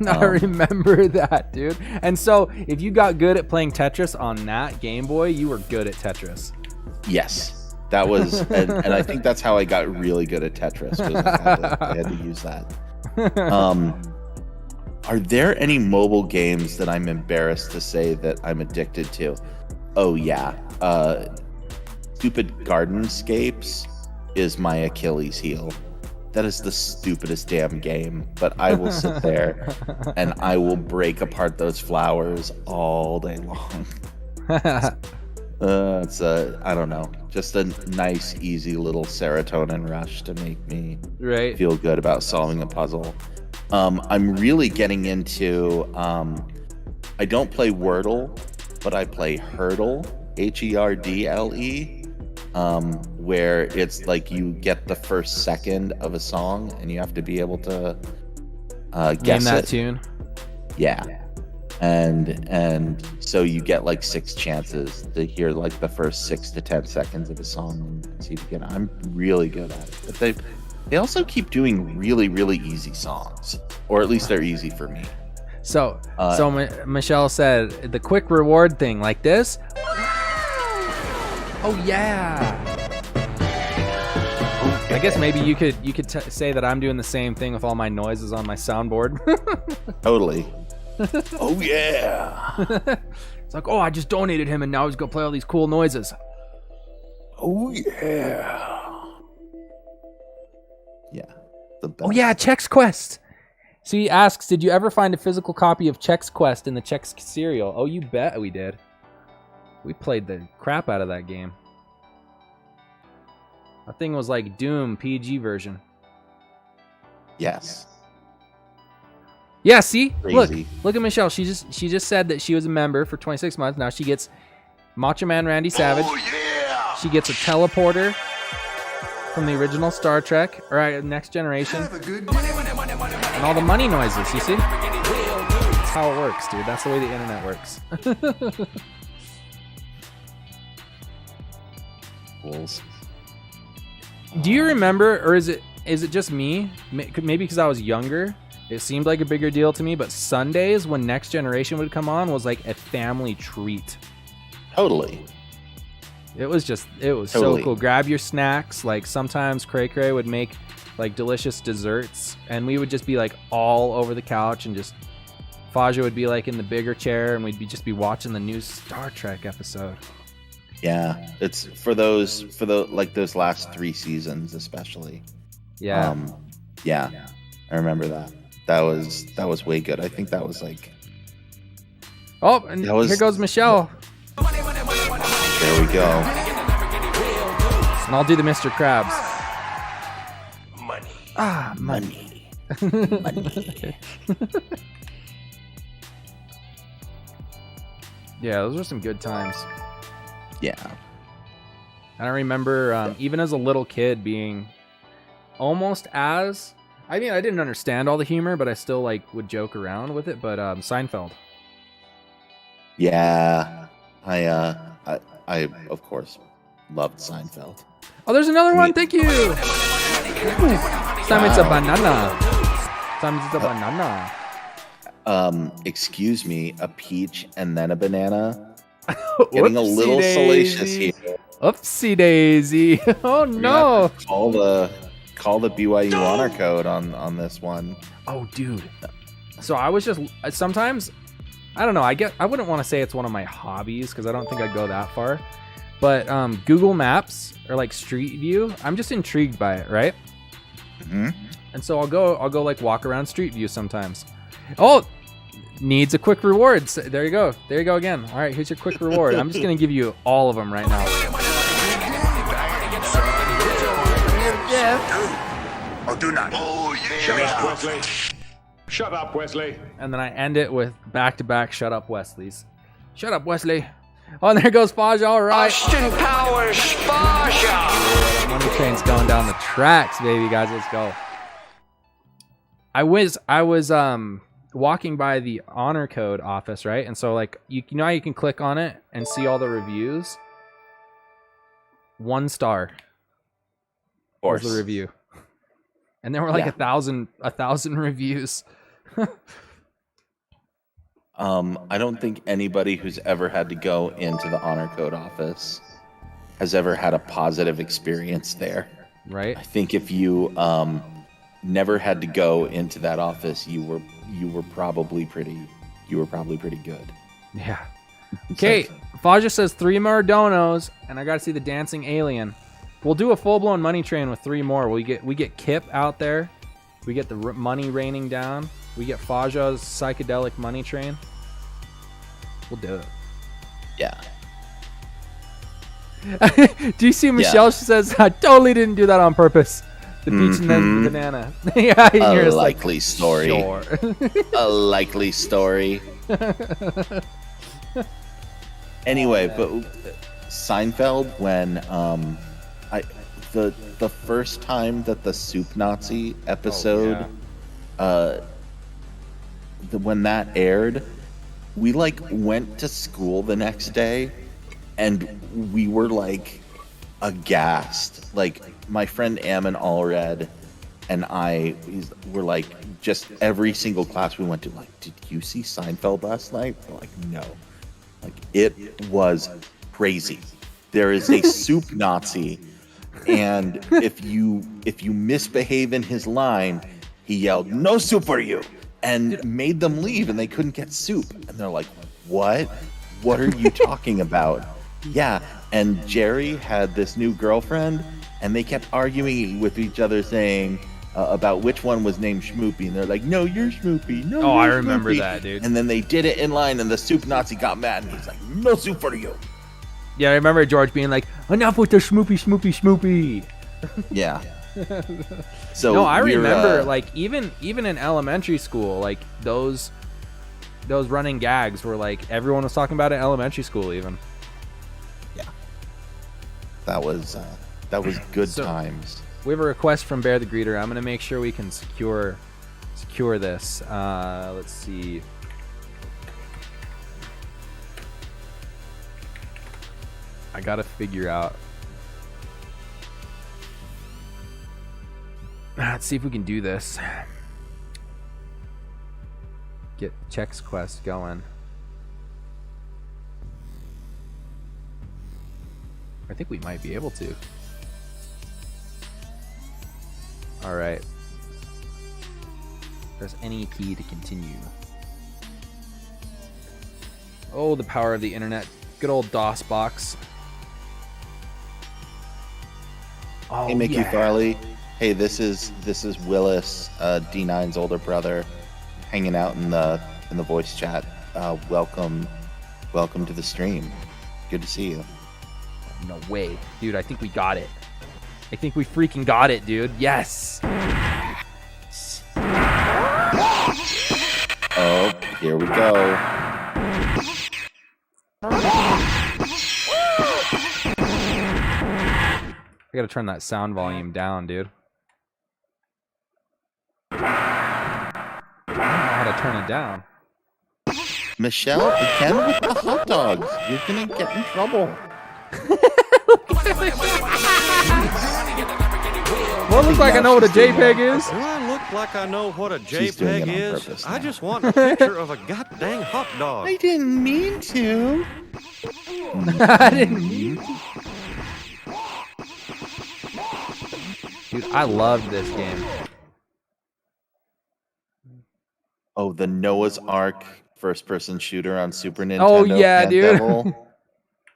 I remember that, dude. And so if you got good at playing Tetris on that Game Boy, you were good at Tetris. Yes. That was and I think that's how I got really good at Tetris, was I had to use that. Are there any mobile games that I'm embarrassed to say that I'm addicted to? Oh yeah. Stupid Gardenscapes is my Achilles heel. That is the stupidest damn game, but I will sit there and I will break apart those flowers all day long. It's I don't know, just a nice, easy little serotonin rush to make me feel good about solving a puzzle. I'm really getting into, I don't play Wordle, but I play Hurdle, Herdle, where it's like you get the first second of a song and you have to be able to guess Name that it. tune. Yeah. And so you get like 6 chances to hear like the first 6 to 10 seconds of a song and see if you get. I'm really good at it. But they also keep doing really, really easy songs, or at least they're easy for me. So Michelle said the quick reward thing like this. Oh yeah. I guess maybe you could say that I'm doing the same thing with all my noises on my soundboard. Totally. Oh yeah. It's like, oh, I just donated him and now he's gonna play all these cool noises. Oh yeah. Yeah. The best. Oh yeah, Chex Quest. So he asks, did you ever find a physical copy of Chex Quest in the Chex cereal? Oh, you bet we did. We played the crap out of that game. That thing was like Doom PG version. Yes. Yeah, see? Crazy. Look at Michelle. She just said that she was a member for 26 months. Now she gets Macho Man Randy Savage. Oh, yeah! She gets a teleporter from the original Star Trek, or Next Generation. And all the money noises, you see? That's how it works, dude. That's the way the internet works. Bulls. Do you remember, or is it just me? Maybe because I was younger, it seemed like a bigger deal to me, but Sundays when Next Generation would come on was like a family treat. Totally. It was Totally. so cool. Grab your snacks. Like sometimes Cray Cray would make like delicious desserts and we would just be like all over the couch and just Faja would be like in the bigger chair and we'd just be watching the new Star Trek episode. Yeah, it's for those like those last 3 seasons especially. Yeah. Yeah. I remember that. That was way good. I think that was like. Oh, and here goes Michelle. There we go. And I'll do the Mr. Krabs. Money. Ah, money. Money. Yeah, those were some good times. Yeah. And I remember even as a little kid being almost as... I mean, I didn't understand all the humor, but I still like would joke around with it. But Seinfeld. Yeah. I of course loved Seinfeld. Oh, there's another one. Thank you. Time it's a banana. Time it's a banana. Excuse me, a peach and then a banana. Getting a little salacious here. Oopsie daisy. Oh no. Call the BYU honor code on this one. Oh dude. So I was just sometimes I don't know. I wouldn't want to say it's one of my hobbies because I don't think I'd go that far. But Google Maps or like Street View, I'm just intrigued by it, right? Mm-hmm. And so I'll go like walk around Street View sometimes. Oh, needs a quick reward. So, there you go. There you go again. All right, here's your quick reward. I'm just gonna give you all of them right now. Or do not. Shut up, Wesley. Shut up, Wesley. And then I end it with back-to-back shut up Wesleys. Shut up, Wesley. Oh, and there goes Faja. All right. Austin Powers, Faja. Money train's going down the tracks, baby, guys. Let's go. I was walking by the honor code office, right? And so like you know how you can click on it and see all the reviews? 1 star was the review. And there were like 1,000 reviews. I don't think anybody who's ever had to go into the honor code office has ever had a positive experience there. Right? I think if you never had to go into that office, you were probably pretty good. Yeah. Okay, Faja says 3 more donos, and I gotta see the dancing alien. We'll do a full-blown money train with 3 more. We get Kip out there. We get the money raining down. We get Faja's psychedelic money train. We'll do it. Yeah. Do you see Michelle? She says, I totally didn't do that on purpose. The peach and then the banana. Yeah, a likely story. Sure. A likely story. Anyway, but Seinfeld, when the first time that the Soup Nazi episode, when that aired, we like went to school the next day, and we were like aghast. Like my friend Ammon Allred and I were like, just every single class we went to, like, did you see Seinfeld last night? We're like, no. Like, it was crazy. There is a soup Nazi, and if you misbehave in his line, he yelled, "No soup for you," and made them leave, and they couldn't get soup. And they're like, what? What are you talking about? Yeah, and Jerry had this new girlfriend, and they kept arguing with each other, saying about which one was named Schmoopy, and they're like, "No, you're Schmoopy. No, I you're remember Schmoopy." that, dude. And then they did it in line, and the soup Nazi got mad, and he's like, "No soup for you." Yeah, I remember George being like, enough with the Schmoopy, Schmoopy, Schmoopy. Yeah. So no, I remember like even in elementary school, like those running gags were like everyone was talking about it in elementary school even. Yeah. That was good times. We have a request from Bear the Greeter. I'm gonna make sure we can secure this. Let's see. I gotta figure out. Let's see if we can do this. Get Chex Quest going. I think we might be able to. Alright. Press any key to continue. Oh, the power of the internet. Good old DOS box. Oh, Hey, Mickey yeah. Farley. Hey, this is Willis, D9's older brother, hanging out in the voice chat. Welcome to the stream. Good to see you. No way. Dude, I think we got it. I think we freaking got it, dude. Yes. Oh, here we go. I gotta turn that sound volume down, dude. I don't know how to turn it down. Michelle, again with the hot dogs. You're gonna get in trouble. Well, it looks like I know what a JPEG is. Do I look like I know what a She's doing it JPEG on is? purpose I now. just want a picture of a goddamn hot dog. I didn't mean to. I didn't mean to. Dude, I love this game. Oh, the Noah's Ark first-person shooter on Super Nintendo. Oh, yeah, Pant dude. Devil.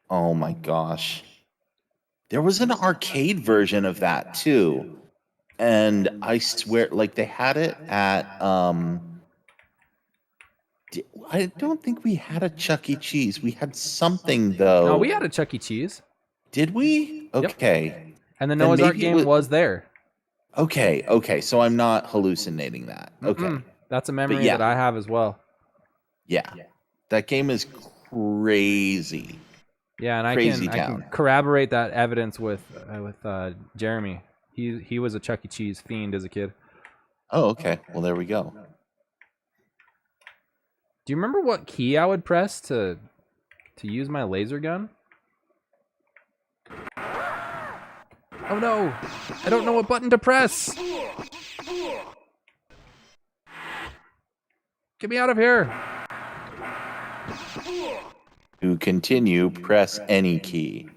Oh my gosh. There was an arcade version of that too. And I swear, like they had it at I don't think we had a Chuck E. Cheese. We had something though. No, we had a Chuck E. Cheese. Did we? Okay. And the Then Noah's Ark maybe it game was there. Okay. So I'm not hallucinating that. Okay. Mm-mm. That's a memory yeah. that I have as well. Yeah. That game is crazy. Yeah, and I can corroborate that evidence with Jeremy. He was a Chuck E. Cheese fiend as a kid. Oh, okay. Well, there we go. Do you remember what key I would press to use my laser gun? Oh no! I don't know what button to press! Get me out of here! To continue, press any key.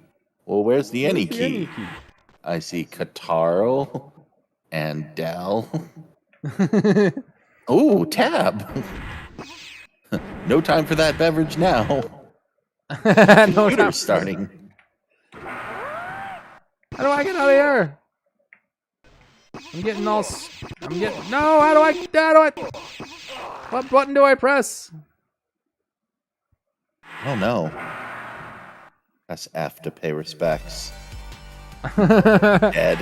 Well, where's the any key? I see Kataro and Dell. Oh, tab. No time for that beverage now. No time. Starting. How do I get out of here? No, how do I? What button do I press? Oh no. Press F to pay respects. Dead.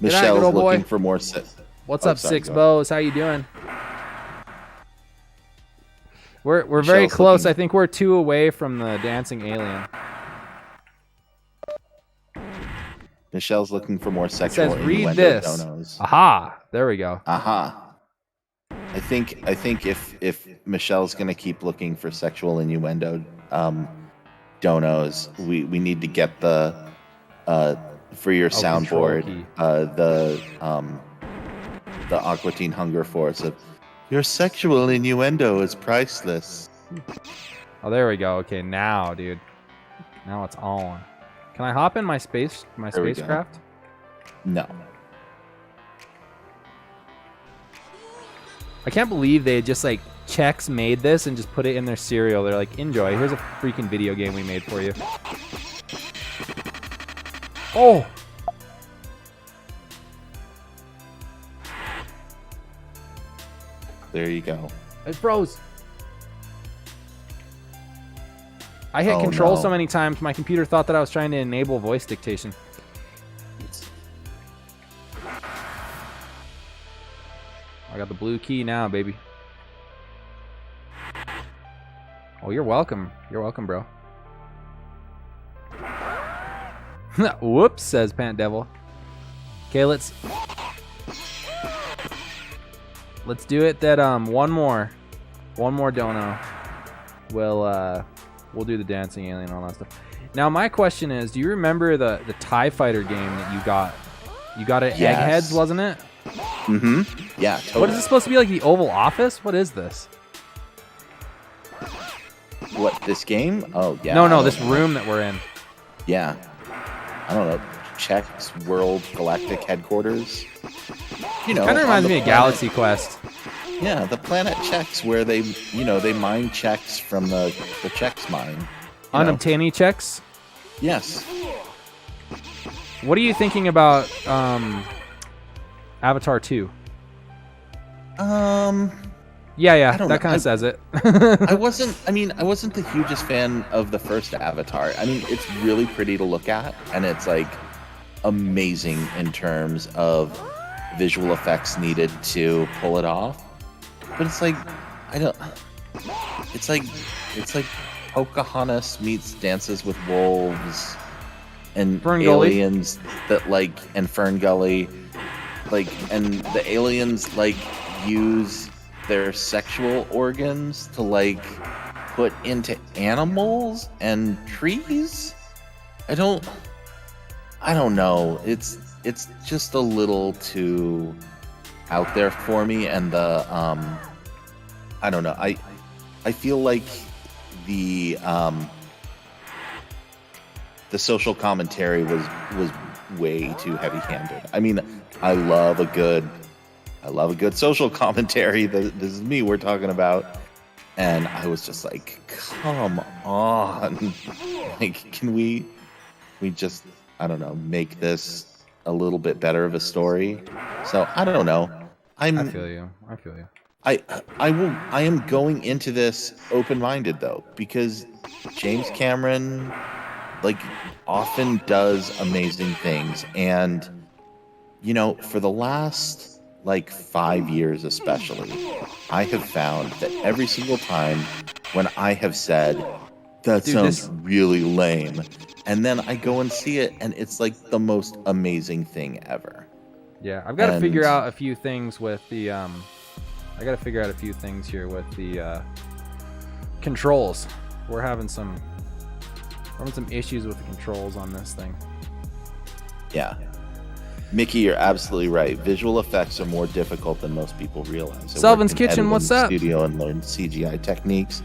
Michelle's good old looking boy. for more. What's up, Six Bows? How you doing? We're very Michelle's close. looking- I think we're 2 away from the dancing alien. Michelle's looking for more sexual It says, read innuendo this. donos. Aha! There we go. Aha. I think if Michelle's gonna keep looking for sexual innuendo donos, we need to get the for your soundboard key. the Aqua Teen Hunger Force of your sexual innuendo is priceless. Oh, there we go. Okay, now, dude. Now it's on. Can I hop in my There we go. spacecraft? No. I can't believe they just like Chex made this and just put it in their cereal. They're like, enjoy. Here's a freaking video game we made for you. Oh! There you go. It froze. I hit control so many times, my computer thought that I was trying to enable voice dictation. I got the blue key now, baby. Oh, you're welcome. You're welcome, bro. Whoops, says Pant Devil. Okay, let's do it. That one more dono. We'll do the dancing alien and all that stuff. Now, my question is, do you remember the TIE Fighter game that you got? You got it at Yes. Eggheads, wasn't it? Mm-hmm. Yeah, totally. What is this supposed to be, like the Oval Office? What is this? What, this game? Oh, yeah. No, this room that we're in. Yeah. I don't know. Chex World Galactic Headquarters. You know. Kind of reminds me of Galaxy Quest. Yeah, the planet Chex, where they mine Chex from the Chex mine. Unobtainium checks. Yes. What are you thinking about Avatar 2? Yeah, don't that know. kind of says it. I wasn't the hugest fan of the first Avatar. I mean, it's really pretty to look at, and it's like amazing in terms of visual effects needed to pull it off. But it's like, it's like Pocahontas meets Dances with Wolves and Fern aliens and Fern Gully, and the aliens use their sexual organs to put into animals and trees. I don't know. It's just a little too out there for me, and I don't know. I feel like the social commentary was way too heavy-handed. I mean, I love a good I love a good social commentary. This is me we're talking about. And I was just like, come on. Like, can we just, I don't know, make this a little bit better of a story? So I don't know. I feel you. I am going into this open-minded though, because James Cameron like often does amazing things, and you know, for the last like 5 years especially, I have found that every single time when I have said that sounds really lame, and then I go and see it and it's like the most amazing thing ever. Yeah, I've got to figure out a few things with the I got to figure out a few things here with the controls. We're having some issues with the controls on this thing. Yeah. Mickey, you're absolutely right. Visual effects are more difficult than most people realize. Selvin's Kitchen, what's up? Studio and learn CGI techniques.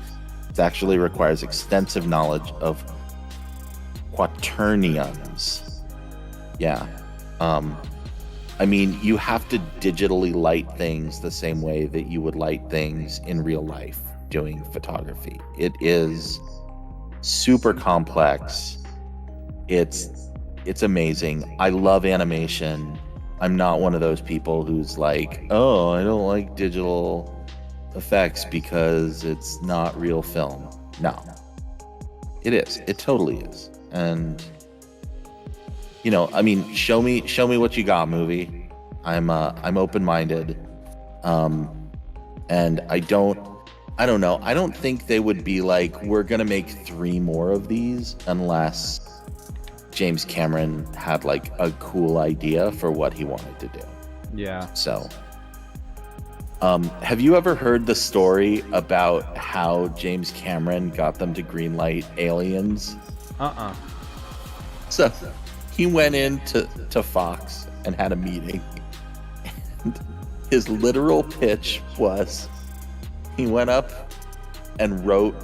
It actually requires extensive knowledge of quaternions. Yeah. I mean, you have to digitally light things the same way that you would light things in real life doing photography. It is super complex. It's amazing. I love animation. I'm not one of those people who's like, oh, I don't like digital effects because it's not real film. No. It is. It totally is. And you know, I mean, show me what you got, movie. I'm open-minded. And I don't know. I don't think they would be like, we're gonna make 3 more of these unless James Cameron had like a cool idea for what he wanted to do. Yeah. So, have you ever heard the story about how James Cameron got them to greenlight Aliens? So he went into Fox and had a meeting. And his literal pitch was, he went up and wrote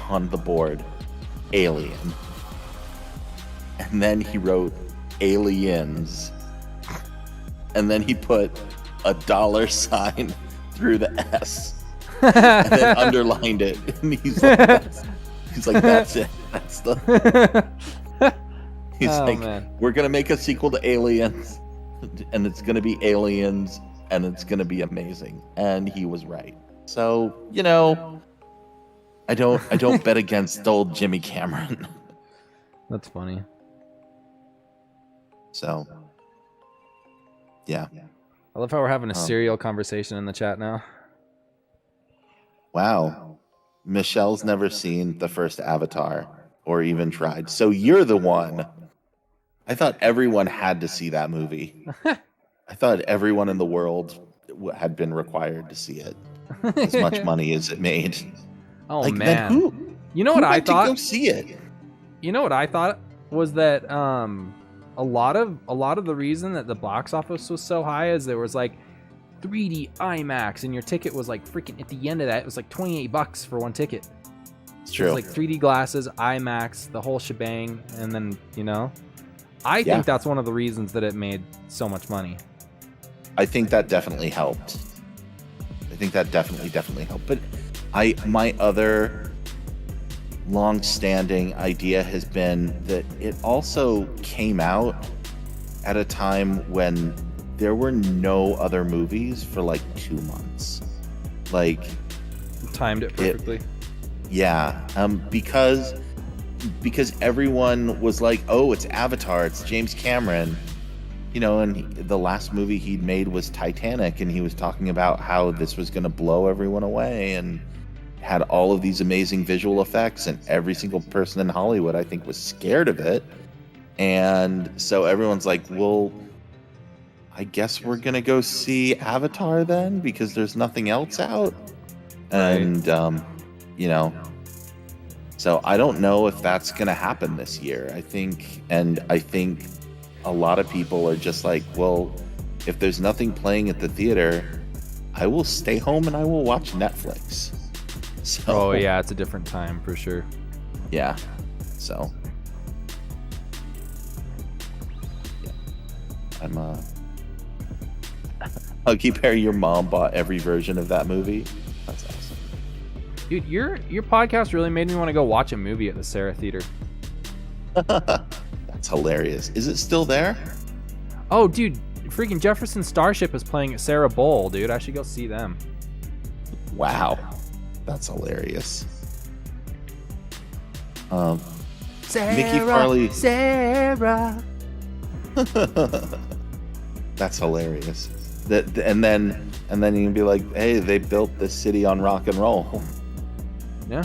on the board, Alien. And then he wrote Aliens. And then he put a $sign through the S. And then underlined it. And he's like, that's it. That's the... He's man. We're going to make a sequel to Aliens. And it's going to be Aliens. And it's going to be amazing. And he was right. So, you know, I don't bet against old Jimmy Cameron. That's funny. So, yeah. I love how we're having a serial conversation in the chat now. Wow. Michelle's never seen the first Avatar or even tried. So you're the one. I thought everyone had to see that movie. I thought everyone in the world had been required to see it. As much money as it made. Oh, like, man. Who went to go see it? You know what I thought was that a lot of the reason that the box office was so high is there was like 3D IMAX, and your ticket was like freaking at the end of that it was like $28 for one ticket. It's true. It was like 3D glasses, IMAX, the whole shebang, and then I think that's one of the reasons that it made so much money. I think that definitely helped. Definitely helped. But my other long-standing idea has been that it also came out at a time when there were no other movies for like 2 months. Like, timed it perfectly. Because everyone was like, oh, it's Avatar, it's James Cameron. You know, and the last movie he'd made was Titanic, and he was talking about how this was going to blow everyone away and had all of these amazing visual effects, and every single person in Hollywood, I think, was scared of it. And so everyone's like, well, I guess we're going to go see Avatar then, because there's nothing else out. And, you know, so I don't know if that's going to happen this year. I think a lot of people are just like, well, if there's nothing playing at the theater, I will stay home and I will watch Netflix. So, oh yeah, it's a different time for sure. Yeah. So yeah. Huggy Bear, your mom bought every version of that movie. That's awesome. Dude, your podcast really made me want to go watch a movie at the Sarah Theater. That's hilarious. Is it still there? Oh, dude, freaking Jefferson Starship is playing at Sarah Bowl, dude. I should go see them. Wow. That's hilarious. Sarah, Mickey Farley. Sarah. That's hilarious. And then you can be like, hey, they built this city on rock and roll. Yeah.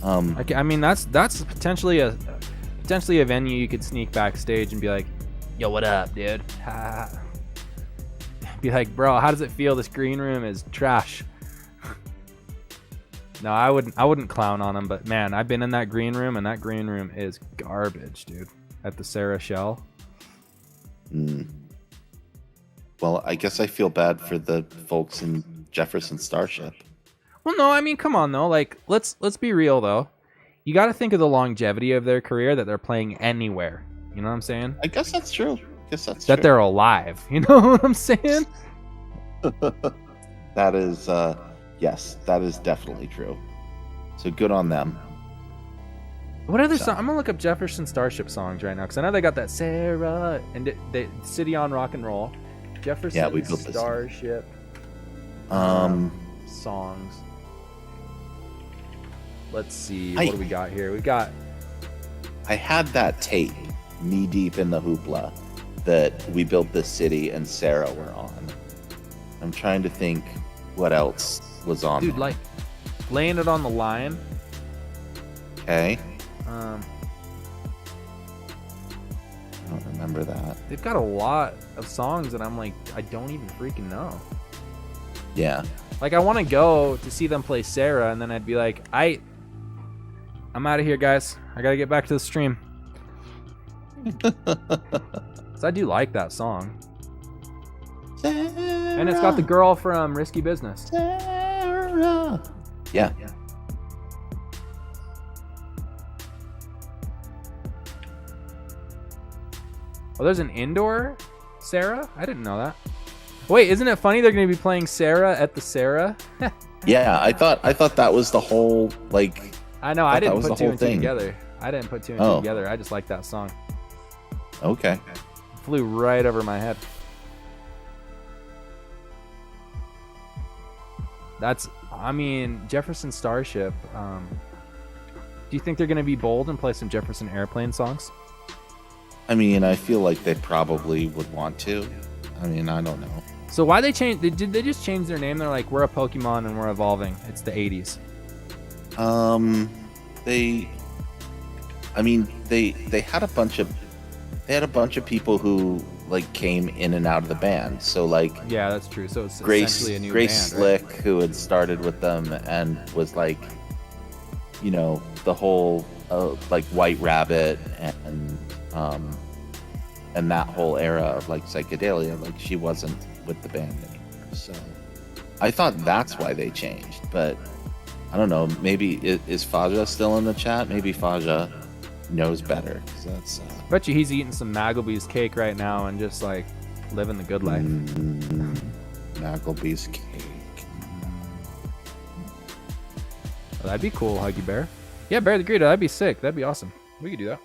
I mean, that's potentially a venue you could sneak backstage and be like, yo, what up, dude? Be like, bro, how does it feel? This green room is trash. No, I wouldn't clown on them, but man, I've been in that green room, and that green room is garbage, dude. At the Sarah Shell. Well, I guess I feel bad for the folks in Jefferson Starship. Well, no, I mean, come on, though. Like, let's be real, though. You got to think of the longevity of their career, that they're playing anywhere. You know what I'm saying? I guess that's true. That they're alive. You know what I'm saying? That is, yes, that is definitely true. So good on them. What other song? I'm gonna look up Jefferson Starship songs right now, because I know they got that Sarah and the City on Rock and Roll. Jefferson we built this. Starship. Songs. Let's see. What do we got here? We got. I had that tape, knee deep in the hoopla, that We Built This City and Sarah were on. I'm trying to think what else was on. Dude, there. like Laying It on the Line. Okay. I don't remember that. They've got a lot of songs that I'm like, I don't even freaking know. Yeah. Like, I want to go to see them play Sarah, and then I'd be like, I'm out of here, guys. I got to get back to the stream. So I do like that song. Sarah, And it's got the girl from Risky Business. Sarah. Yeah. Oh, there's an indoor Sarah? I didn't know that. Wait, isn't it funny they're going to be playing Sarah at the Sarah? Yeah, I thought that was the whole, like... I know, I didn't put two and two thing. together. I didn't put two and two together. I just like that song. Okay. Flew right over my head. Jefferson Starship. Do you think they're going to be bold and play some Jefferson Airplane songs? I mean, I feel like they probably would want to. I mean, I don't know. So why they changed? Did they just change their name? They're like, we're a Pokemon and we're evolving. It's the 80s. They had a bunch of people who like came in and out of the band. So like, yeah, that's true. So it's Grace essentially a new Grace band, right? Slick, who had started with them and was like, you know, the whole like White Rabbit and that whole era of like psychedelia, like she wasn't with the band anymore. So I thought that's why they changed, but I don't know. Maybe is Faja still in the chat? Maybe Faja knows better. 'Cause that's. Bet you he's eating some Maggleby's cake right now and just like living the good life. Maggleby's cake. Oh, that'd be cool, Huggy Bear. Yeah, Bear the Greedo. That'd be sick. That'd be awesome. We could do that.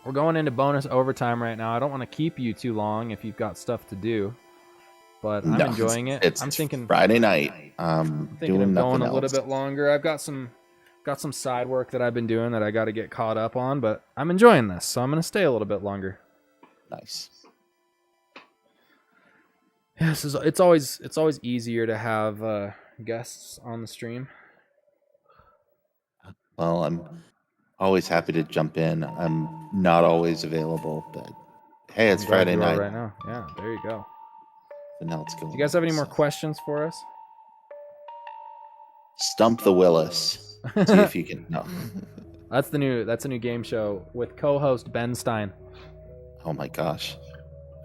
We're going into bonus overtime right now. I don't want to keep you too long if you've got stuff to do, but I'm enjoying it. I'm thinking Friday night. I'm thinking of going a little bit longer. I've got some side work that I've been doing that I got to get caught up on, but I'm enjoying this, so I'm going to stay a little bit longer. Nice. Yeah, it's always easier to have guests on the stream. Well, I'm always happy to jump in. I'm not always available, but hey, it's Friday night right now. Yeah, there you go. And now it's going. Do you guys have any more questions for us? Stump the Willis. See if you can. No. That's a new game show with co-host Ben Stein. Oh my gosh,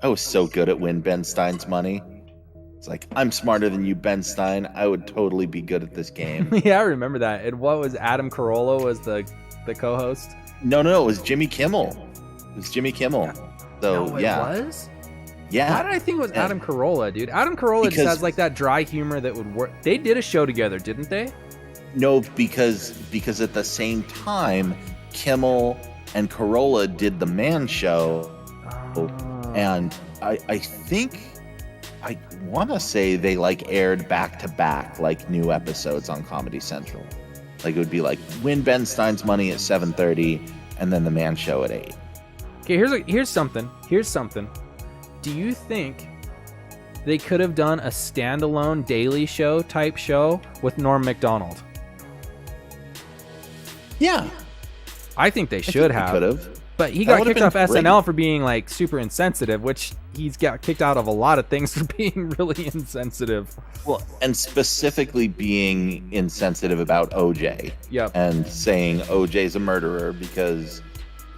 I was so good at Win Ben Stein's money. It's like, I'm smarter than you, Ben Stein. I would totally be good at this game. Yeah, I remember that. And what was Adam Carolla was the co-host? No, it was Jimmy Kimmel. It was Jimmy Kimmel. So no, it yeah. was? Yeah. Why did I think it was Adam Carolla, dude? Adam Carolla just Because- has like that dry humor that would work. They did a show together, didn't they? No, because at the same time, Kimmel and Carolla did the Man Show, and I think I want to say they like aired back to back like new episodes on Comedy Central. Like it would be like Win Ben Stein's Money at 7:30, and then the Man Show at 8. Okay, here's something. Do you think they could have done a standalone Daily Show type show with Norm Macdonald? Yeah, I think they should have. Could have. But he That got would've kicked off been great. SNL for being like super insensitive, which he's got kicked out of a lot of things for being really insensitive. Well, and specifically being insensitive about OJ. Yep. And saying OJ's a murderer because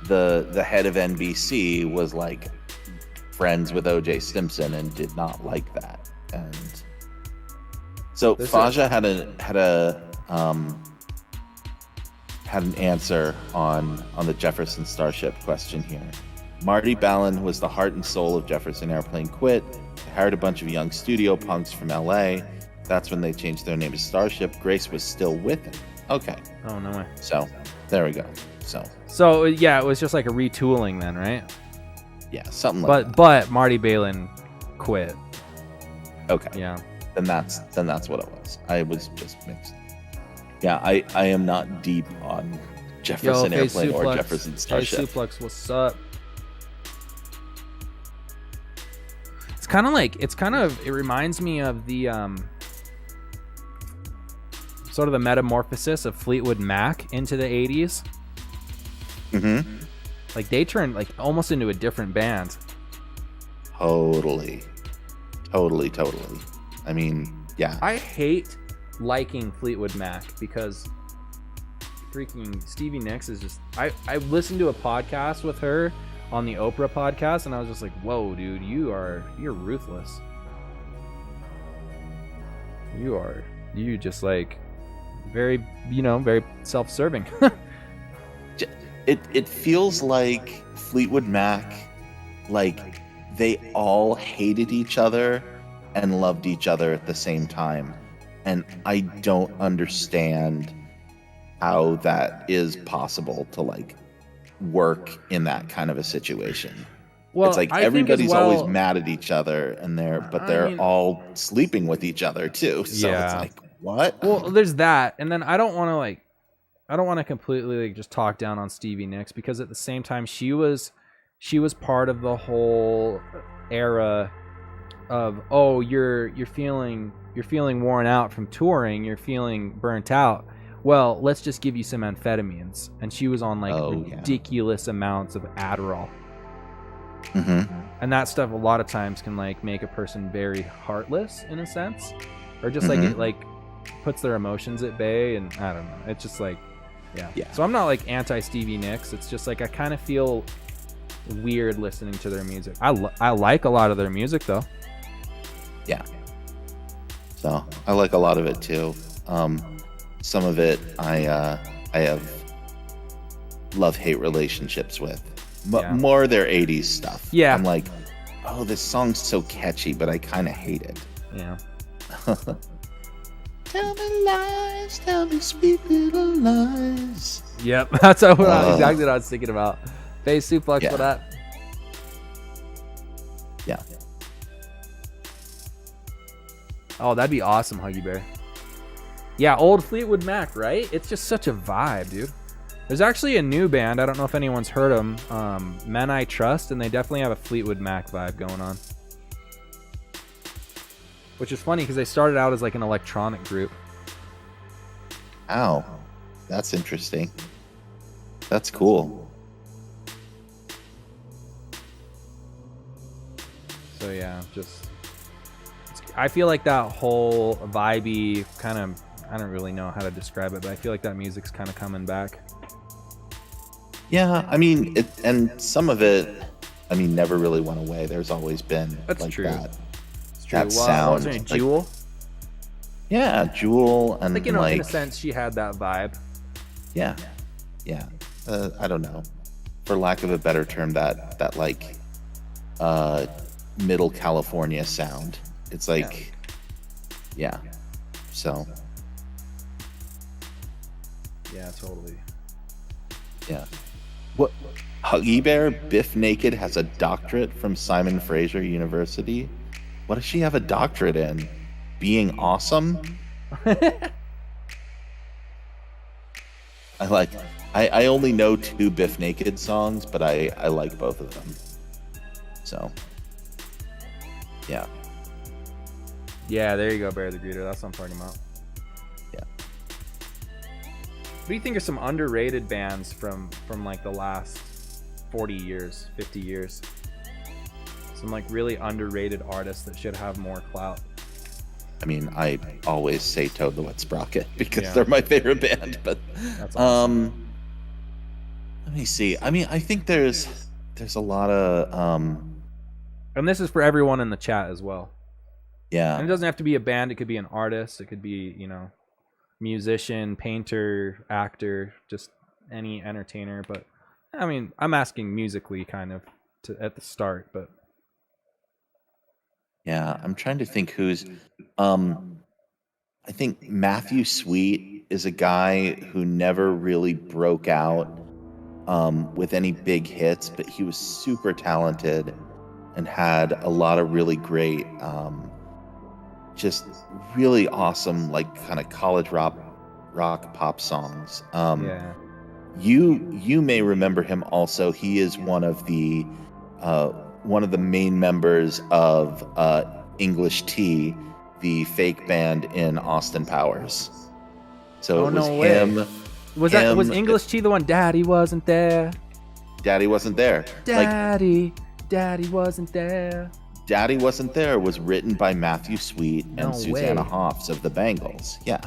the head of NBC was like friends with OJ Simpson and did not like that. And so Faja had an answer on the Jefferson Starship question here. Marty Ballin was the heart and soul of Jefferson Airplane quit. They hired a bunch of young studio punks from LA. That's when they changed their name to Starship. Grace was still with him. Okay. Oh, no way. So there we go. So yeah, it was just like a retooling then, right? Yeah, something like that. But Marty Balin quit. Okay. Yeah. Then that's what it was. I was just mixed. Yeah, I am not deep on Jefferson Airplane or Jefferson Starship. Hey, Suplex, what's up? It reminds me of the sort of the metamorphosis of Fleetwood Mac into the 80s. Mm-hmm. Like they turned like almost into a different band. Totally. I mean, yeah. I hate liking Fleetwood Mac because freaking Stevie Nicks is just I listened to a podcast with her on the Oprah podcast and I was just like, whoa, dude, you're ruthless. You just like very very self-serving. It feels like Fleetwood Mac, like they all hated each other and loved each other at the same time. And I don't understand how that is possible to like work in that kind of a situation. Well, it's like I think everybody's as well, always mad at each other and they're all sleeping with each other too. So Yeah. it's like, what? Well, there's that, and then I don't want to completely like just talk down on Stevie Nicks because at the same time she was part of the whole era of you're feeling worn out from touring, you're feeling burnt out. Well, let's just give you some amphetamines, and she was on like ridiculous amounts of Adderall. Mm-hmm. And that stuff a lot of times can like make a person very heartless in a sense, or just like it like puts their emotions at bay, and I don't know. It's just like, yeah. So I'm not like anti Stevie Nicks. It's just like I kind of feel weird listening to their music. I like a lot of their music though. Yeah. So I like a lot of it too. Some of it I have love-hate relationships with. More their 80s stuff. Yeah. I'm like, oh, this song's so catchy, but I kind of hate it. Yeah. Tell me lies, tell me sweet little lies. Yep, that's exactly what I was thinking about. Face Suplex, what up? Yeah. Oh, that'd be awesome, Huggy Bear. Yeah, old Fleetwood Mac, right? It's just such a vibe, dude. There's actually a new band. I don't know if anyone's heard them. Men I Trust, and they definitely have a Fleetwood Mac vibe going on. Which is funny because they started out as like an electronic group. Ow. That's interesting. That's cool. So yeah, I feel like that whole vibey kind of, I don't really know how to describe it, but I feel like that music's kind of coming back. Yeah, I mean, and some of it, I mean, never really went away. There's always been That's like true. that. It's true. That sound. What was her name? Jewel? Yeah, Jewel, and Like, in a sense, she had that vibe. Yeah. I don't know. For lack of a better term, that like middle California sound. It's like, yeah. So. Yeah, totally. Yeah. What? Huggy Bear Biff Naked has a doctorate from Simon Fraser University. What does she have a doctorate in? Being awesome? I only know 2 Biff Naked songs, but I like both of them. So, yeah. Yeah, there you go, Bear the Greeter. That's what I'm talking about. Yeah. What do you think are some underrated bands from like the last 40 years, 50 years? Some like really underrated artists that should have more clout. I mean, I always say Toad the Wet Sprocket because they're my favorite band, but that's awesome. Let me see. I mean, I think there's a lot of and this is for everyone in the chat as well. Yeah. And it doesn't have to be a band, it could be an artist, it could be, you know, musician, painter, actor, just any entertainer, but I mean, I'm asking musically kind of at the start, but yeah, I'm trying to think who's I think Matthew Sweet is a guy who never really broke out with any big hits, but he was super talented and had a lot of really great just really awesome like kind of college rock pop songs. yeah. You may remember him also. He is one of the main members of English Tea, the fake band in Austin Powers. So it was him. Was English Tea the one? Daddy wasn't there. Daddy wasn't there. Daddy wasn't there. Daddy Wasn't There was written by Matthew Sweet and No Susanna way. Hoffs of the Bangles. Yeah.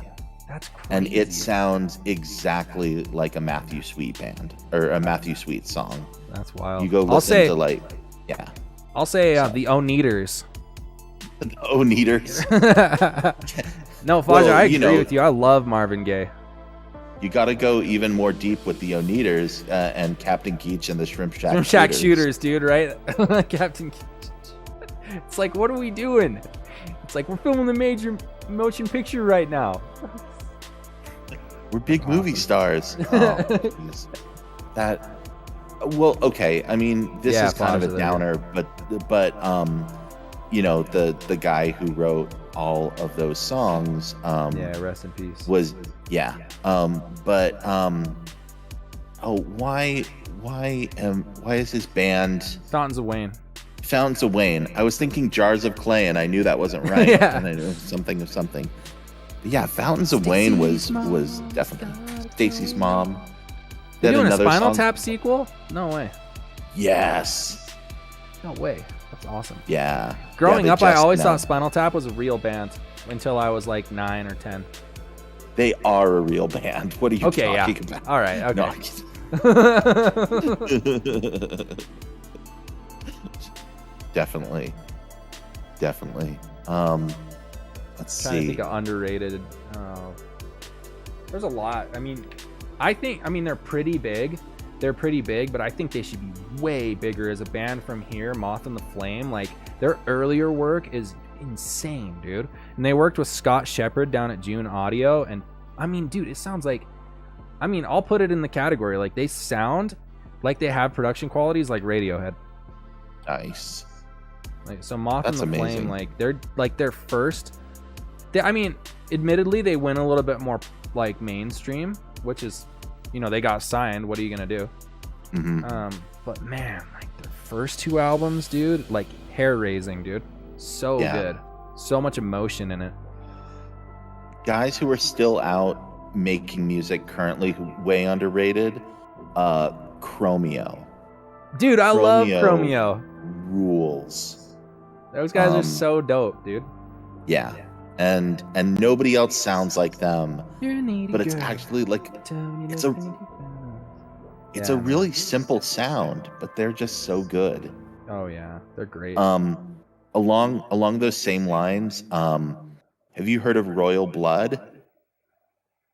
That's crazy. And it sounds exactly like a Matthew Sweet band or a Matthew Sweet song. That's wild. You go listen to like, yeah. I'll say the Oneaters. Oneaters. No, Faja, Well, I agree with you. I love Marvin Gaye. You got to go even more deep with the Oneaters and Captain Keach and the Shrimp Shack Shrimp Shack Shooters, dude, right? Captain Keach. It's like, what are we doing? It's like, we're filming the major motion picture right now. We're big movie stars. Oh, goodness. Well, okay. I mean, this is kind of a downer, but you know, the guy who wrote all of those songs, yeah, rest in peace. Why is his band Fountains of Wayne? Fountains of Wayne. I was thinking Jars of Clay, and I knew that wasn't right. Yeah. And I knew something of something. But yeah, Fountains of Wayne was definitely Stacy's mom. They're doing a Spinal song. Tap sequel? No way. Yes. No way. That's awesome. Yeah. Growing Yeah, up, I always no. thought Spinal Tap was a real band until I was like 9 or 10. They are a real band. What are you talking about? All right. Okay. No, I'm kidding. Definitely. Let's Trying to see. think of underrated. There's a lot. I mean, they're pretty big. But I think they should be way bigger as a band from here. Moth and the Flame, like their earlier work is insane, dude. And they worked with Scott Shepard down at June Audio, and I mean, dude, it sounds like, I'll put it in the category like they sound like they have production qualities like Radiohead. Nice. Like, so Moth That's and the amazing. Flame, like they're like their first. Admittedly, they went a little bit more like mainstream, which is, you know, they got signed. What are you gonna do? Mm-hmm. But man, like their first 2 albums, dude, like hair raising, dude. So good. So much emotion in it. Guys who are still out making music currently, who way underrated. Chromeo. Dude, I love Chromeo. Rules. Those guys are so dope, dude. Yeah. And nobody else sounds like them. You're a needy But it's girl. actually like it's a Yeah, really simple sound, but they're just so good. Oh yeah, they're great. Along those same lines, have you heard of Royal Blood?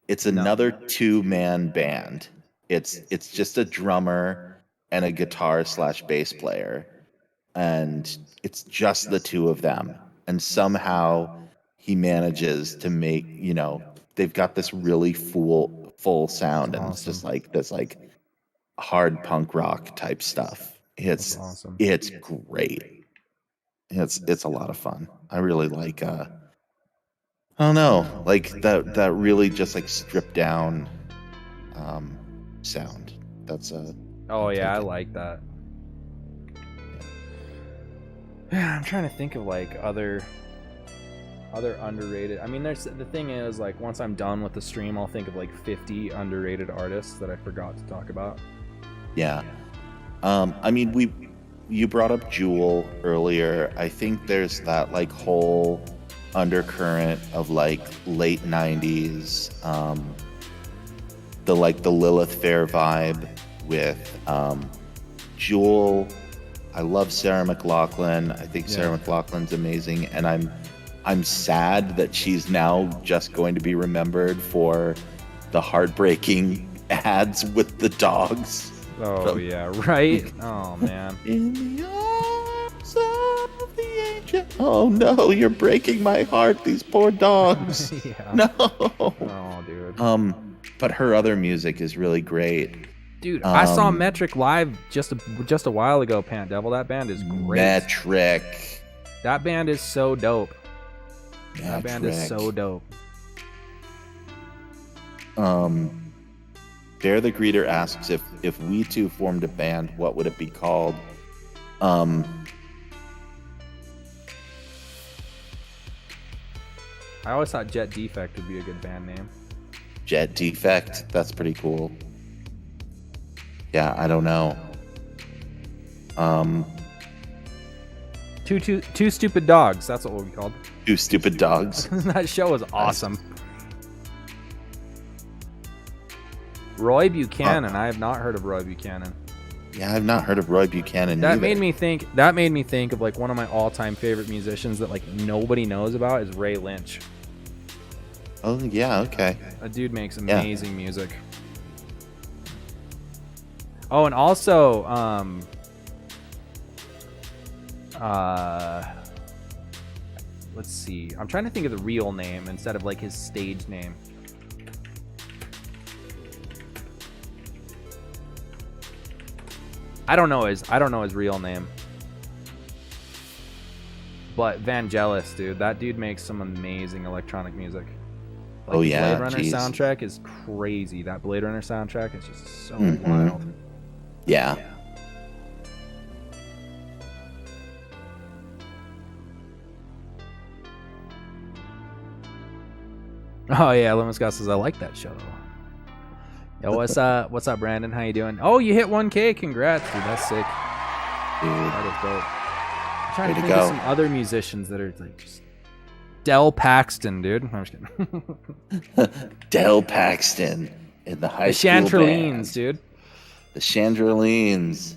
It's another 2-man band. It's just a drummer and a guitar/bass player. and it's just the two of them, and somehow he manages to make, they've got this really full sound, and it's just like this like hard punk rock type stuff. It's awesome. It's great. It's a lot of fun. I really like I don't know, like that really just like stripped down sound. That's Oh yeah, I like that. Yeah, I'm trying to think of like other underrated. I mean, the thing is, like, once I'm done with the stream, I'll think of like 50 underrated artists that I forgot to talk about. Yeah. I mean, you brought up Jewel earlier. I think there's that like whole undercurrent of like late 90s, the Lilith Fair vibe with Jewel. I love Sarah McLachlan. I think Sarah McLachlan's amazing, and I'm sad that she's now just going to be remembered for the heartbreaking ads with the dogs. Oh yeah, right. Oh man. In the arms of the angel. Oh no, you're breaking my heart. These poor dogs. Yeah. No. Oh dude. But her other music is really great. Dude, I saw Metric live just a while ago, Pant Devil. That band is great. Metric. That band is so dope. Metric. That band is so dope. Bear the Greeter asks if we two formed a band, what would it be called? I always thought Jet Defect would be a good band name. Jet Defect, that's pretty cool. Yeah, I don't know. Two Stupid Dogs. That's what we'll be called. Two Stupid Dogs. That show was awesome. Roy Buchanan. I have not heard of Roy Buchanan. Yeah, I've not heard of Roy Buchanan. That either. made me think of like one of my all-time favorite musicians that like nobody knows about is Ray Lynch. Oh yeah, okay. That dude makes amazing music. Oh, and also, let's see. I'm trying to think of the real name instead of like his stage name. I don't know his real name. But Vangelis, dude, that dude makes some amazing electronic music. Like, oh yeah, Blade Runner soundtrack is crazy. That Blade Runner soundtrack is just so wild. Yeah. Oh yeah, Lemon Scott says I like that show. Yo, what's up, Brandon? How you doing? Oh, you hit 1K. Congrats, dude. That's sick. Dude, that is dope. I'm trying to way think to of go. some other musicians that are like just Del Paxton, dude. I'm just kidding. Del Paxton in the high The school Chantrellines, band. dude. The Chantrellines.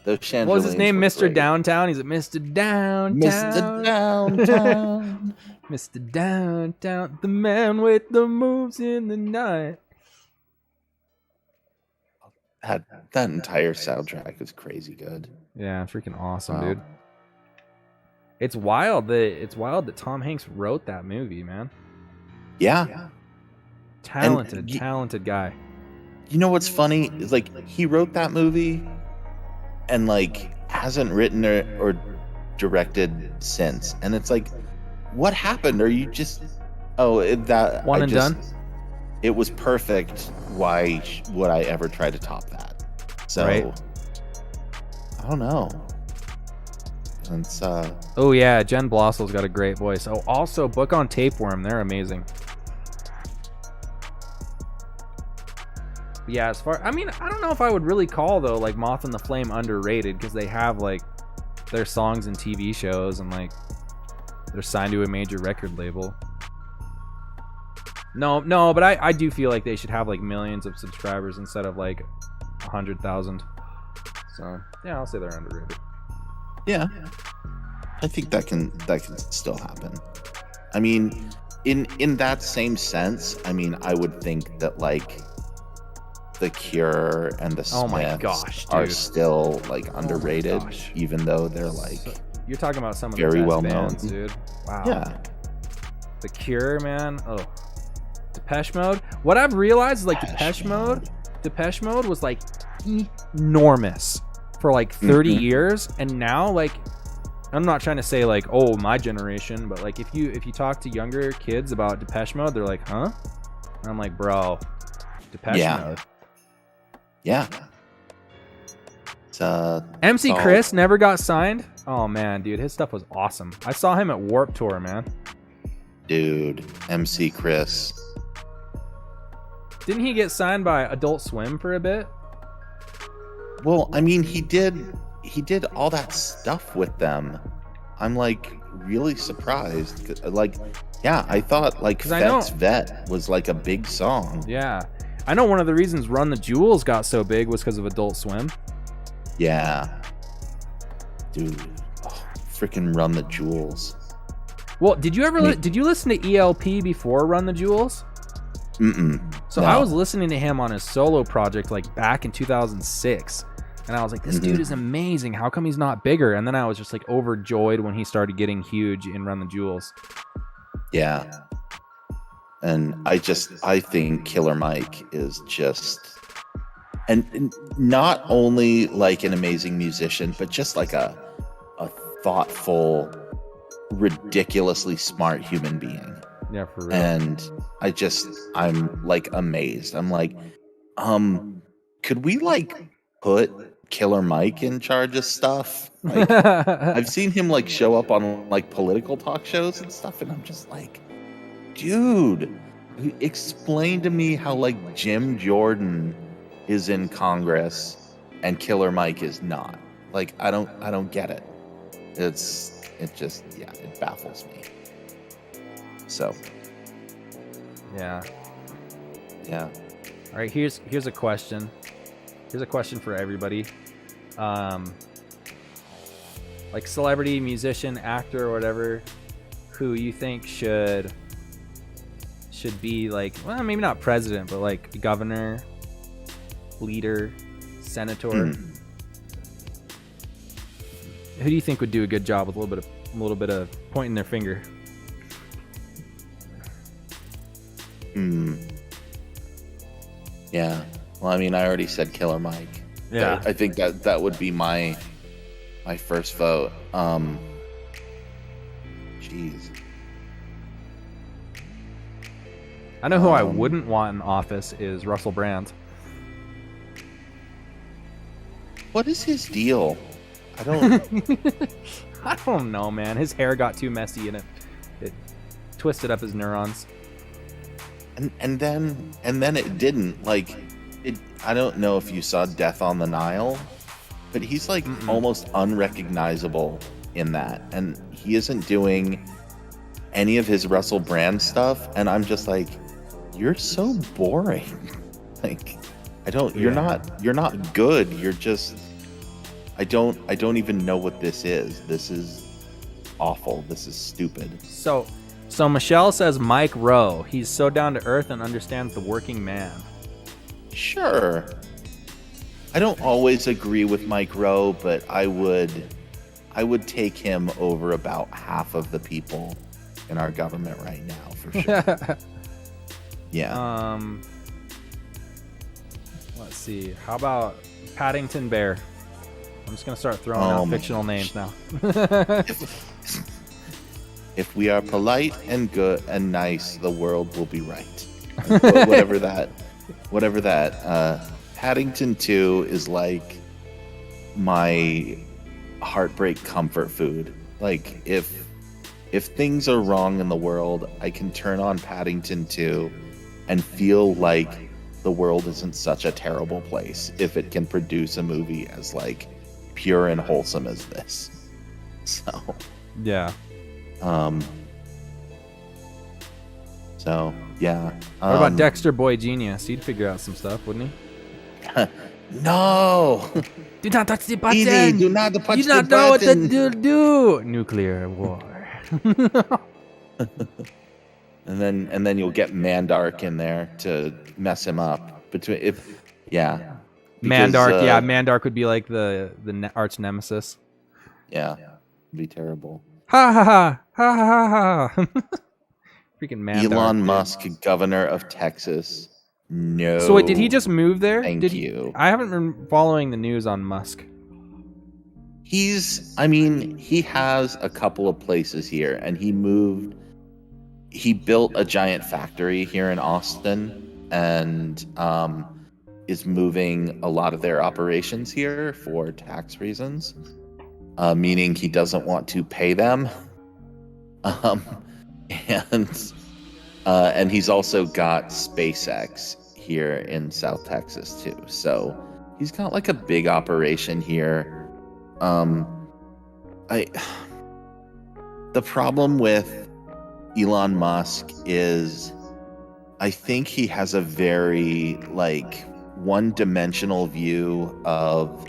Those Chantrellines. What was his name? were Mr. great. Downtown. He's at Mr. Downtown. Mr. Downtown. Mr. Downtown, the man with the moves in the night. That entire soundtrack is crazy good. Yeah, freaking awesome, Wow. dude. It's wild that Tom Hanks wrote that movie, man. Yeah. Talented guy. You know what's funny is like he wrote that movie and like hasn't written or directed since, and it's like, what happened? Are you just that One and done? It was perfect. Why would I ever try to top that? So Right. I don't know. It's Oh yeah, Jen Blossel's got a great voice. Oh, also Book on Tapeworm, they're amazing. Yeah, I don't know if I would really call though like Moth and the Flame underrated because they have like their songs and TV shows and like they're signed to a major record label. No, but I do feel like they should have like millions of subscribers instead of like 100,000. So yeah, I'll say they're underrated. yeah. I think that can still happen. I mean, in that same sense, I mean, I would think that like The Cure and the Smiths Oh my gosh, are dude. still like underrated, gosh. even though they're like You're talking about some of the very best well bands, known. dude. Wow. Yeah. The Cure, man. Oh. Depeche Mode. What I've realized is like Depeche Mode was like enormous for like 30 years, and now like I'm not trying to say like, oh, my generation, but like if you talk to younger kids about Depeche Mode, they're like, huh? And I'm like, bro, Depeche Mode. Yeah. It's, MC it's all- Chris never got signed. Oh man, dude, his stuff was awesome. I saw him at Warped Tour, man. Dude, MC Chris. Didn't he get signed by Adult Swim for a bit? Well, I mean, he did all that stuff with them. I'm like really surprised. Like, yeah, I thought like 'Cause I know- Fet's Vet was like a big song. Yeah. I know one of the reasons Run the Jewels got so big was because of Adult Swim. Yeah. Dude, freaking Run the Jewels. Well, did you ever did you listen to ELP before Run the Jewels? So No. I was listening to him on his solo project like back in 2006, and I was like, this dude is amazing. How come he's not bigger? And then I was just like overjoyed when he started getting huge in Run the Jewels. Yeah. And I think Killer Mike is just, and not only like an amazing musician, but just like a thoughtful, ridiculously smart human being. Yeah, for real. And I'm like amazed. I'm like, could we like put Killer Mike in charge of stuff? Like, I've seen him like show up on like political talk shows and stuff, and I'm just like, dude, explain to me how like Jim Jordan is in Congress and Killer Mike is not. Like, I don't get it. It baffles me. So, Yeah. yeah. All right, here's a question. Here's a question for everybody. Like celebrity, musician, actor, or whatever, who you think should be like, well, maybe not president, but like governor, leader, senator. Who do you think would do a good job with a little bit of pointing their finger? Yeah. Well, I mean, I already said Killer Mike. Yeah. I think that would be my first vote. Jeez. I know who I wouldn't want in office is Russell Brand. What is his deal? I don't. I don't know, man. His hair got too messy and it twisted up his neurons. And then it didn't. Like, it. I don't know if you saw Death on the Nile, but he's like almost unrecognizable in that, and he isn't doing any of his Russell Brand stuff. And I'm just like, you're so boring. Like, I don't. You're not good. You're just. I don't even know what this is. This is awful. This is stupid. So Michelle says Mike Rowe. He's so down to earth and understands the working man. Sure. I don't always agree with Mike Rowe, but I would take him over about half of the people in our government right now, for sure. Yeah. Let's see. How about Paddington Bear? I'm just gonna start throwing out fictional names now. If we are polite and good and nice, the world will be right. whatever that. Paddington 2 is like my heartbreak comfort food. Like, if things are wrong in the world, I can turn on Paddington 2 and feel like the world isn't such a terrible place if it can produce a movie as like pure and wholesome as this. So Yeah. So yeah. What about Dexter Boy Genius? He'd figure out some stuff, wouldn't he? No. Do not touch the button. Easy, do not touch You the not know what to button. do. Nuclear war. And then you'll get Mandark in there to mess him up. If Yeah. Mandark, Because, Mandark would be like the arch nemesis. Yeah. It'd be terrible. Ha ha ha ha ha ha. Freaking Mandark. Elon dude. Musk, governor of Texas. No. So wait, did he just move there? Thank did you. I haven't been following the news on Musk. He has a couple of places here, and he built a giant factory here in Austin, and is moving a lot of their operations here for tax reasons, meaning he doesn't want to pay them. And he's also got SpaceX here in South Texas too. So he's got like a big operation here. The problem with Elon Musk is I think he has a very like one-dimensional view of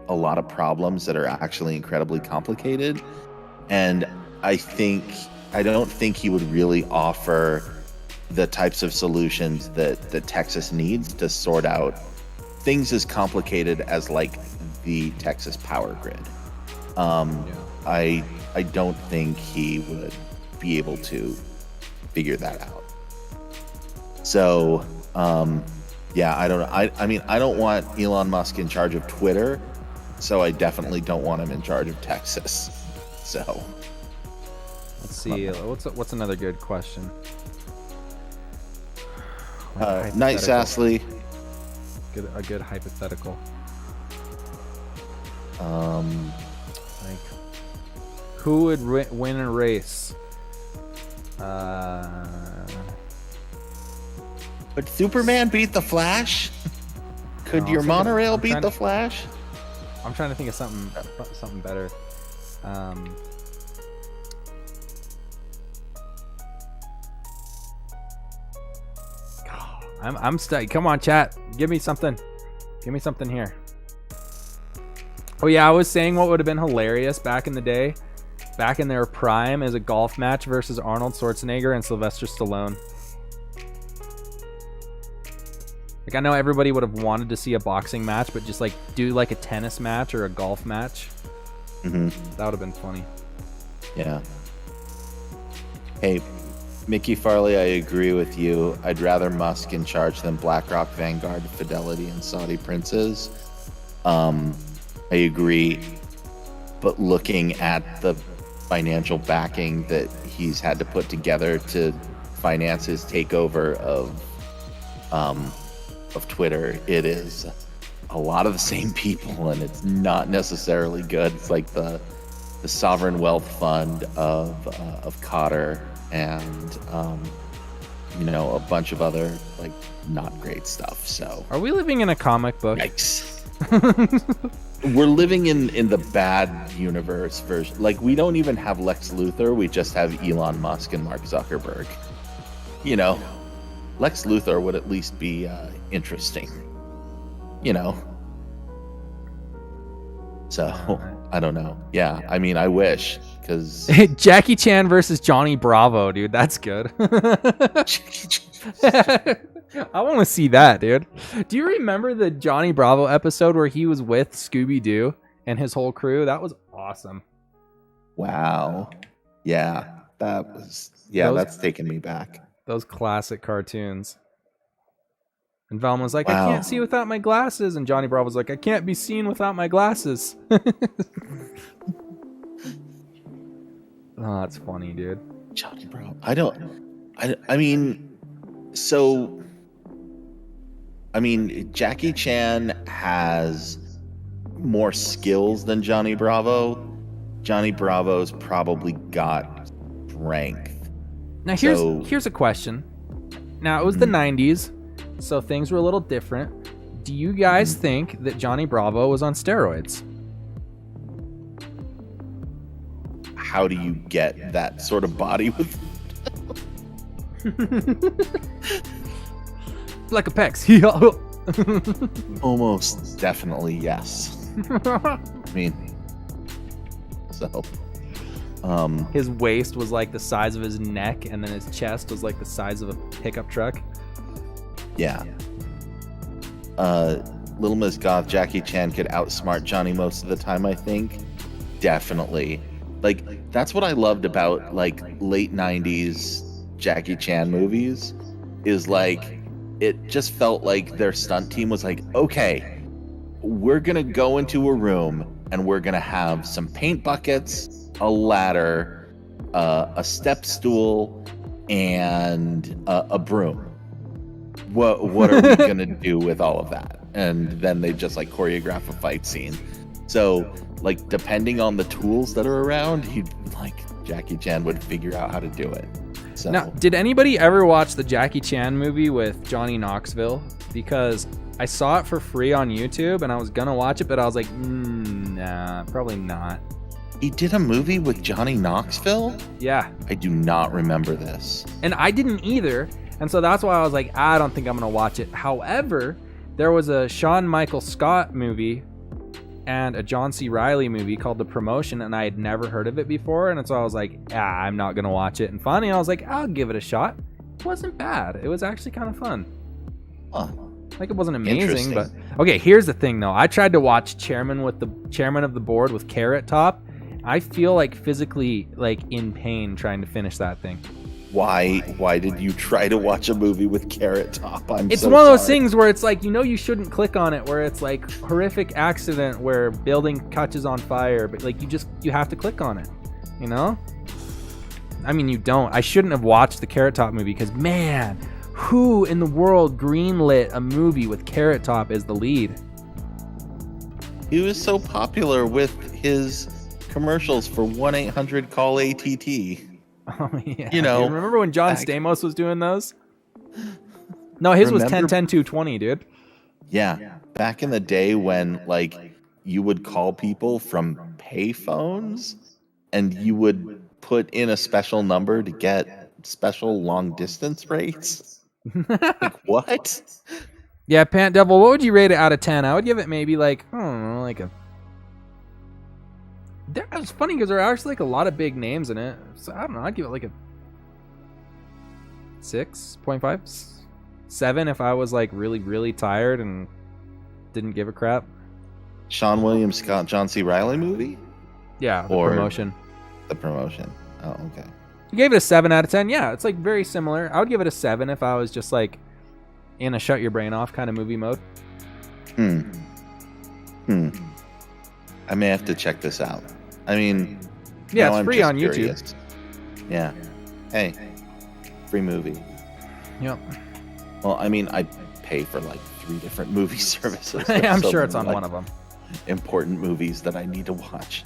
a lot of problems that are actually incredibly complicated. And I don't think he would really offer the types of solutions that Texas needs to sort out things as complicated as like the Texas power grid. I don't think he would be able to figure that out. So, I don't know. I don't want Elon Musk in charge of Twitter, so I definitely don't want him in charge of Texas. So, let's see. What's another good question? Night Sassley. A good hypothetical. Like, who would win a race? Could Superman beat the Flash? Could your monorail beat the Flash? I'm trying to think of something better. I'm stuck. Come on, chat. Give me something. Give me something here. Oh yeah, I was saying what would have been hilarious back in the day, back in their prime, is a golf match versus Arnold Schwarzenegger and Sylvester Stallone. Like, I know everybody would have wanted to see a boxing match, but just like do like a tennis match or a golf match. Mm-hmm. That would have been funny. Yeah. Hey, Mickey Farley, I agree with you. I'd rather Musk in charge than BlackRock, Vanguard, Fidelity, and Saudi princes. I agree. But looking at the financial backing that he's had to put together to finance his takeover of Twitter, it is a lot of the same people, and it's not necessarily good. It's like the sovereign wealth fund of Cotter and a bunch of other like not great stuff. So are we living in a comic book? Yikes. We're living in the bad universe version. Like, we don't even have Lex Luthor, we just have Elon Musk and Mark Zuckerberg. Lex Luthor would at least be interesting. So I don't know. Yeah, I mean, I wish, because Jackie Chan versus Johnny Bravo, dude. That's good. I want to see that, dude. Do you remember the Johnny Bravo episode where he was with Scooby-Doo and his whole crew? That was awesome. Wow. Yeah, that's taking me back. Those classic cartoons. And Velma was like, wow. I can't see without my glasses. And Johnny Bravo was like, I can't be seen without my glasses. Oh, that's funny, dude. Johnny Bravo. Jackie Chan has more skills than Johnny Bravo. Johnny Bravo's probably got strength. Now here's a question. Now, it was the 90s, so things were a little different. Do you guys think that Johnny Bravo was on steroids? How do you get that sort of body with like a pecs? Almost definitely yes. His waist was like the size of his neck, and then his chest was like the size of a pickup truck. Yeah. Little Miss Goth, Jackie Chan could outsmart Johnny most of the time, I think. Definitely. Like, that's what I loved about, like, late 90s Jackie Chan movies, is, like, it just felt like their stunt team was like, okay, we're going to go into a room and we're going to have some paint buckets, a ladder, a step stool, and a broom. What are we going to do with all of that? And then they just, like, choreograph a fight scene. So, like, depending on the tools that are around, Jackie Chan would figure out how to do it. So. Now, did anybody ever watch the Jackie Chan movie with Johnny Knoxville? Because I saw it for free on YouTube, and I was gonna watch it, but I was like, nah, probably not. He did a movie with Johnny Knoxville? Yeah. I do not remember this. And I didn't either, and so that's why I was like, I don't think I'm gonna watch it. However, there was a Sean Michael Scott movie and a John C. Reilly movie called The Promotion, and I had never heard of it before, and so I was like, I'm not gonna watch it. And finally I was like, I'll give it a shot. It wasn't bad. It was actually kind of fun. Huh. Like, it wasn't amazing, but okay, here's the thing though. I tried to watch Chairman of the Board with Carrot Top. I feel like physically like in pain trying to finish that thing. Why did you try to watch a movie with Carrot Top? It's one of those things where it's like, you shouldn't click on it, where it's like horrific accident where building catches on fire, but like you have to click on it, you know? I mean, you don't. I shouldn't have watched the Carrot Top movie because, man, who in the world greenlit a movie with Carrot Top as the lead? He was so popular with his commercials for 1-800-CALL-ATT. Oh, yeah. You know, remember when John Stamos was doing those? No, his was 10-10-220, dude. Yeah. Back in the day when, like, you would call people from payphones and you would put in a special number to get special long distance rates. Like, what? Yeah, Pant Devil, what would you rate it out of 10? I would give it maybe like, I don't know, like a... It's funny because there are actually like a lot of big names in it. So I don't know, I'd give it like a 6.5, 7 if I was like really, really tired and didn't give a crap. Sean William Scott, John C. Reilly movie? Yeah, The Promotion. The Promotion. Oh, okay. You gave it a 7 out of 10. Yeah, it's like very similar. I would give it a 7 if I was just like in a shut your brain off kind of movie mode. I may have to check this out. I mean, yeah, it's free on curious. YouTube. Yeah. Hey, free movie. Yep. Well, I mean, I pay for like 3 different movie services. I'm sure it's on one of them. Important movies that I need to watch.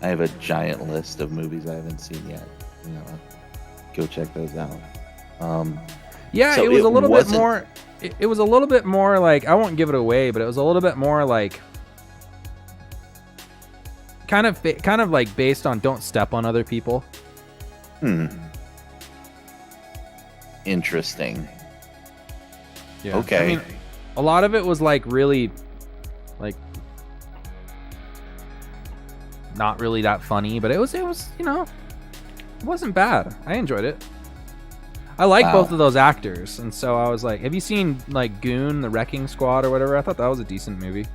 I have a giant list of movies I haven't seen yet. You know, go check those out. Yeah, so it was a little bit more. It was a little bit more like, I won't give it away, but it was a little bit more like kind of like based on don't step on other people. Interesting. Yeah. Okay. I mean, a lot of it was like really like not really that funny, but it was it wasn't bad. I enjoyed it. I like both of those actors, and so I was like, have you seen like Goon, the Wrecking Squad or whatever? I thought that was a decent movie.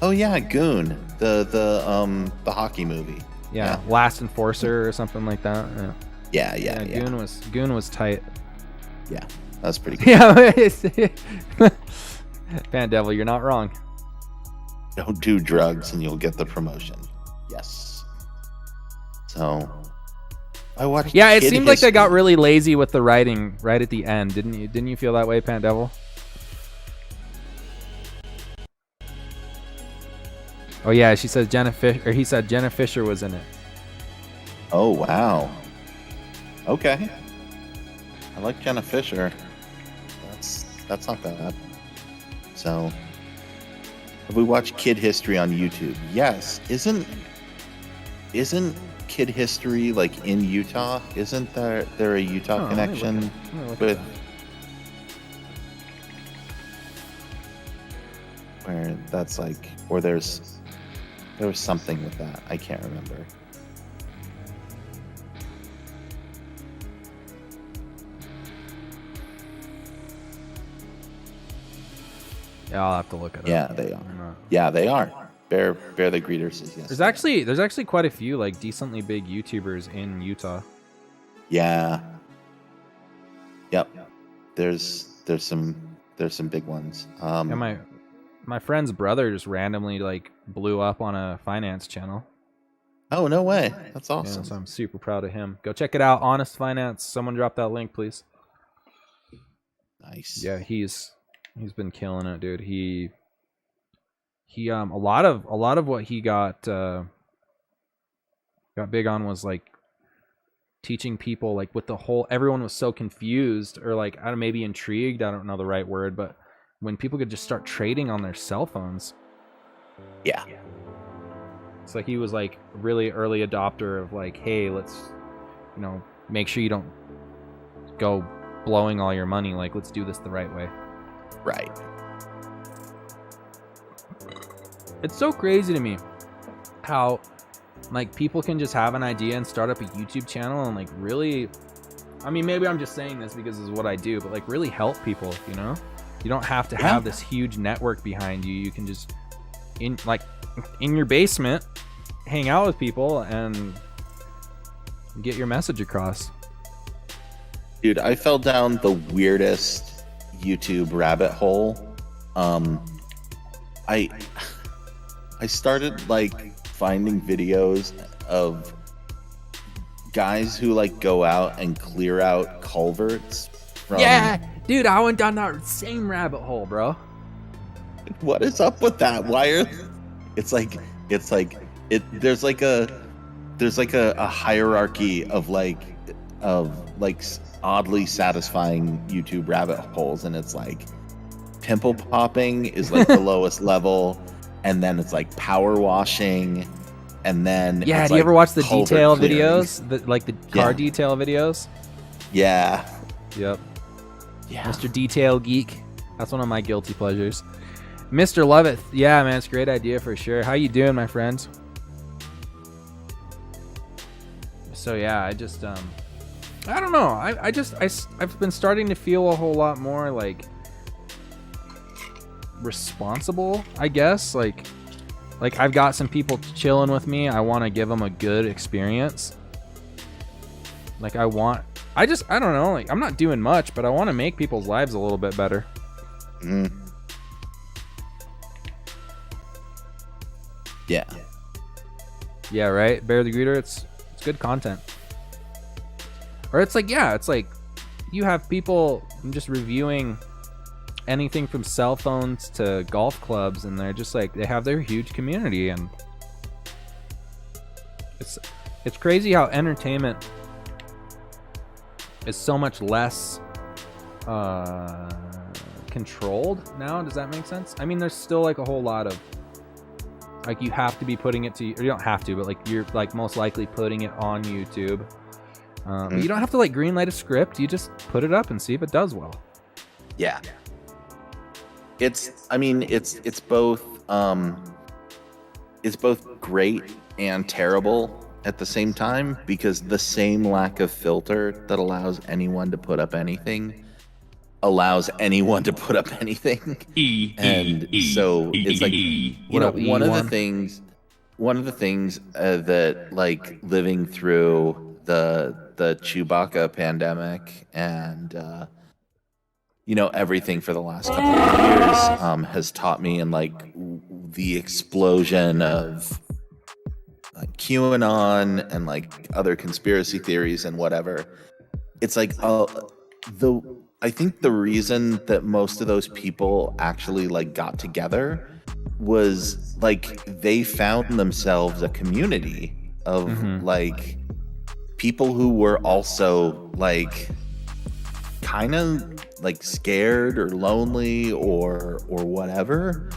Oh yeah, Goon, the hockey movie. Yeah, Last Enforcer or something like that. Yeah. Goon was tight. Yeah, that's pretty good. Yeah, Pan Devil, you're not wrong. Don't do drugs and you'll get the promotion. Yes. So I watched. Yeah, it seemed like they got really lazy with the writing right at the end, didn't you? Didn't you feel that way, Pan Devil? Oh yeah, she says he said Jenna Fisher was in it. Oh wow. Okay. I like Jenna Fisher. That's not bad. So, have we watched Kid History on YouTube? Yes. Isn't Kid History like in Utah? Isn't there a Utah connection with where that's like, or there was something with that. I can't remember. Yeah, I'll have to look it up. Yeah, they are. Yeah, they are. Bear the Greeter says yes. There's actually quite a few like decently big YouTubers in Utah. Yeah. Yep. There's some big ones. And my friend's brother just randomly like blew up on a finance channel. Oh, no way. That's Yeah, awesome. so I'm super proud of him. Go check it out, Honest Finance. Someone drop that link, please. Nice. Yeah, he's been killing it, dude. He a lot of what he got big on was like teaching people, like with the whole, everyone was so confused or like I don't know, maybe intrigued, I don't know the right word, but when people could just start trading on their cell phones. Yeah. So he was like really early adopter of like, hey, let's, you know, make sure you don't go blowing all your money. Like, let's do this the right way. Right. It's so crazy to me how like people can just have an idea and start up a YouTube channel and like really, I mean, maybe I'm just saying this because this is what I do, but like really help people, you know? You don't have to have this huge network behind you. You can just in your basement hang out with people and get your message across. Dude, I fell down the weirdest YouTube rabbit hole. I started like finding videos of guys who like go out and clear out culverts from... Yeah, dude, I went down that same rabbit hole, bro. What is up with that? Why are... There's like a hierarchy of oddly satisfying YouTube rabbit holes, and it's like pimple popping is like the lowest level, and then it's like power washing, and then yeah, it's do you like ever watch the culvert detail clearing. videos, the car detail videos? Yeah. Yep. Yeah. Mr. Detail Geek. That's one of my guilty pleasures. Mr. Loveth. Yeah, man, it's a great idea for sure. How you doing, my friend? So yeah, I just I don't know. I've been starting to feel a whole lot more like responsible, I guess. Like I've got some people chilling with me. I want to give them a good experience. Like I don't know. Like I'm not doing much, but I want to make people's lives a little bit better. Mm. Yeah. Yeah, right. Bear the Greeter. It's good content. Or it's like, yeah, it's like you have people just reviewing anything from cell phones to golf clubs, and they're just like, they have their huge community, and it's crazy how entertainment is so much less controlled now. Does that make sense? I mean, there's still like a whole lot of like you have to be putting it to, or you don't have to, but like you're like most likely putting it on YouTube. But you don't have to like greenlight a script. You just put it up and see if it does well. Yeah. It's both great and terrible at the same time, because the same lack of filter that allows anyone to put up anything allows anyone to put up anything. And so it's like, you know, one of the things that like living through the Chewbacca pandemic and you know, everything for the last couple of years has taught me, and like the explosion of like QAnon and like other conspiracy theories and whatever. It's like I think the reason that most of those people actually like got together was like they found themselves a community of like people who were also like kind of like scared or lonely or whatever,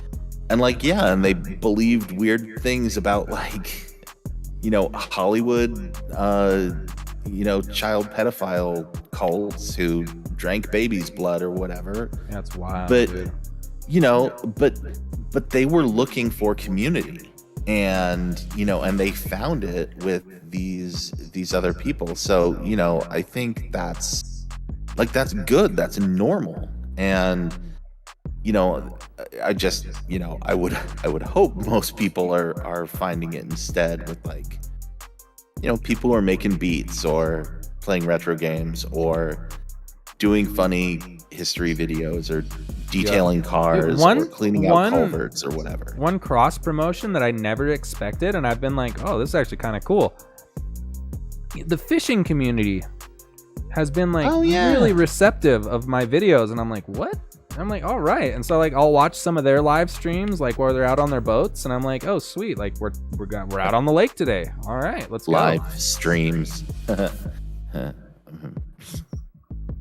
and like and they believed weird things about like, you know, Hollywood you know, child pedophile cults who drank baby's blood or whatever. That's wild. But dude. you know, but they were looking for community, and you know, and they found it with these other people. So you know, I think that's good, that's normal. And you know, I just, you know, I would hope most people are finding it instead with like, you know, people who are making beats or playing retro games or doing funny history videos or detailing cars or cleaning out culverts or whatever. One cross promotion that I never expected, and I've been like, oh, this is actually kind of cool. The fishing community has been like really receptive of my videos, and I'm like, what? I'm like, all right. And so like I'll watch some of their live streams, like where they're out on their boats, and I'm like, oh sweet, like we're out on the lake today. All right, let's go. Live streams.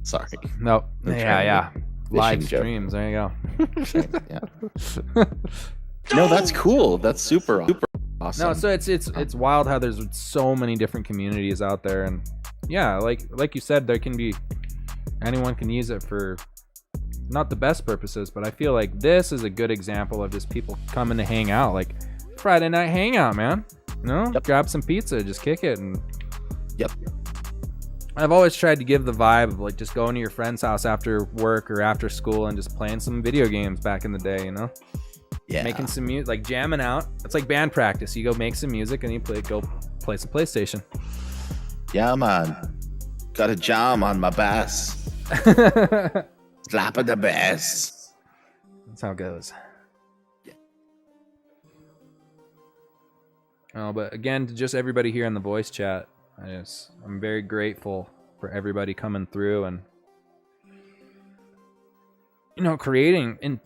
Sorry. No. Yeah. Live streams. There you go. Yeah. No, that's cool. That's super awesome. No, so it's wild how there's so many different communities out there, and yeah, like you said, there can be anyone can use it for not the best purposes, but I feel like this is a good example of just people coming to hang out, like Friday night hangout, man. You know, grab some pizza, just kick it, and I've always tried to give the vibe of like just going to your friend's house after work or after school and just playing some video games back in the day, you know? Yeah. Making some music, like jamming out. It's like band practice. You go make some music and you go play some PlayStation. Yeah, man. Got a jam on my bass. Slapping the bass. That's how it goes. Yeah. Oh, but again, to just everybody here in the voice chat, I'm very grateful for everybody coming through and, you know, creating in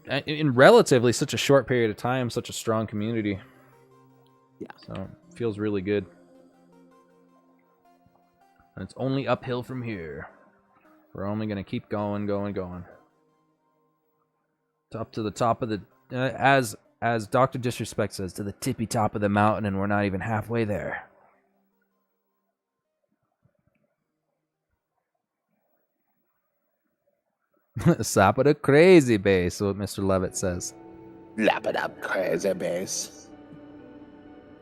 relatively such a short period of time such a strong community. Yeah. So it feels really good. And it's only uphill from here. We're only gonna keep going. Up to the top of the as Dr. Disrespect says, to the tippy top of the mountain, and we're not even halfway there. Slap it up crazy bass, what Mr. Levitt says. Slap it up crazy bass.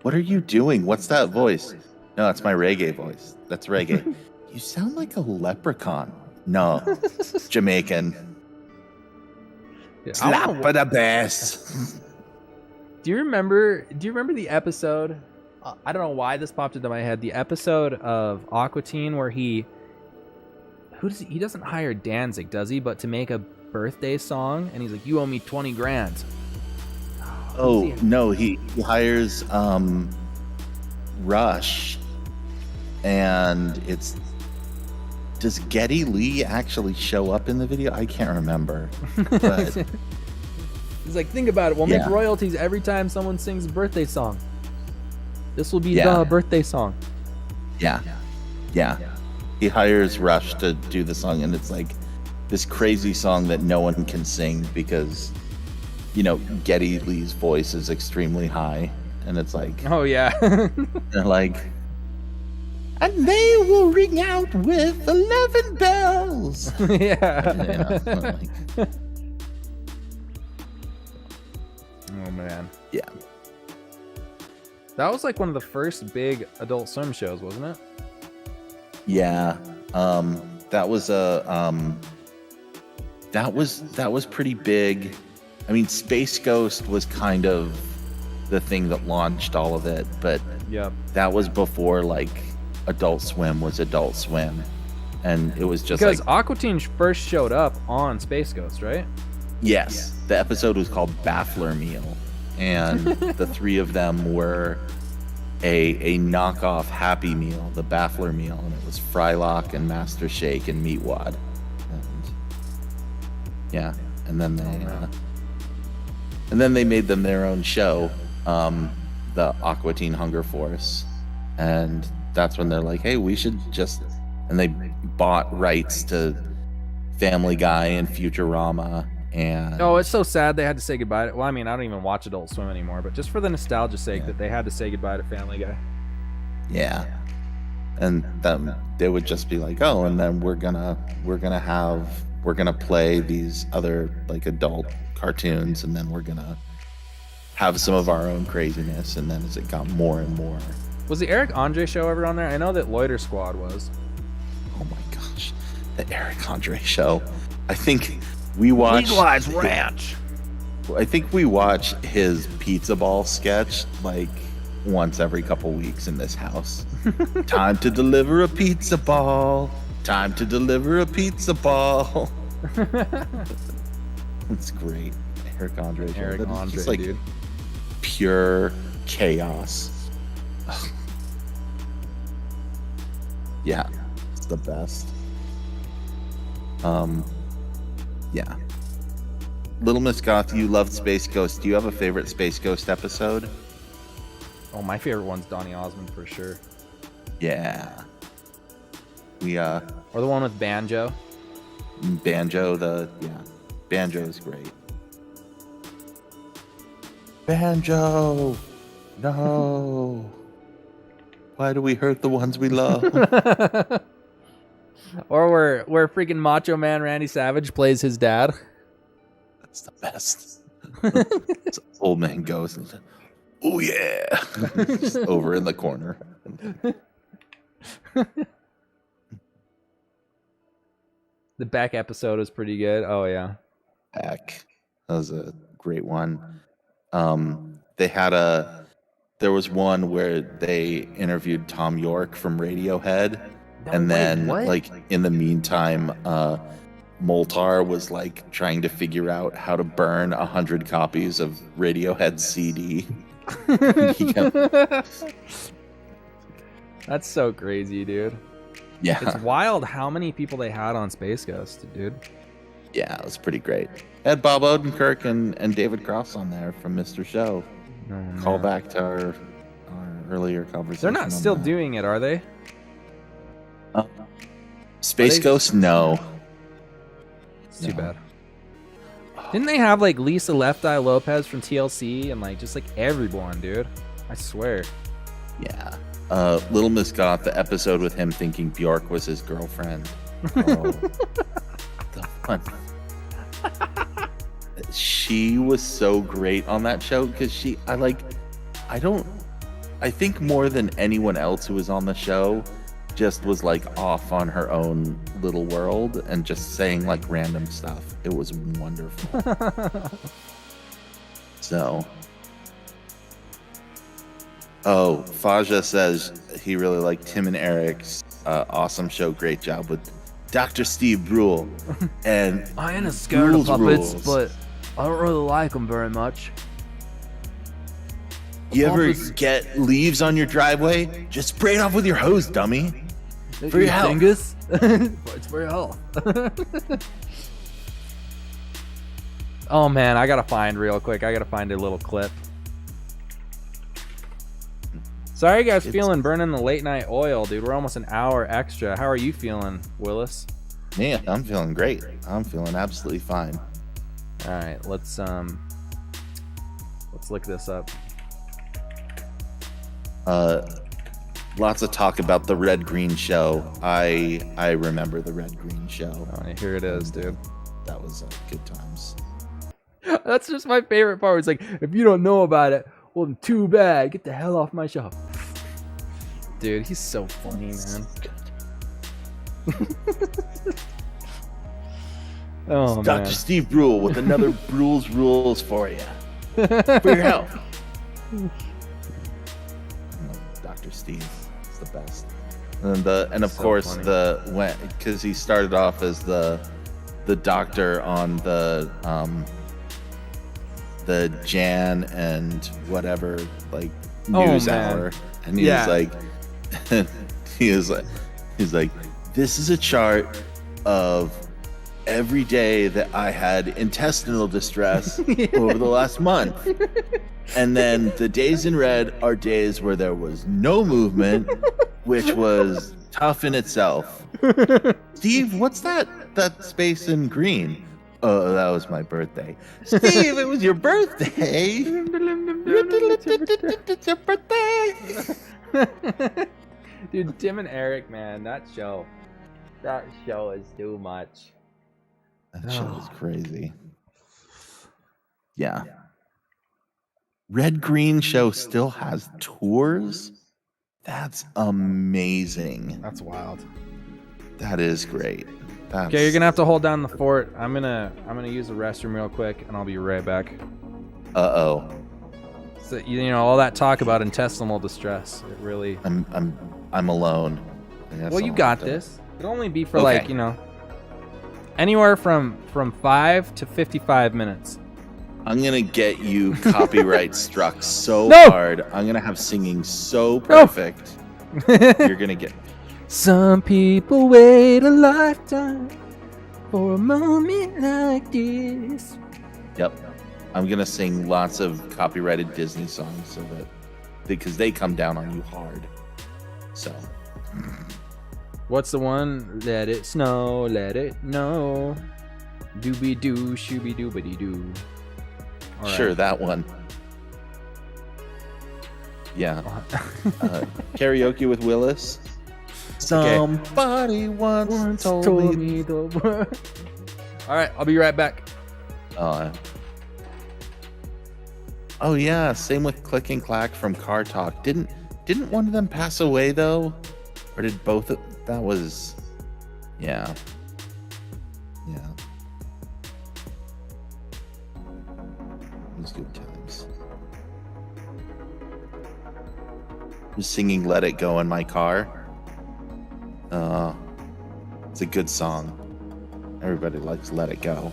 What are you doing? What's that voice? No, that's my reggae voice. That's reggae. You sound like a leprechaun. No, Jamaican. Yeah, slap it up bass. Do you remember the episode? I don't know why this popped into my head. The episode of Aqua Teen where he doesn't hire Danzig, does he? But to make a birthday song, and he's like, "You owe me 20 grand." Oh no, he hires Rush, and it's. Does Geddy Lee actually show up in the video? I can't remember. But he's like, think about it. We'll make royalties every time someone sings a birthday song. This will be the birthday song. Yeah. He hires Rush to do the song, and it's like this crazy song that no one can sing because, you know, Geddy Lee's voice is extremely high, and it's like, oh yeah, they're like, and they will ring out with 11 bells. Yeah. Oh man. Yeah. That was like one of the first big Adult Swim shows, wasn't it? Yeah. That was pretty big. I mean, Space Ghost was kind of the thing that launched all of it, but that was before like Adult Swim was Adult Swim, and it was just because like, Aqua Teen first showed up on Space Ghost, right? Yes. The episode was called Baffler Meal, and the three of them were a knockoff Happy Meal, the Baffler Meal, and it was Frylock and Master Shake and Meatwad, and then they made them their own show, the Aqua Teen Hunger Force, and that's when they're like, hey, we should just, and they bought rights to Family Guy and Futurama. And oh, it's so sad they had to say goodbye to, well, I mean, I don't even watch Adult Swim anymore, but just for the nostalgia's sake that they had to say goodbye to Family Guy. Yeah. And then they would just be like, oh, and then we're gonna play these other like adult cartoons, and then we're gonna have some of our own craziness. And then as it got more and more. Was the Eric Andre show ever on there? I know that Loiter Squad was. Oh my gosh. The Eric Andre show. I think we watched Legalized Ranch. I think we watch his pizza ball sketch like once every couple weeks in this house. Time to deliver a pizza ball. Time to deliver a pizza ball. It's great. Eric Andre. Eric Andre, just like dude. Pure chaos. Yeah, it's the best. Yeah. Little Miss Goth, you loved Space Ghost. Do you have a favorite Space Ghost episode? Oh, my favorite one's Donny Osmond for sure. Yeah. We Or the one with Banjo. Banjo, Banjo is great. Banjo! No! Why do we hurt the ones we love? Or where freaking Macho Man Randy Savage plays his dad. That's the best. This old man goes and, oh yeah! Just over in the corner. The Beck episode is pretty good. Oh yeah. Heck, that was a great one. There was one where they interviewed Tom York from Radiohead, and then like in the meantime, Moltar was like trying to figure out how to burn 100 copies of Radiohead's CD. That's so crazy, dude. Yeah, It's wild how many people they had on Space Ghost, dude. yeah, it was pretty great. Had Bob Odenkirk and David Cross on there from Mr. Show. Oh, Call man. back to our earlier conversation. They're not on still that. doing it, are they? Space Are they- Ghost? No. It's too No. bad. Didn't they have like Lisa Left Eye Lopez from TLC and like just like everyone, dude? I swear. Yeah. Little Miss Goth, the episode with him thinking Bjork was his girlfriend. Oh, the fun. She was so great on that show because I think more than anyone else who was on the show just was like off on her own little world and just saying like random stuff. It was wonderful. So, Faja says he really liked Tim and Eric's awesome show. Great job with Dr. Steve Brule. And I ain't scared of puppets, but I don't really like them very much. you ever get leaves on your driveway? Just spray it off with your hose, dummy. For your health. It's for your health. Oh man, I gotta find real quick. I gotta find a little clip. Sorry you guys feeling burning the late night oil, dude. We're almost an hour extra. How are you feeling, Willis? Man, I'm feeling great. I'm feeling absolutely fine. All right, let's look this up. Lots of talk about the Red Green Show. I remember the Red Green Show. Oh, here it is, dude. That was good times. That's just my favorite part. It's like, if you don't know about it, well, then too bad. Get the hell off my show. Dude, he's so funny, man. Oh, man. Dr. Steve Brule with another Brule's Rules for you. For your health. Dr. Steve is the best. And of So course funny. because he started off as the doctor on the Jan and whatever like news man. hour, and he Yeah. was like he's like, this is a chart of every day that I had intestinal distress over the last month. And then the days in red are days where there was no movement, which was tough in itself. Steve, what's that space in green? Oh, that was my birthday. Steve, it was your birthday. It's your birthday. Dude, Tim and Eric, man, that show is too much. That show is crazy. Yeah. Red Green Show still has tours? That's amazing. That's wild. That is great. Okay, you're gonna have to hold down the fort. I'm gonna use the restroom real quick, and I'll be right back. Uh-oh. So, you know, all that talk about intestinal distress. It really. I'm alone. Well, you got this. It'll only be for Okay. like, you know, anywhere from 5 to 55 minutes. I'm gonna get you copyright struck so No! hard. I'm gonna have singing so perfect. You're gonna get. Some people wait a lifetime for a moment like this. Yep. I'm gonna sing lots of copyrighted Disney songs so that because they come down on you hard. So. What's the one? Let it snow, let it know. Doobie doo, shooby doobity doo. Sure, that one. Yeah. Karaoke with Willis. Somebody once told me the word. All right, I'll be right back. Oh yeah, same with Click and Clack from Car Talk. Didn't one of them pass away though? Or did both that was yeah. It was good times. I'm singing Let It Go in my car. It's a good song. Everybody likes Let It Go.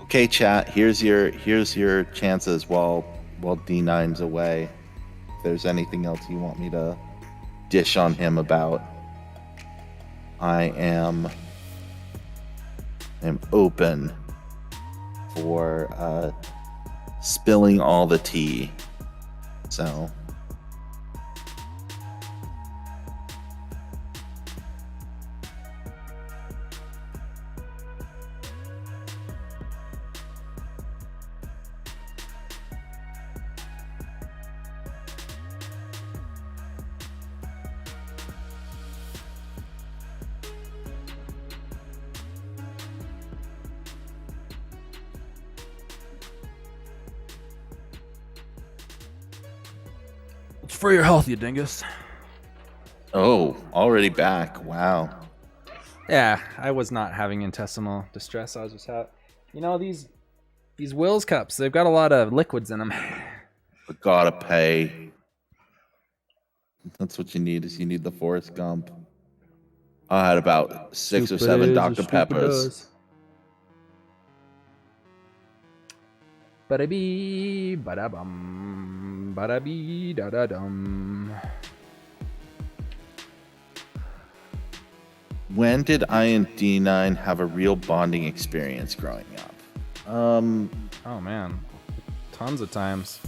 Okay, chat. Here's your chances while D9's away. If there's anything else you want me to dish on him about, I am open for spilling all the tea. So. It's for your health, you dingus. Oh, already back. Wow. Yeah, I was not having intestinal distress. I was just having, you know, these Will's cups. They've got a lot of liquids in them. But gotta pay. That's what you need. Is you need the Forrest Gump. I had about 6 or 7 Dr. Peppers. Ba-da-bee, ba-da-bum, ba-da-bee, da-da-dum. When did I and D9 have a real bonding experience growing up? Oh man, tons of times.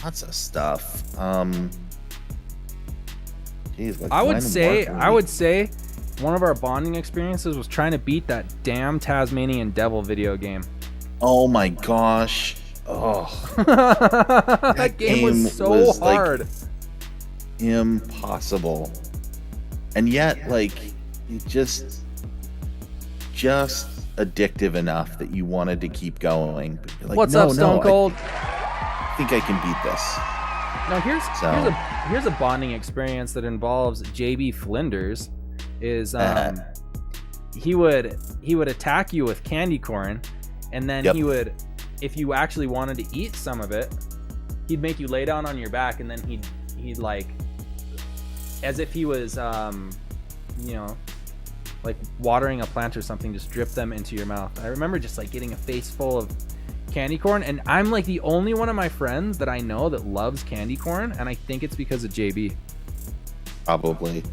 Lots of stuff. Geez, like I would when say one of our bonding experiences was trying to beat that damn Tasmanian Devil video game. Oh my gosh. Oh. That game was so hard. Like, impossible. And yet, like, it just addictive enough that you wanted to keep going. But you're like, What's up, Stone Cold? I think I can beat this. Now here's a bonding experience that involves JB Flinders. Is he would attack you with candy corn, and then he would, if you actually wanted to eat some of it, he'd make you lay down on your back, and then he'd like, as if he was you know, like watering a plant or something, just drip them into your mouth. I remember just like getting a face full of candy corn, and I'm like the only one of my friends that I know that loves candy corn, and I think it's because of JB. Probably.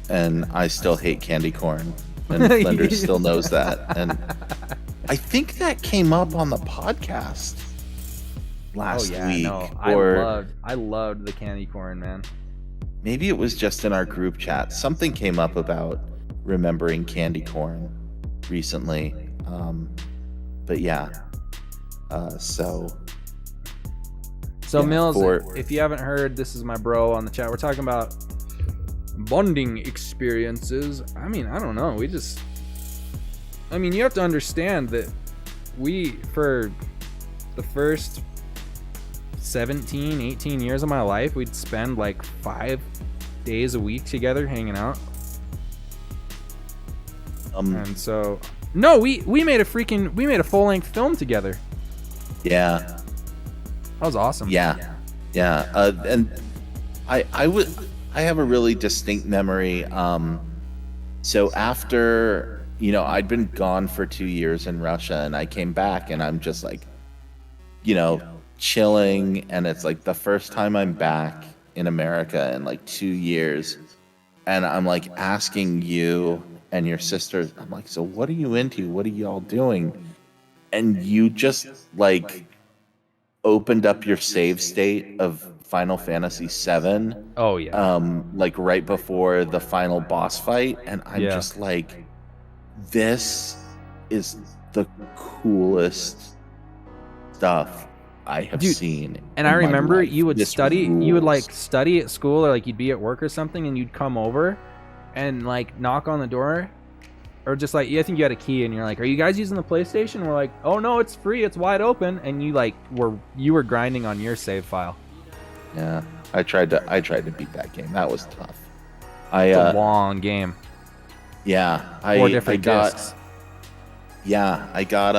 And I still hate candy corn, and Flinders still knows that. And I think that came up on the podcast last week. No, I loved the candy corn, man. Maybe it was just in our group chat. Something came up about remembering candy corn recently. But yeah. So yeah, Mills, if you haven't heard, this is my bro on the chat. We're talking about bonding experiences. I mean, I don't know. We just I mean, you have to understand that for the first 17, 18 years of my life, we'd spend like 5 days a week together hanging out. And so, no, we made a full-length film together. Yeah. That was awesome. Yeah. And I have a really distinct memory. So after, I'd been gone for 2 years in Russia, and I came back, and I'm just like, chilling, and it's like the first time I'm back in America in like 2 years, and I'm like asking you and your sisters, I'm like, so what are you into? What are y'all doing? And you just like opened up your save state of Final Fantasy VII. Oh yeah. Like right before the final boss fight, and I'm just like, this is the coolest stuff I have seen. And I remember you would study at school, or like you'd be at work or something, and you'd come over and like knock on the door, or just like, I think you had a key, and you're like, are you guys using the PlayStation? And we're like, oh no, it's free, it's wide open. And you like were grinding on your save file. Yeah, I tried to beat that game. That was tough. It's a long game. Yeah, 4 different discs. Yeah, I got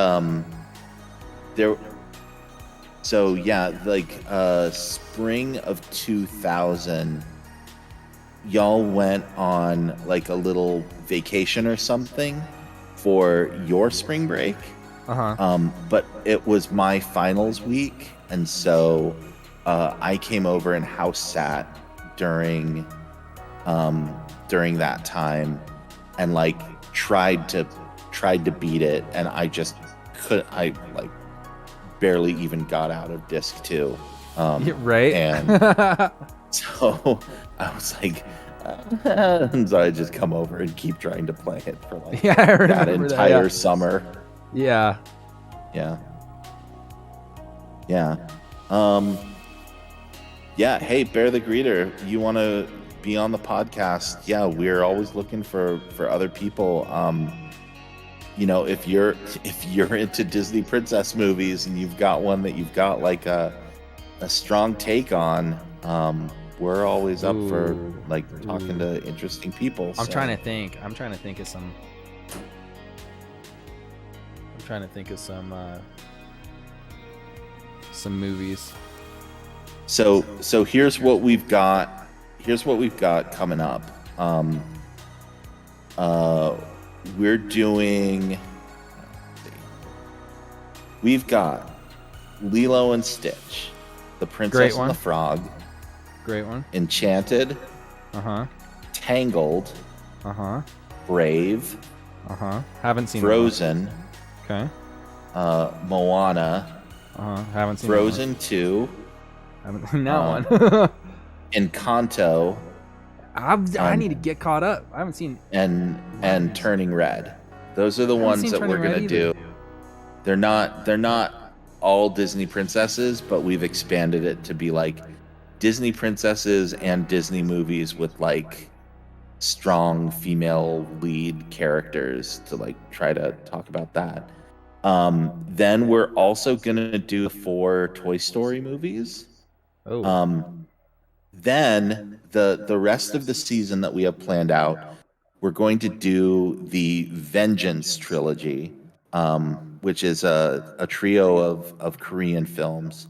there. So yeah, like spring of 2000, y'all went on like a little vacation or something for your spring break. But it was my finals week, and so I came over and house sat during that time, and like tried to beat it, and I just couldn't. I like barely even got out of disc 2. Right. And so I was like, and so I just come over and keep trying to play it for like that entire summer. Yeah. Yeah. Hey, Bear the Greeter, you want to be on the podcast? Yeah, we're always looking for other people. If you're into Disney princess movies and you've got one that you've got like a strong take on, we're always up for like talking to interesting people. I'm trying to think of some. Some movies. So here's what we've got. Coming up. We've got Lilo and Stitch, The Princess and the Frog. Great one. Enchanted. Tangled. Brave. Haven't seen Frozen. Okay. Moana. Haven't seen Frozen 2. Haven't seen that one. Encanto. I need to get caught up. I haven't seen. And Turning Red. Those are the ones that we're gonna do. They're not all Disney princesses, but we've expanded it to be like Disney princesses and Disney movies with like strong female lead characters to like try to talk about that. Then we're also gonna do 4 Toy Story movies. Then the rest of the season that we have planned out, we're going to do the Vengeance trilogy, which is a trio of Korean films.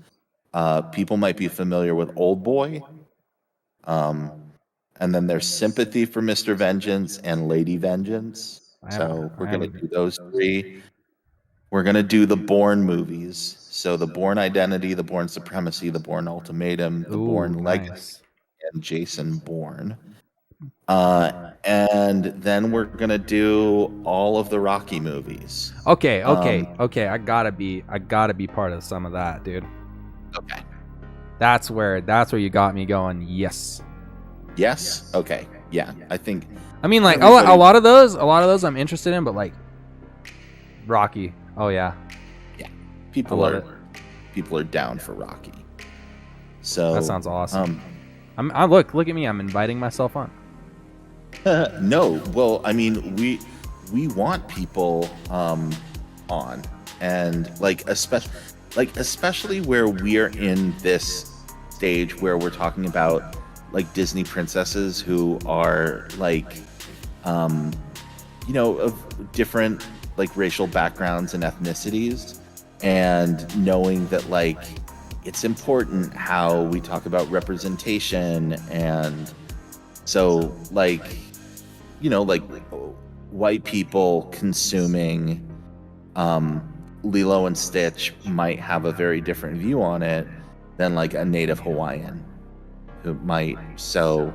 People might be familiar with Old Boy. And then there's Sympathy for Mr. Vengeance and Lady Vengeance. So we're going to do those 3. We're going to do the Bourne movies. So the Bourne Identity, the Bourne Supremacy, the Bourne Ultimatum, the Bourne Legacy, and Jason Bourne. And then we're going to do all of the Rocky movies. Okay. I gotta be part of some of that, dude. Okay. That's where you got me going. Yes. Okay. Yeah. I think. I mean, like a lot of those I'm interested in, but like Rocky. Oh yeah. Yeah. People are down for Rocky. So that sounds awesome. Look at me. I'm inviting myself on. No. Well, I mean, we want people on, and especially where we're in this stage where we're talking about like Disney princesses who are like of different like racial backgrounds and ethnicities, and knowing that like it's important how we talk about representation. And so like white people consuming Lilo and Stitch might have a very different view on it than like a native Hawaiian who might. So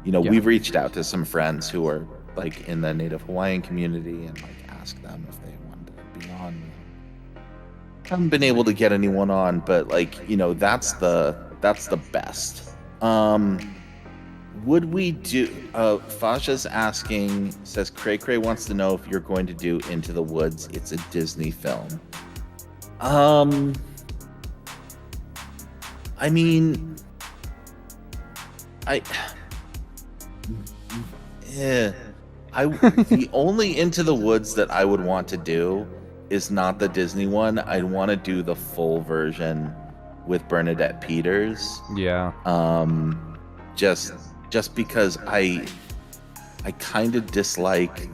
we've reached out to some friends who are like in the native Hawaiian community and like asked them if they wanted to be on. Haven't been able to get anyone on, but like that's the best. Would we do Faja's asking, says Cray Cray wants to know if you're going to do Into the Woods. It's a Disney film. I mean, the only Into the Woods that I would want to do is not the Disney one. I'd want to do the full version with Bernadette Peters. Yeah. Just because I kind of dislike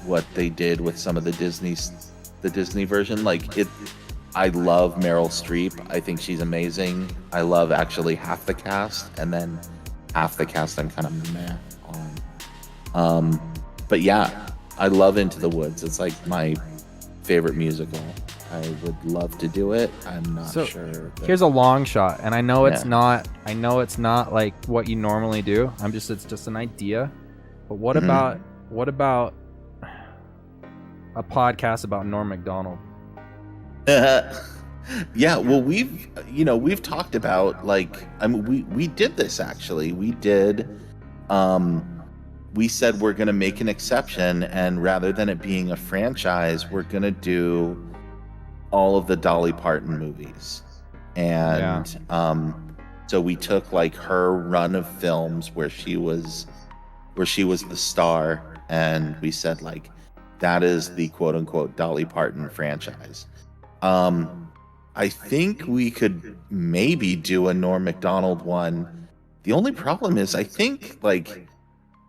what they did with some of the Disney version. Like I love Meryl Streep. I think she's amazing. I love actually half the cast, and then half the cast I'm kind of meh on. But yeah, I love Into the Woods. It's like my favorite musical. I would love to do it. I'm not sure. Here's a long shot, and I know it's not. I know it's not like what you normally do. It's just an idea. But what about a podcast about Norm Macdonald? Yeah, well, we've talked about like, I mean, we did this actually. We did. We said we're gonna make an exception, and rather than it being a franchise, we're gonna do all of the Dolly Parton movies. And so we took like her run of films where she was the star, and we said like that is the quote unquote Dolly Parton franchise. I think we could maybe do a Norm Macdonald one. The only problem is I think like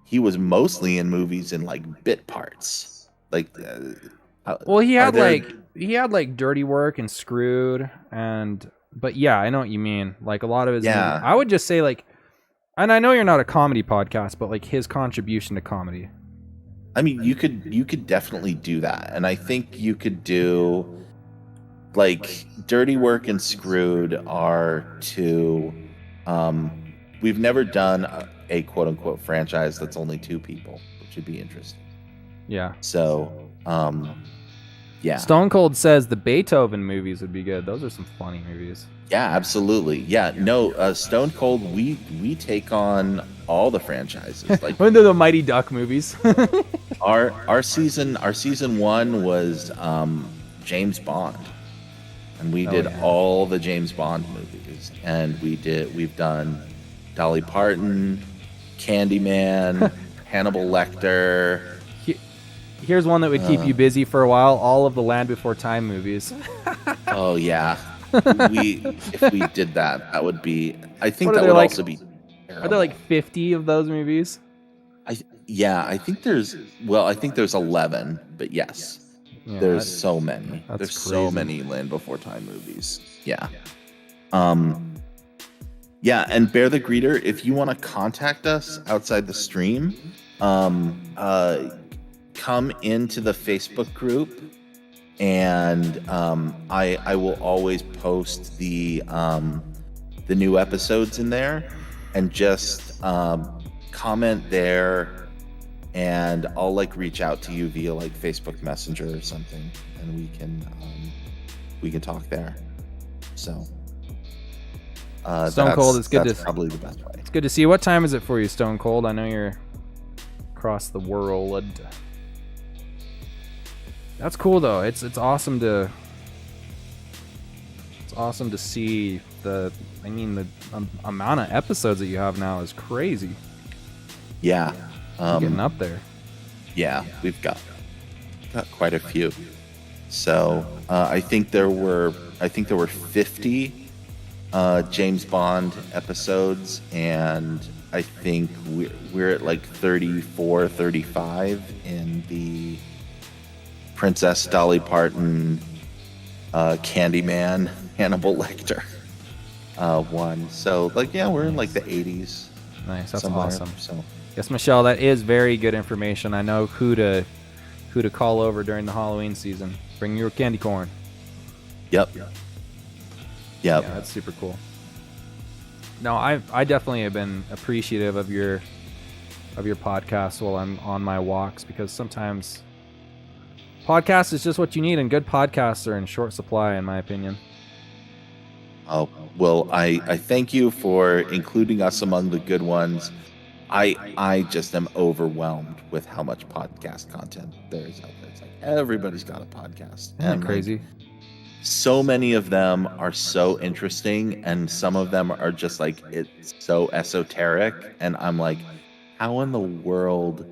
he was mostly in movies in like bit parts. Like well, he had like Dirty Work and Screwed, but yeah, I know what you mean. Like a lot of his movies, I would just say like, and I know you're not a comedy podcast, but like his contribution to comedy. I mean, you could definitely do that, and I think you could do like Dirty Work and Screwed are two. We've never done a quote unquote franchise that's only two people, which would be interesting. Yeah. So, yeah. Stone Cold says the Beethoven movies would be good. Those are some funny movies. Yeah, absolutely. Yeah, no, Stone Cold, we take on all the franchises. Like when they're the Mighty Duck movies. our season one was James Bond, and we did all the James Bond movies, and we've done Dolly Parton, Candyman, Hannibal Lecter. Here's one that would keep you busy for a while: all of the Land Before Time movies. Oh yeah, if we did that, that would be. I think that would like, also be. Terrible. Are there like 50 of those movies? I think there's 11, but yes, there's so many. There's crazy. So many Land Before Time movies. Yeah. Yeah, and Bear the Greeter, if you want to contact us outside the stream, come into the Facebook group, and I will always post the new episodes in there, and just comment there, and I'll like reach out to you via like Facebook Messenger or something, and we can talk there. So Stone Cold, it's good that's to probably the best way. It's good to see you. What time is it for you, Stone Cold? I know you're across the world. That's cool though. It's awesome to see the amount of episodes that you have now is crazy. Yeah. You're getting up there. Yeah, we've got quite a few. So I think there were 50 James Bond episodes, and I think we're at like 34, 35 in the Princess Dolly Parton, Candyman, Hannibal Lecter one. So like, yeah, we're in like the 80s. Nice, that's somewhere. awesome. So Yes, Michelle, that is very good information. I know who to call over during the Halloween season. Bring your candy corn. yep. Yeah, that's super cool. No, I definitely have been appreciative of your podcast while I'm on my walks, because sometimes podcast is just what you need, and good podcasts are in short supply, in my opinion. Oh, well, I thank you for including us among the good ones. I just am overwhelmed with how much podcast content there is out there. It's like everybody's got a podcast. Isn't that And, crazy? like, so many of them are so interesting, and some of them are just like, it's so esoteric, and I'm like, how in the world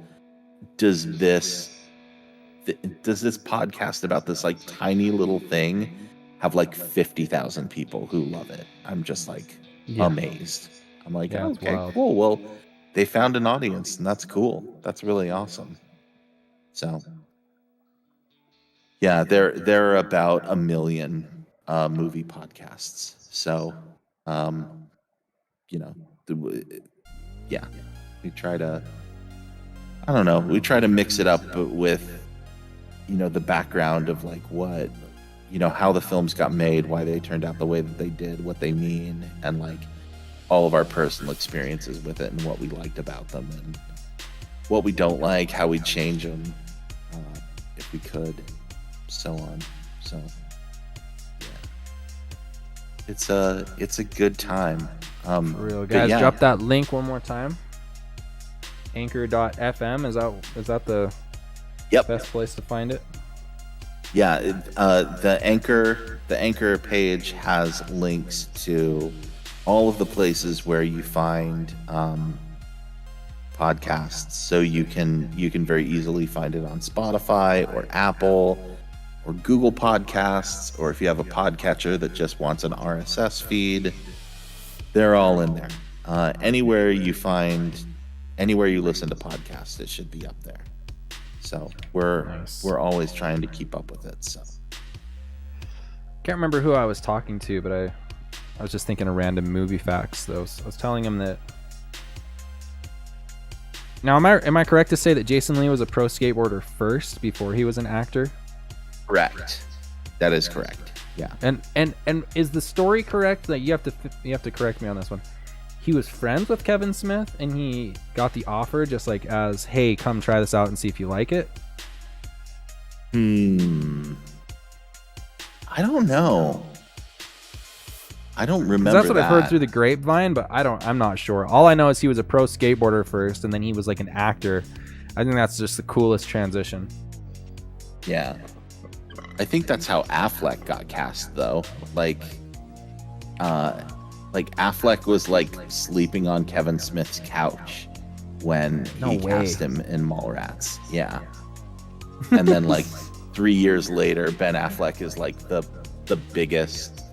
does this podcast about this like tiny little thing have like 50,000 people who love it? I'm just like amazed. I'm like, Yeah, it's okay, wild. cool. Well, they found an audience, and that's cool. That's really awesome. So yeah, there are about 1 million movie podcasts. So yeah, we try to, I don't know, we try to mix it up with the background of like what, how the films got made, why they turned out the way that they did, what they mean, and like all of our personal experiences with it, and what we liked about them, and what we don't like, how we'd change them if we could, so on. So yeah, it's a good time. For real, but guys, yeah. drop that link one more time. Anchor.fm, is that the Yep. best place to find it? Yeah, the anchor page has links to all of the places where you find podcasts, so you can very easily find it on Spotify or Apple or Google Podcasts, or if you have a podcatcher that just wants an RSS feed, they're all in there. Anywhere you listen to podcasts, it should be up there. So we're always trying to keep up with it. So Can't remember who I was talking to, but I was just thinking of random movie facts, though. So I was telling him that. Now, am I correct to say that Jason Lee was a pro skateboarder first before he was an actor? correct. That is correct. Yeah. And is the story correct? That you have to correct me on this one. He was friends with Kevin Smith, and he got the offer just like as, hey, come try this out and see if you like it. I don't know. I don't remember. That's what I've heard through the grapevine, but I'm not sure. All I know is he was a pro skateboarder first, and then he was like an actor. I think that's just the coolest transition. Yeah. I think that's how Affleck got cast, though. Like Affleck was like sleeping on Kevin Smith's couch when he cast him in Mallrats. Yeah. And then like 3 years later, Ben Affleck is like the biggest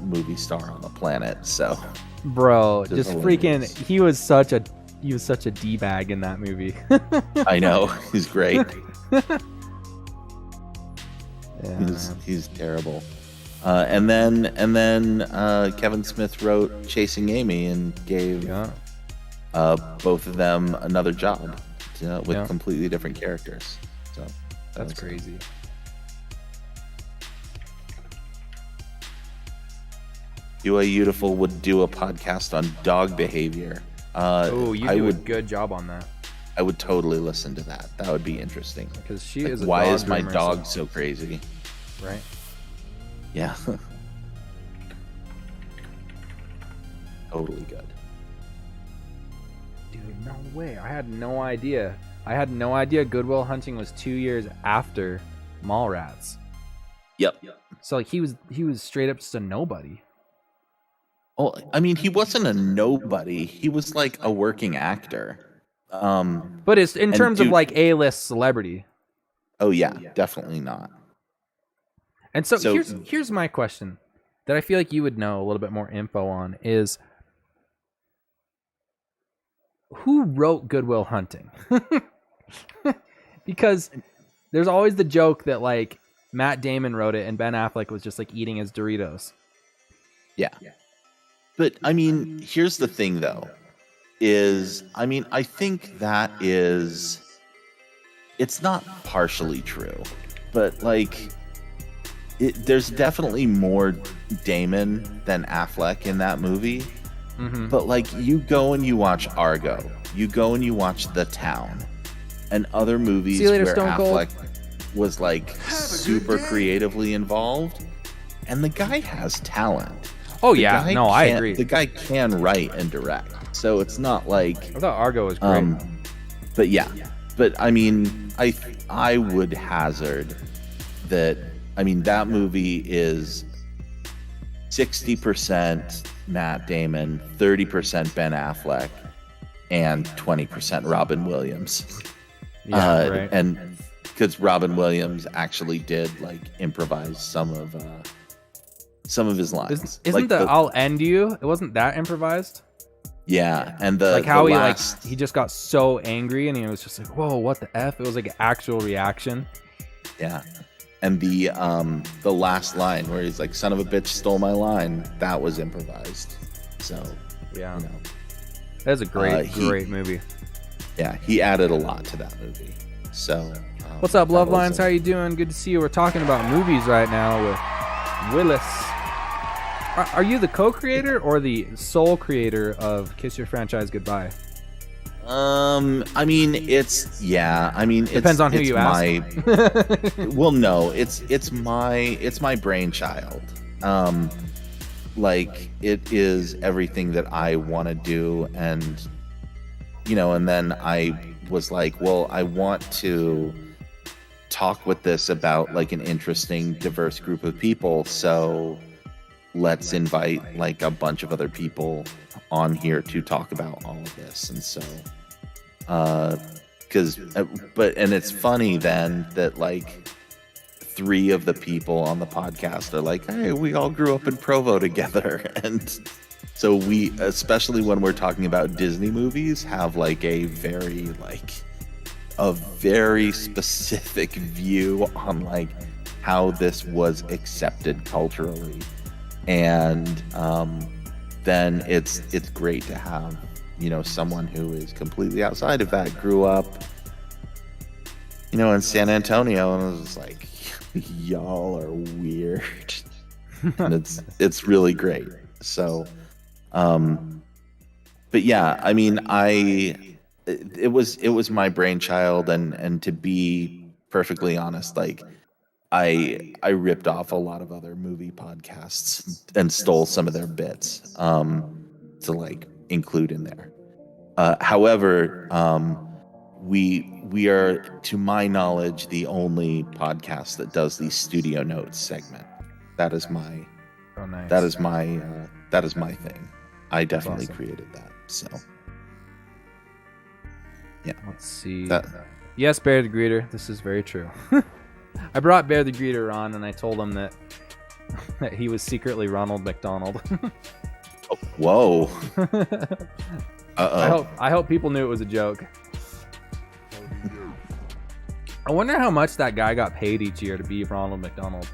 movie star on the planet. So, bro, just just freaking, he was such a D-bag in that movie. I know, he's great. Yeah, he's terrible. And then Kevin Smith wrote Chasing Amy and gave both of them another job with completely different characters. So that's crazy. UA Beautiful would do a podcast on dog behavior. You do a good job on that. I would totally listen to that. That would be interesting. Because she is a why dog is my groomer, dog so crazy? Right. Yeah. Totally good. Dude, no way. I had no idea. Good Will Hunting was 2 years after Mallrats. Yep. So like he was straight up just a nobody. Well, I mean, he wasn't a nobody. He was like a working actor. But it's in terms of like A-list celebrity. Oh yeah, definitely not. And so here's my question that I feel like you would know a little bit more info on is who wrote Good Will Hunting? Because there's always the joke that like Matt Damon wrote it and Ben Affleck was just like eating his Doritos. Yeah. But I mean, here's the thing though, is I think that is, it's not partially true, but like there's definitely more Damon than Affleck in that movie. Mm-hmm. But like you go and you watch Argo, you go and you watch The Town, and other movies later, where Stone Affleck was like super creatively involved, and the guy has talent. Oh yeah, no, I agree. The guy can write and direct, so it's not like. I thought Argo was great. But yeah, but I mean, I would hazard that. I mean, that movie is 60% Matt Damon, 30% Ben Affleck, and 20% Robin Williams. Yeah, right. And because Robin Williams actually did like improvise some of his lines. Isn't like the "I'll end you"? It wasn't that improvised. Yeah, and the like how the he last, like he just got so angry and he was just like, "Whoa, what the f?" It was like an actual reaction. Yeah, and the last line where he's like, "Son of a bitch stole my line," that was improvised. So yeah, you know, that's a great movie. Yeah, he added a lot to that movie. So what's up, Love Lines? How you doing? Good to see you. We're talking about movies right now with Willis. Are you the co-creator or the sole creator of Kiss Your Franchise Goodbye? I mean, it's depends on who you ask. Well, no, it's my brainchild. Like it is everything that I want to do, and and then I was like, well, I want to talk with this about like an interesting, diverse group of people, so let's invite like a bunch of other people on here to talk about all of this. And so and it's funny then that like 3 of the people on the podcast are like, hey, we all grew up in Provo together. And so we, especially when we're talking about Disney movies, have like a very specific view on like how this was accepted culturally. And then it's great to have someone who is completely outside of that, grew up in San Antonio, and was like, y'all are weird. And it's really great. So but yeah, I mean, it was my brainchild, and to be perfectly honest, like I ripped off a lot of other movie podcasts and stole some of their bits to like include in there. However, we are, to my knowledge, the only podcast that does the studio notes segment. That is my nice. that is my thing. I definitely created that. So yeah. Let's see. Yes, Bear the Greeter. This is very true. I brought Bear the Greeter on, and I told him that he was secretly Ronald McDonald. Oh, whoa. Uh-oh. I hope people knew it was a joke. I wonder how much that guy got paid each year to be Ronald McDonald.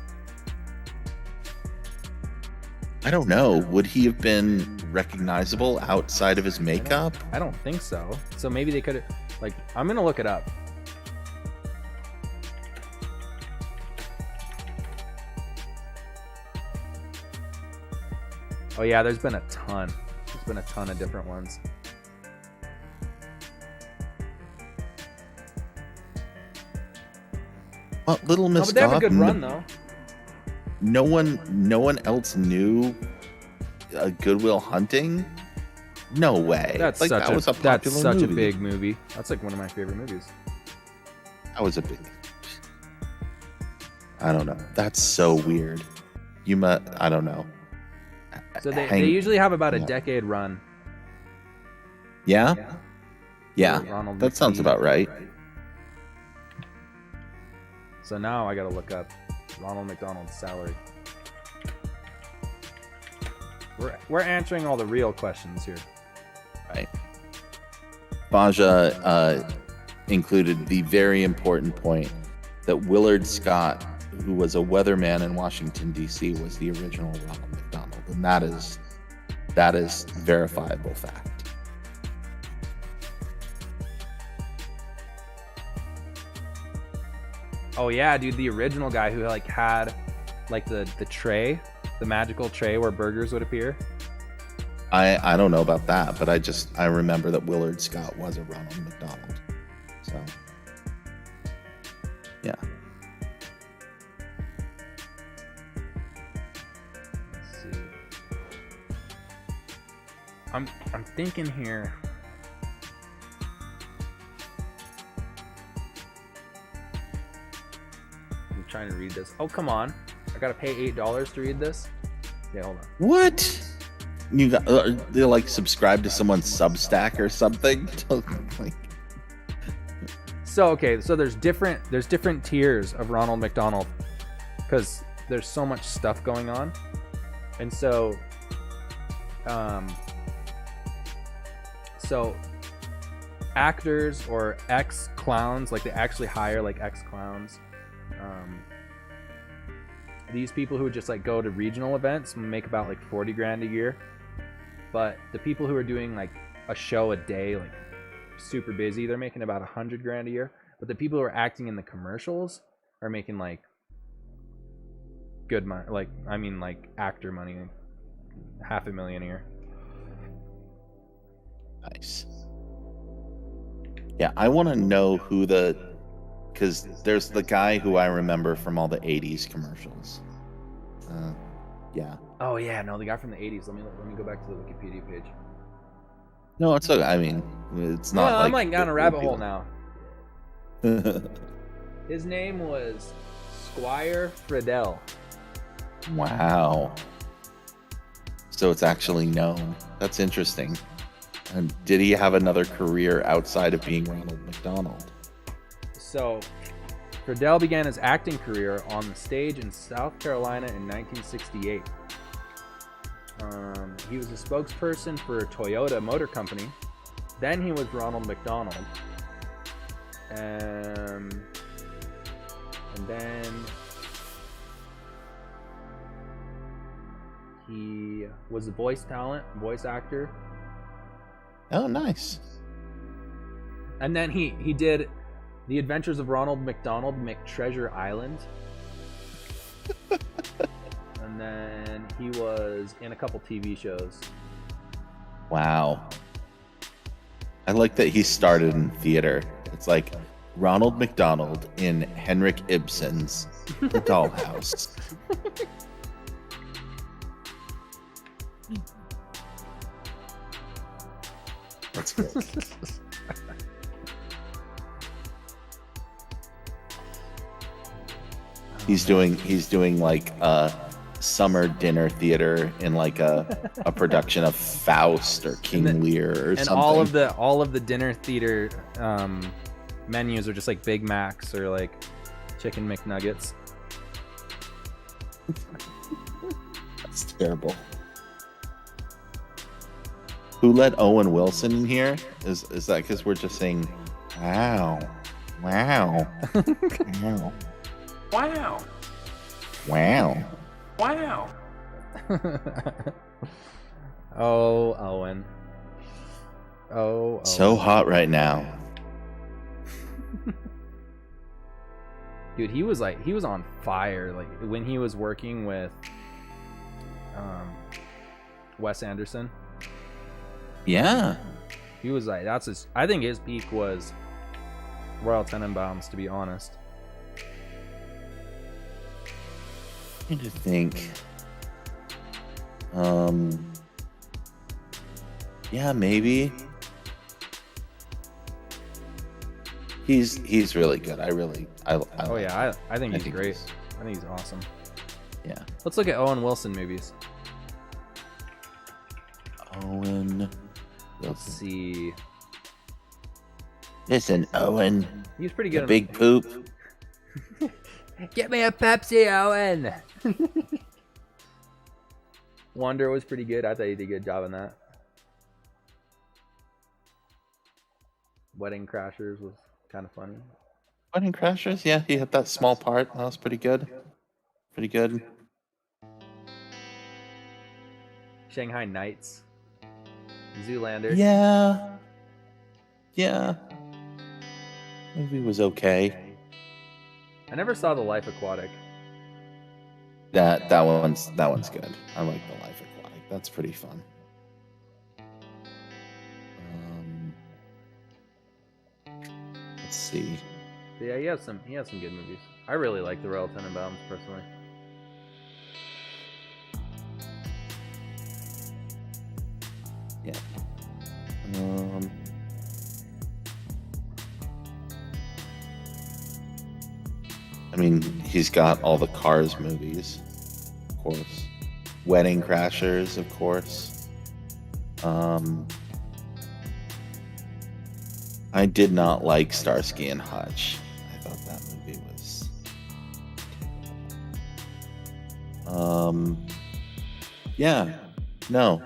I don't know. Would he have been recognizable outside of his makeup? I don't think so. So maybe they could have, like, I'm going to look it up. Oh yeah, there's been a ton. There's been a ton of different ones. Well, Little Miss but they have a Goth, good run though. No one else knew Good Will Hunting. No way. That's like, such that was a popular a movie. big movie. That's like one of my favorite movies. That was a big. I don't know. That's so weird. I don't know. So they usually have about a decade run. Yeah? Yeah, Ronald that sounds McPhee. about right. So now I gotta look up Ronald McDonald's salary. We're answering all the real questions here. Right. Baja included the very important point that Willard Scott, who was a weatherman in Washington, D.C., was the original Ronald McDonald. And that is verifiable fact. Oh yeah, dude, the original guy who like had like the tray, the magical tray where burgers would appear. I don't know about that, but I remember that Willard Scott was a Ronald McDonald. So yeah. Let's see. I'm thinking here. I'm trying to read this. Oh come on! I gotta pay $8 to read this. Yeah, hold on. What? You got they like subscribe to someone's Substack or something? Like, So okay, so there's different tiers of Ronald McDonald because there's so much stuff going on, and so actors or ex-clowns, like they actually hire like ex-clowns. These people who would just like go to regional events make about like 40 grand a year, but the people who are doing like a show a day, like super busy, they're making about 100 grand a year. But the people who are acting in the commercials are making like good money, like I mean like actor money, $500,000 a year. nice. Yeah, I want to know who because there's the guy who I remember from all the 80s commercials. Yeah. Oh yeah, no, the guy from the 80s. Let me go back to the Wikipedia page. No, it's okay. I mean, it's not. No, like I'm like down a rabbit hole now. His name was Squire Friedel. Wow. So it's actually known. That's interesting. And did he have another career outside of being Ronald McDonald? So, Friedel began his acting career on the stage in South Carolina in 1968. He was a spokesperson for Toyota Motor Company. Then he was Ronald McDonald. And then he was a voice actor. Oh, nice. And then he did The Adventures of Ronald McDonald McTreasure Island. And then he was in a couple TV shows. Wow. I like that he started in theater. It's like Ronald McDonald in Henrik Ibsen's The Dollhouse. That's good. He's doing like summer dinner theater in like a production of Faust or King Lear or and something. all of the dinner theater menus are just like Big Macs or like chicken McNuggets. That's terrible. Who let Owen Wilson in here? Is that because we're just saying, wow, wow, wow, Wow. wow. Wow. Oh, Owen. Oh, Owen. So hot right now. Dude, he was on fire. Like when he was working with Wes Anderson. Yeah. He was like, I think his peak was Royal Tenenbaums, to be honest. I need to think. Yeah, maybe. He's really good. I Oh yeah, I think he's great. I think he's awesome. Yeah. Let's look at Owen Wilson movies. Owen. Let's see. Listen, Owen. He was pretty The good. big poop. Get me a Pepsi, Owen. Wonder was pretty good. I thought he did a good job on that. Wedding Crashers was kind of funny. Wedding Crashers, yeah, he had that small part. That was pretty good. Pretty good. Shanghai Nights. Zoolander. Yeah. Yeah. Movie was okay. I never saw The Life Aquatic. That one's good. I like The Life Aquatic. That's pretty fun. Let's see. But yeah, he has some good movies. I really like The Royal Tenenbaums personally. Yeah. I mean, he's got all the Cars movies, of course. Wedding Crashers, of course. I did not like Starsky and Hutch. I thought that movie was. Yeah. No.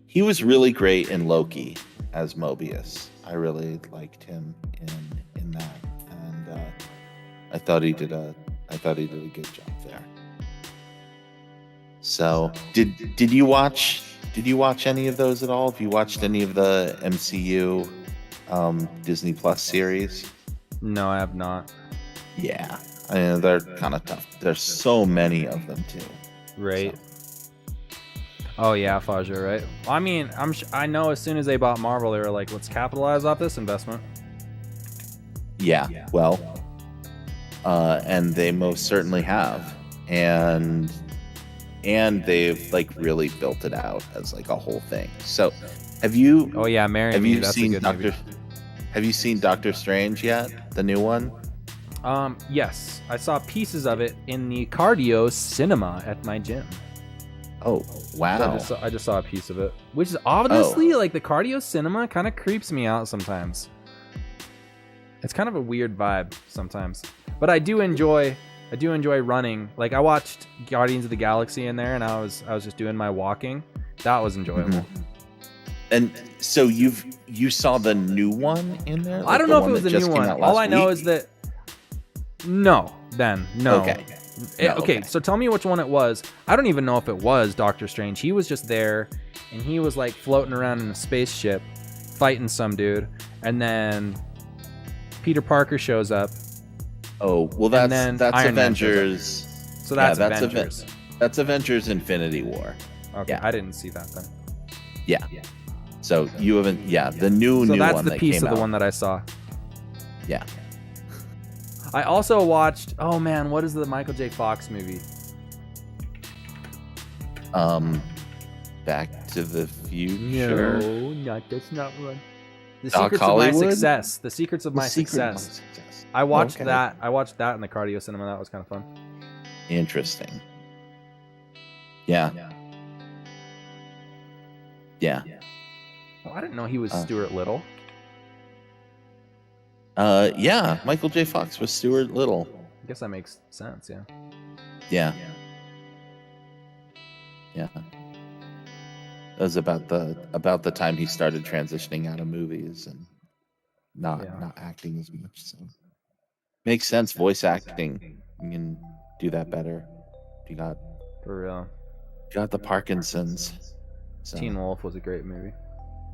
He was really great in Loki as Mobius. I really liked him in that, and I thought he did a good job there. So, did you watch any of those at all? Have you watched any of the MCU Disney Plus series? No, I have not. Yeah, I mean, they're kind of tough. There's so many of them too. Right. So. Oh yeah, Faja, right? I mean, I know as soon as they bought Marvel, they were like, let's capitalize off this investment. Yeah. Well, and they most certainly have, and they've like really built it out as like a whole thing. So, have you? Oh yeah, Marry have Me. you That's seen a good movie. Have you seen Doctor Strange yet? The new one? Yes, I saw pieces of it in the cardio cinema at my gym. Oh wow! I just saw a piece of it, which is honestly like the cardio cinema kind of creeps me out sometimes. It's kind of a weird vibe sometimes, but I do enjoy running. Like I watched Guardians of the Galaxy in there, and I was just doing my walking. That was enjoyable. Mm-hmm. And so you saw the new one in there? Like I don't know if it was the new one. All I know is that no. Okay. Okay, so tell me which one it was. I don't even know if it was Doctor Strange. He was just there, and he was like floating around in a spaceship, fighting some dude, and then Peter Parker shows up. Oh, well, that's Iron Avengers. So that's Avengers. That's Avengers Infinity War. Okay, yeah. I didn't see that then. Yeah. So you haven't. Yeah, the new one. So that's the that piece came of the out. one that I saw. Yeah. I also watched. Oh man, what is the Michael J. Fox movie? Back to the Future. No, that's not one. The Doc Secrets Hollywood? of My Success. The Secrets of My Success. I watched that. I watched that in the cardio cinema. That was kind of fun. Interesting. Yeah. Yeah. Oh, I didn't know he was Stuart Little. Yeah. Michael J. Fox was Stuart Little. I guess that makes sense. Yeah. Yeah. Yeah. That was about the time he started transitioning out of movies and not acting as much. So makes sense. Voice acting, you can do that better. You got For real. the Parkinson's. So. Teen Wolf was a great movie.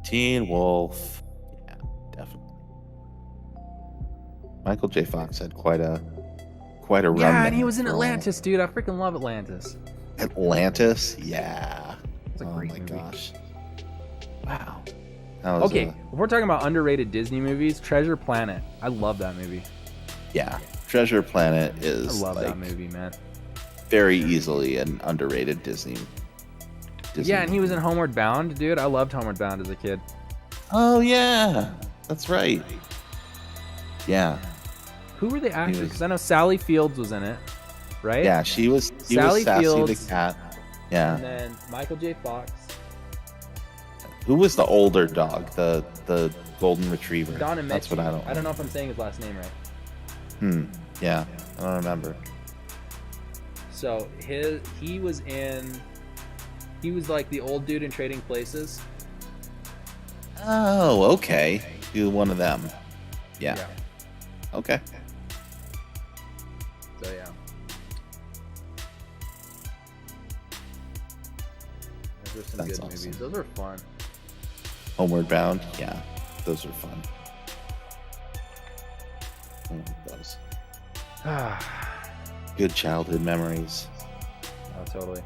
Teen Wolf. Yeah, definitely. Michael J. Fox had quite a run. Yeah, and he was in Atlantis, dude. I freaking love Atlantis. Atlantis? Yeah. It's a great movie. Gosh. Wow. That was Okay, if we're talking about underrated Disney movies, Treasure Planet. I love that movie. Yeah. Treasure Planet is I love that movie, man. Very easily an underrated Disney. Yeah, and he was in Homeward Bound, dude. I loved Homeward Bound as a kid. Oh yeah, that's right. Yeah. Who were the actors? Because I know Sally Fields was in it, right? Yeah, she was. He Sally was Sassy Fields, the cat. Yeah. And then Michael J. Fox. Who was the older dog? The golden retriever. Don and That's what I don't. I don't know if I'm saying his last name right. Yeah, I don't remember. So he was like the old dude in Trading Places. Oh, okay. You're one of them. Yeah. Okay. So yeah. Those are some That's good awesome. movies. Those are fun. Homeward Bound. Yeah, those are fun. I like those. Good childhood memories. Oh, totally.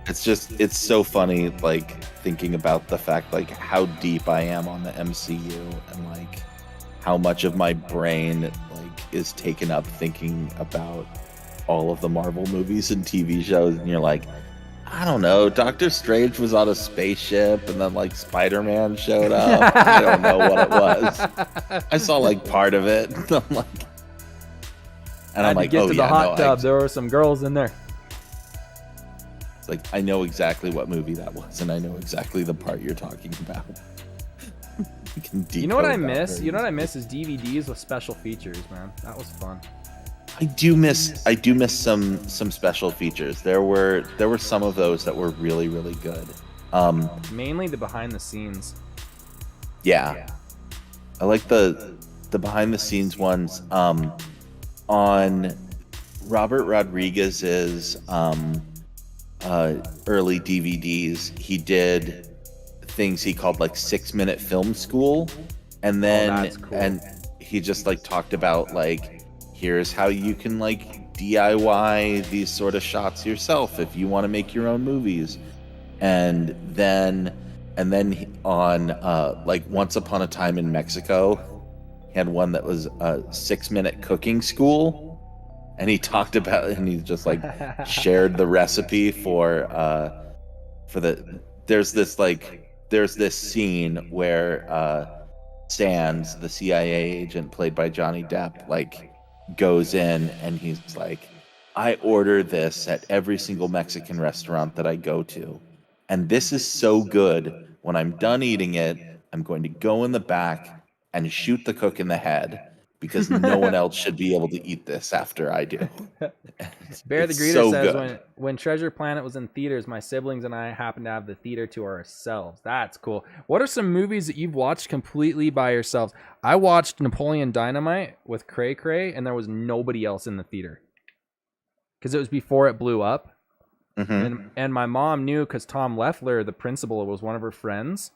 It's so funny, like, thinking about the fact, like, how deep I am on the MCU and, like, how much of my brain, like, is taken up thinking about all of the Marvel movies and TV shows. And you're like, I don't know, Doctor Strange was on a spaceship and then, like, Spider-Man showed up. I don't know what it was. I saw, like, part of it. I'm like, and I'm like, get to the hot tub. I, There were some girls in there. like, I know exactly what movie that was, and I know exactly the part you're talking about. You know what I miss? You know what I miss is DVDs with special features, man. That was fun. I do miss some special features. There were some of those that were really, really good. Mainly the behind the scenes. Yeah. I like the behind the scenes ones. On Robert Rodriguez's early DVDs, he did things he called like 6-minute film school, and then that's cool. And he just like talked about like, here's how you can like DIY these sort of shots yourself if you want to make your own movies. And then on like Once Upon a Time in Mexico, he had one that was a 6-minute cooking school. And he talked about it, and he just like shared the recipe for there's this scene where Sands, the CIA agent played by Johnny Depp, like goes in and he's like, I order this at every single Mexican restaurant that I go to. And this is so good. When I'm done eating it, I'm going to go in the back and shoot the cook in the head, because no one else should be able to eat this after I do. Bear the It's Greeter so says, good. when Treasure Planet was in theaters, my siblings and I happened to have the theater to ourselves. That's cool. What are some movies that you've watched completely by yourselves? I watched Napoleon Dynamite with Cray Cray, and there was nobody else in the theater because it was before it blew up. Mm-hmm. And my mom knew because Tom Leffler, the principal, was one of her friends.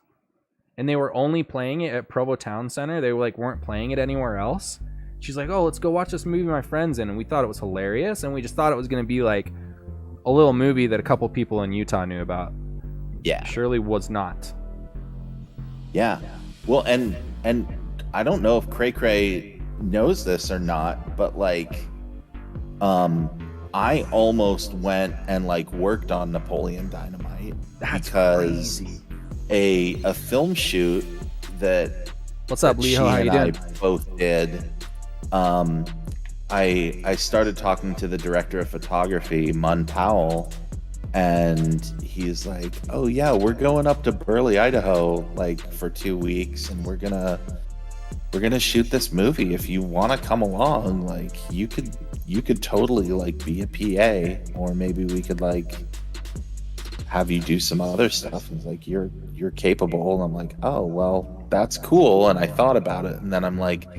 And they were only playing it at Provo Town Center. They weren't playing it anywhere else. She's like, oh, let's go watch this movie my friend's in. And we thought it was hilarious. And we just thought it was going to be like a little movie that a couple people in Utah knew about. Yeah. Surely was not. Yeah. Well, and I don't know if Cray Cray knows this or not, but like, I almost went and like worked on Napoleon Dynamite. That's because crazy. A film shoot that What's up, that Leho? she How you and doing? I both did. I started talking to the director of photography, Mun Powell, and he's like, "Oh yeah, we're going up to Burley, Idaho, like for 2 weeks, and we're gonna shoot this movie. If you want to come along, like you could totally like be a PA, or maybe we could like have you do some other stuff." And he's like, you're capable. And I'm like, oh well, that's cool. And I thought about it, and then I'm like,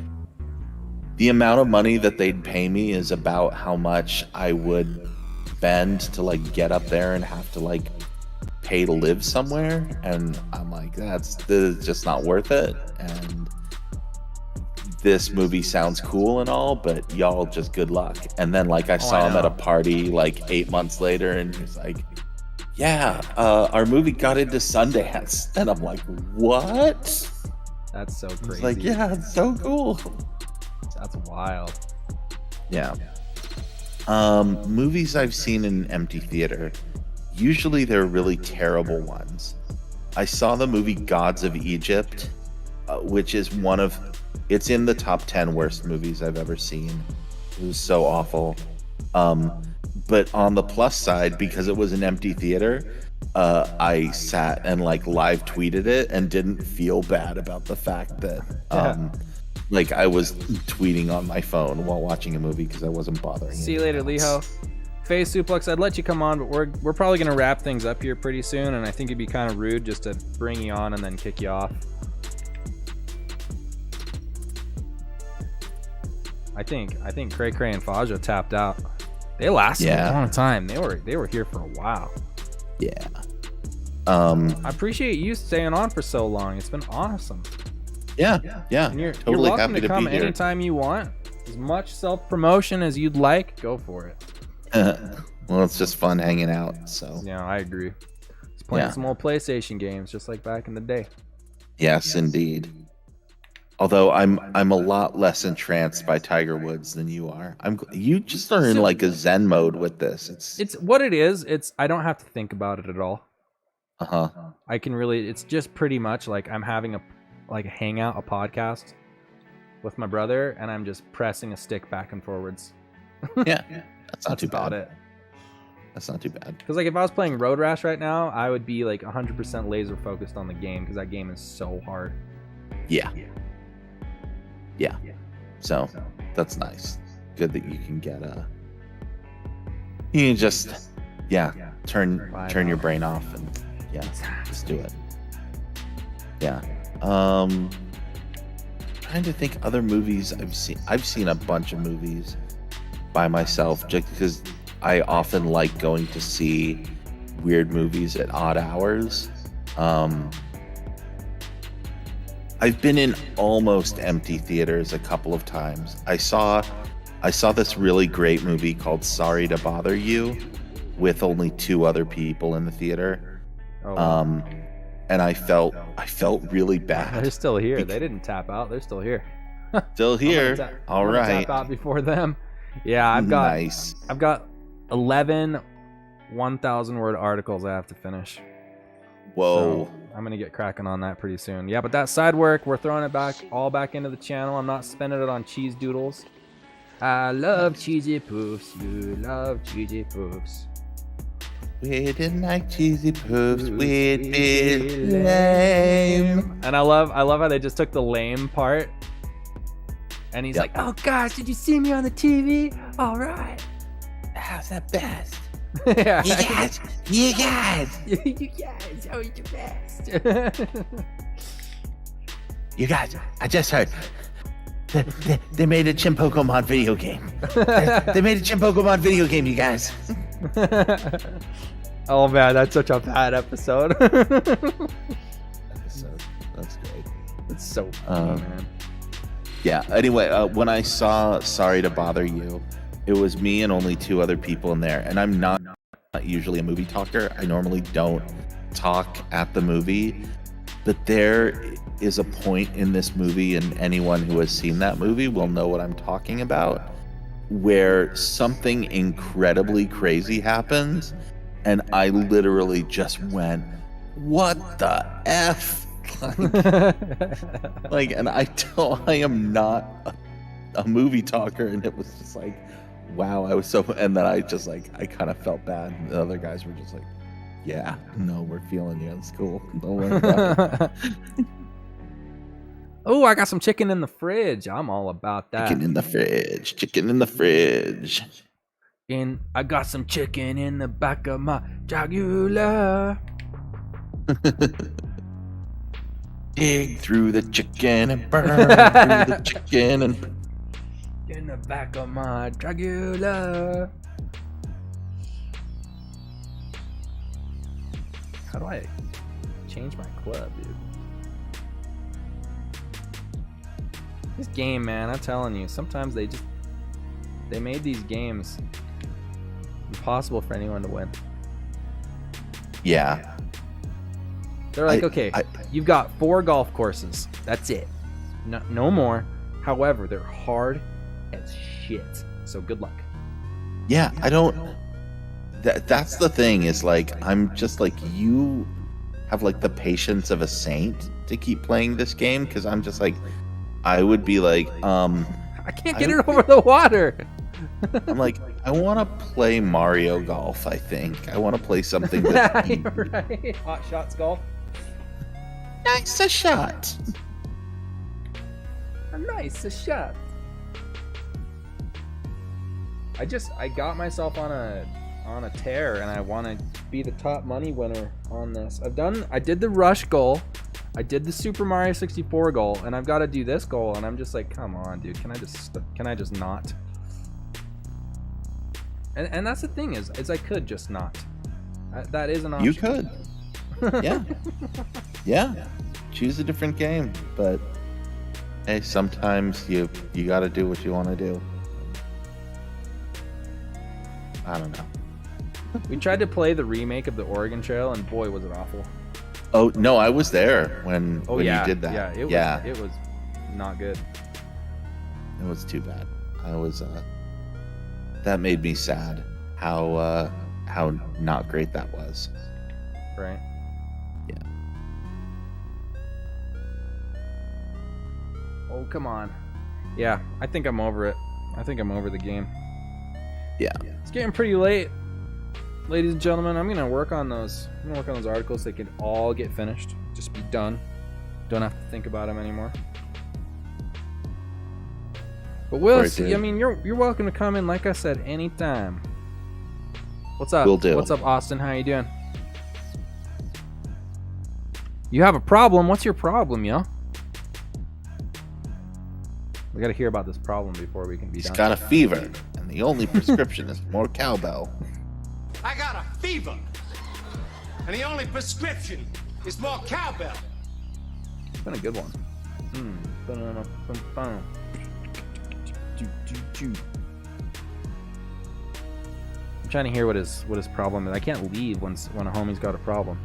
the amount of money that they'd pay me is about how much I would spend to like get up there and have to like pay to live somewhere. And I'm like, that's just not worth it. And this movie sounds cool and all, but y'all just good luck. And then like I saw him at a party like 8 months later, and he's like, yeah, our movie got into Sundance. And I'm like, what? That's so crazy. He's like, yeah, it's so cool. That's wild. Yeah. Movies I've seen in an empty theater. Usually they're really terrible ones. I saw the movie Gods of Egypt, which is it's in the top 10 worst movies I've ever seen. It was so awful. But on the plus side, because it was an empty theater, I sat and like live tweeted it and didn't feel bad about the fact that like I was tweeting on my phone while watching a movie because I wasn't bothering. See you later, Leho. Face Suplex, I'd let you come on, but we're probably gonna wrap things up here pretty soon, and I think it'd be kind of rude just to bring you on and then kick you off. I think Cray Cray and Faja tapped out. They lasted a long time. They were here for a while. Yeah. I appreciate you staying on for so long. It's been awesome. Yeah. And you're Totally welcome happy to come be here. anytime you want. As much self-promotion as you'd like, go for it. Well, it's just fun hanging out. So Yeah, I agree. Just playing some old PlayStation games, just like back in the day. yes, indeed. Although I'm a lot less entranced by Tiger Woods than you are. You just are in like a Zen mode with this. It's what it is. I don't have to think about it at all. I can really. It's just pretty much like I'm having a hangout, a podcast with my brother, and I'm just pressing a stick back and forwards. Yeah, that's not too about bad. it. That's not too bad. Because like if I was playing Road Rash right now, I would be like 100% laser focused on the game because that game is so hard. Yeah. So that's nice. Good that you can get you can just turn your brain off and just do it. Yeah. Trying to think other movies I've seen a bunch of movies by myself just because I often like going to see weird movies at odd hours. I've been in almost empty theaters a couple of times. I saw this really great movie called Sorry to Bother You with only 2 other people in the theater. And I felt really bad. They're still here. They didn't tap out. They're still here. Still here. All right. Tap out before them. Yeah, I've got 11 1,000-word articles I have to finish. Whoa. So I'm gonna get cracking on that pretty soon. Yeah, but that side work, we're throwing it all back into the channel. I'm not spending it on cheese doodles. I love cheesy poofs. You love cheesy poofs. We didn't like cheesy poofs. We'd be lame. And I love how they just took the lame part. And he's like, "Oh gosh, did you see me on the TV? All right, How's that best? yeah, You guys. you guys, oh, you're the best." You guys, I just heard. They made a Chim Pokemon video game. They made a Chim Pokemon video game, you guys. Oh man, that's such a bad episode. That's great. It's so funny, man. Yeah, anyway, when I saw Sorry to Bother You, it was me and only 2 other people in there. And I'm not usually a movie talker. I normally don't talk at the movie. But there is a point in this movie, and anyone who has seen that movie will know what I'm talking about, where something incredibly crazy happens. And I literally just went, what the F? And I am not a movie talker, and it was just like, wow, I was so, and then I just like, I kind of felt bad. And the other guys were just like, yeah, no, we're feeling you. It's cool. Don't worry about it. Oh, I got some chicken in the fridge. I'm all about that. Chicken in the fridge. Chicken in the fridge. And I got some chicken in the back of my jugular. Dig through the chicken and burn through the chicken and in the back of my jugular. How do I change my club, dude? This game, man, I'm telling you, sometimes they made these games impossible for anyone to win. yeah. They're like, okay, you've got 4 golf courses. That's it. No more. However, they're hard as shit. So good luck. Yeah, I don't. That's the thing is like, I'm just like, you have like the patience of a saint to keep playing this game, because I'm just like, I would be like, I can't get it over the water. I'm like, I want to play Mario Golf, I think. I want to play something that's easy. Right. Hot shots golf. Nice a shot. A nice shot. I got myself on a tear, and I want to be the top money winner on this. I did the Rush goal, I did the Super Mario 64 goal, and I've got to do this goal, and I'm just like, come on, dude, can I just not? And that's the thing is I could just not. That is an option. You could. Yeah. Yeah. Choose a different game, but hey, sometimes you got to do what you want to do. I don't know. We tried to play the remake of the Oregon Trail, and boy, was it awful. Oh no, I was there when you did that. Yeah, it was not good. It was too bad. That made me sad. How not great that was. Right. Yeah. Oh, come on. Yeah, I think I'm over it. I think I'm over the game. Yeah. It's getting pretty late. Ladies and gentlemen, I'm gonna work on those. I'm gonna work on those articles. They can all get finished. Just be done. Don't have to think about them anymore. But Willis, I mean, you're welcome to come in. Like I said, anytime. What's up? Will do. What's up, Austin? How you doing? You have a problem. What's your problem, yo? We got to hear about this problem before we can be He's done. got a fever, and the only prescription is more cowbell. I got a fever, and the only prescription is more cowbell. It's been a good one. I'm trying to hear what his problem is. I can't leave when a homie's got a problem.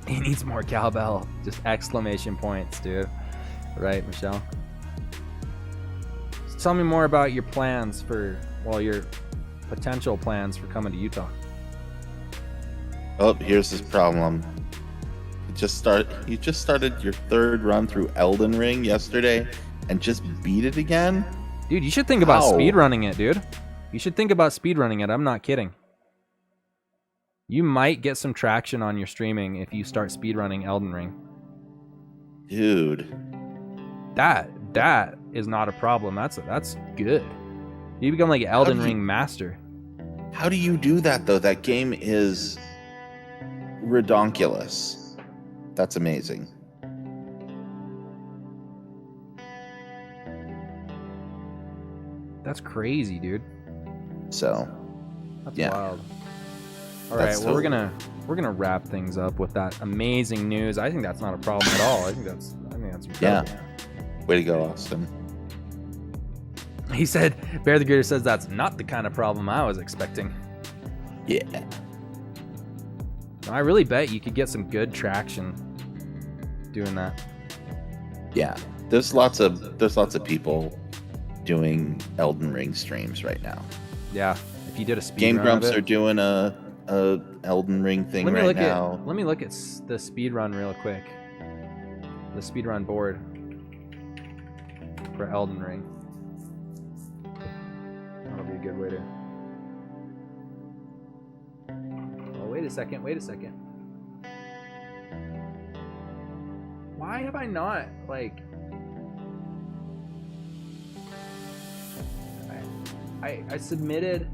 He needs more cowbell. Just exclamation points, dude. Right, Michelle? So tell me more about your plans your potential plans for coming to Utah. Oh, here's his problem. You just started your third run through Elden Ring yesterday and just beat it again? Dude, you should think about speedrunning it, dude. You should think about speedrunning it. I'm not kidding. You might get some traction on your streaming if you start speedrunning Elden Ring. Dude. That is not a problem. That's good. You become like Elden Ring master. How do you do that though? That game is redonkulous. That's amazing. That's crazy, dude. So, that's yeah. wild. All right, well, we're gonna wrap things up with that amazing news. I think that's not a problem at all. I think that's incredible. Yeah. Way to go, Austin. He said, Bear the Greater says that's not the kind of problem I was expecting. Yeah. I really bet you could get some good traction doing that. Yeah. There's lots of people doing Elden Ring streams right now. Yeah. If you did a speed Game run Grumps of it, are doing a Elden Ring thing right now. Let me look at the speed run real quick. The speed run board for Elden Ring. That'll be a good way to. Oh, wait a second. Why have I not, like... I submitted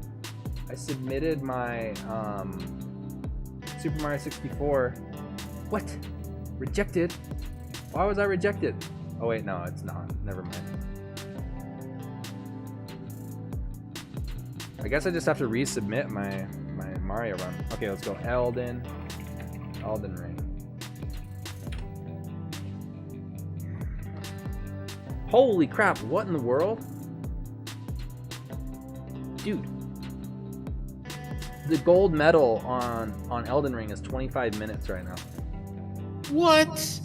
my Super Mario 64. What? Rejected? Why was I rejected? Oh wait, no, it's not. Never mind. I guess I just have to resubmit my Mario run. Okay, let's go. Elden Ring. Holy crap, what in the world? Dude. The gold medal on Elden Ring is 25 minutes right now. What?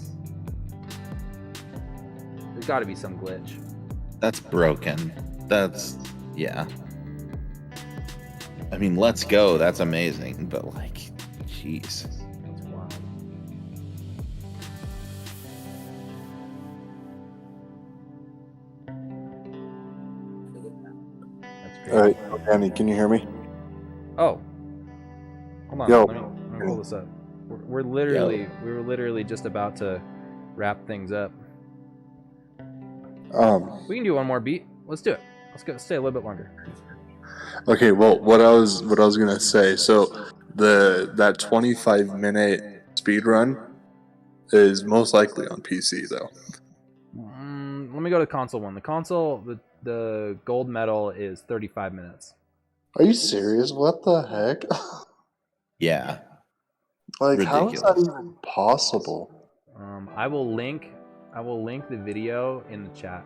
There's got to be some glitch. That's broken. Yeah. I mean, let's go. That's amazing. But like, jeez. That's wild. crazy. All right, Annie, can you hear me? Oh, hold on. Yo. Let me pull this up. We were literally just about to wrap things up. We can do one more beat. Let's do it. Let's stay a little bit longer. Okay, well, what I was gonna say. So that 25-minute speed run is most likely on PC though. Let me go to console one. The console, the gold medal is 35 minutes. Are you serious? What the heck? Yeah. Like, Ridiculous. how is that even possible? I will link the video in the chat.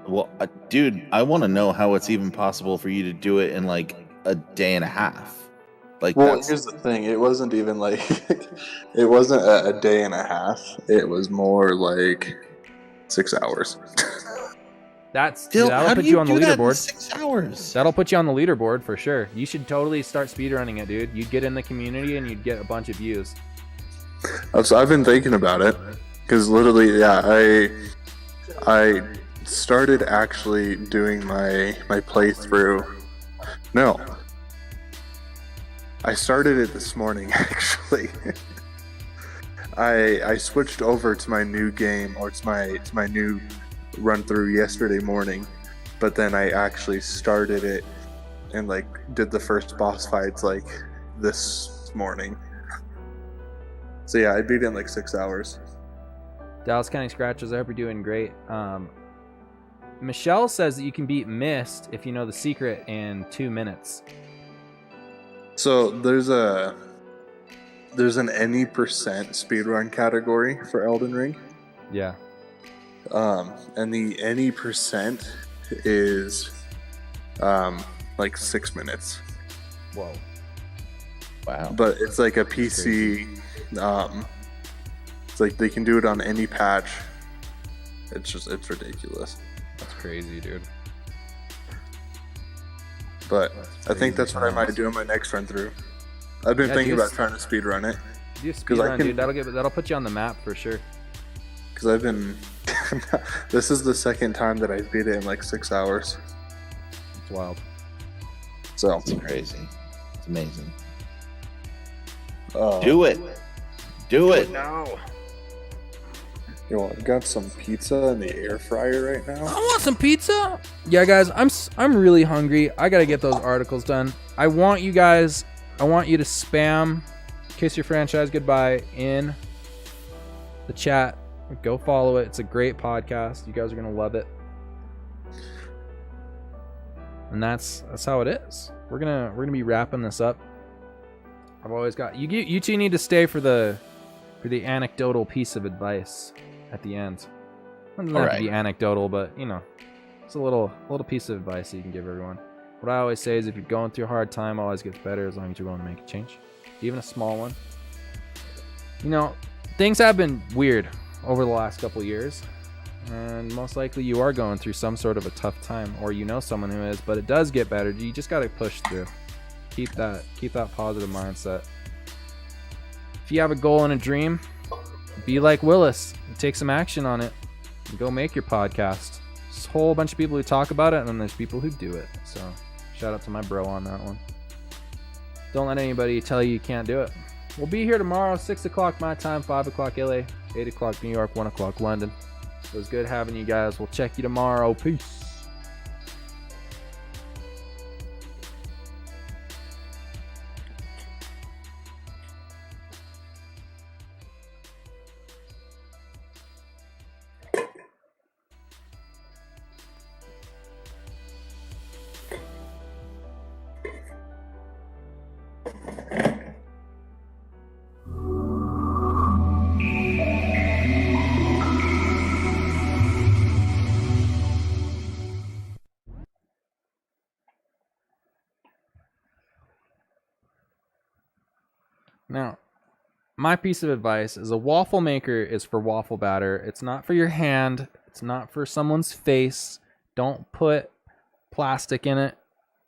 Well, dude, I want to know how it's even possible for you to do it in like a day and a half. Like, well, here's the thing. It wasn't even like it wasn't a day and a half. It was more like 6 hours. That'll put you on the leaderboard. 6 hours. That'll put you on the leaderboard for sure. You should totally start speedrunning it, dude. You'd get in the community and you'd get a bunch of views. So I've been thinking about it because literally, yeah, I started actually doing my playthrough. No, I started it this morning actually. I switched over to my new game, or to my new run through yesterday morning, but then I actually started it and like did the first boss fights like this morning. So yeah, I beat it in like 6 hours. Dallas County Scratches, I hope you're doing great. Michelle says that you can beat Mist if you know the secret in 2 minutes. So there's an any percent speedrun category for Elden Ring. Yeah. And the any percent is like 6 minutes. Whoa. Wow. But it's like a PC. It's like they can do it on any patch. It's ridiculous. That's crazy, dude. But I think that's what I might do in my next run through. I've been thinking about trying to speedrun it. Do speedrun, dude. That'll put you on the map for sure. Because I've been. This is the second time that I beat it in like 6 hours. It's wild. So it's crazy. It's amazing. Do it. Do it now. Yo, I've got some pizza in the air fryer right now. I want some pizza. Yeah, guys, I'm really hungry. I gotta get those articles done. I want you to spam Kiss Your Franchise Goodbye in the chat. Go follow it. It's a great podcast. You guys are gonna love it. And that's how it is. We're gonna be wrapping this up. I've always got you two need to stay for the anecdotal piece of advice at the end. It doesn't have to be anecdotal, but you know, it's a little piece of advice that you can give everyone. What I always say is, if you're going through a hard time, it always gets better as long as you're willing to make a change, even a small one. You know, things have been weird over the last couple of years, and most likely you are going through some sort of a tough time, or you know someone who is, but it does get better. You just got to push through. Keep that positive mindset. If you have a goal and a dream, be like Willis. Take some action on it. And go make your podcast. There's a whole bunch of people who talk about it, and then there's people who do it. So shout out to my bro on that one. Don't let anybody tell you can't do it. We'll be here tomorrow, 6 o'clock my time, 5 o'clock LA, 8 o'clock New York, 1 o'clock London. It was good having you guys. We'll check you tomorrow. Peace. Now, my piece of advice is a waffle maker is for waffle batter. It's not for your hand. It's not for someone's face. Don't put plastic in it.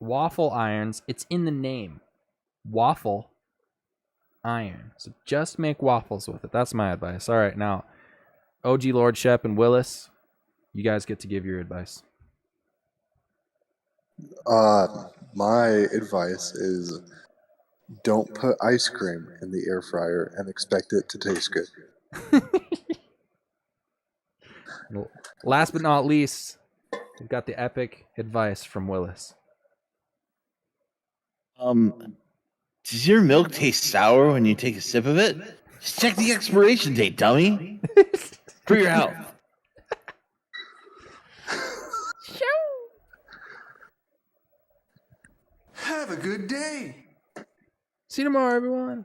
Waffle irons, it's in the name. Waffle iron. So just make waffles with it. That's my advice. All right, now, OG Lord Shep and Willis, You guys get to give your advice. My advice is don't put ice cream in the air fryer and expect it to taste good. Last but not least, we've got the epic advice from Willis. Does your milk taste sour when you take a sip of it? Just check the expiration date, dummy. For your health. Have a good day. See you tomorrow, everyone.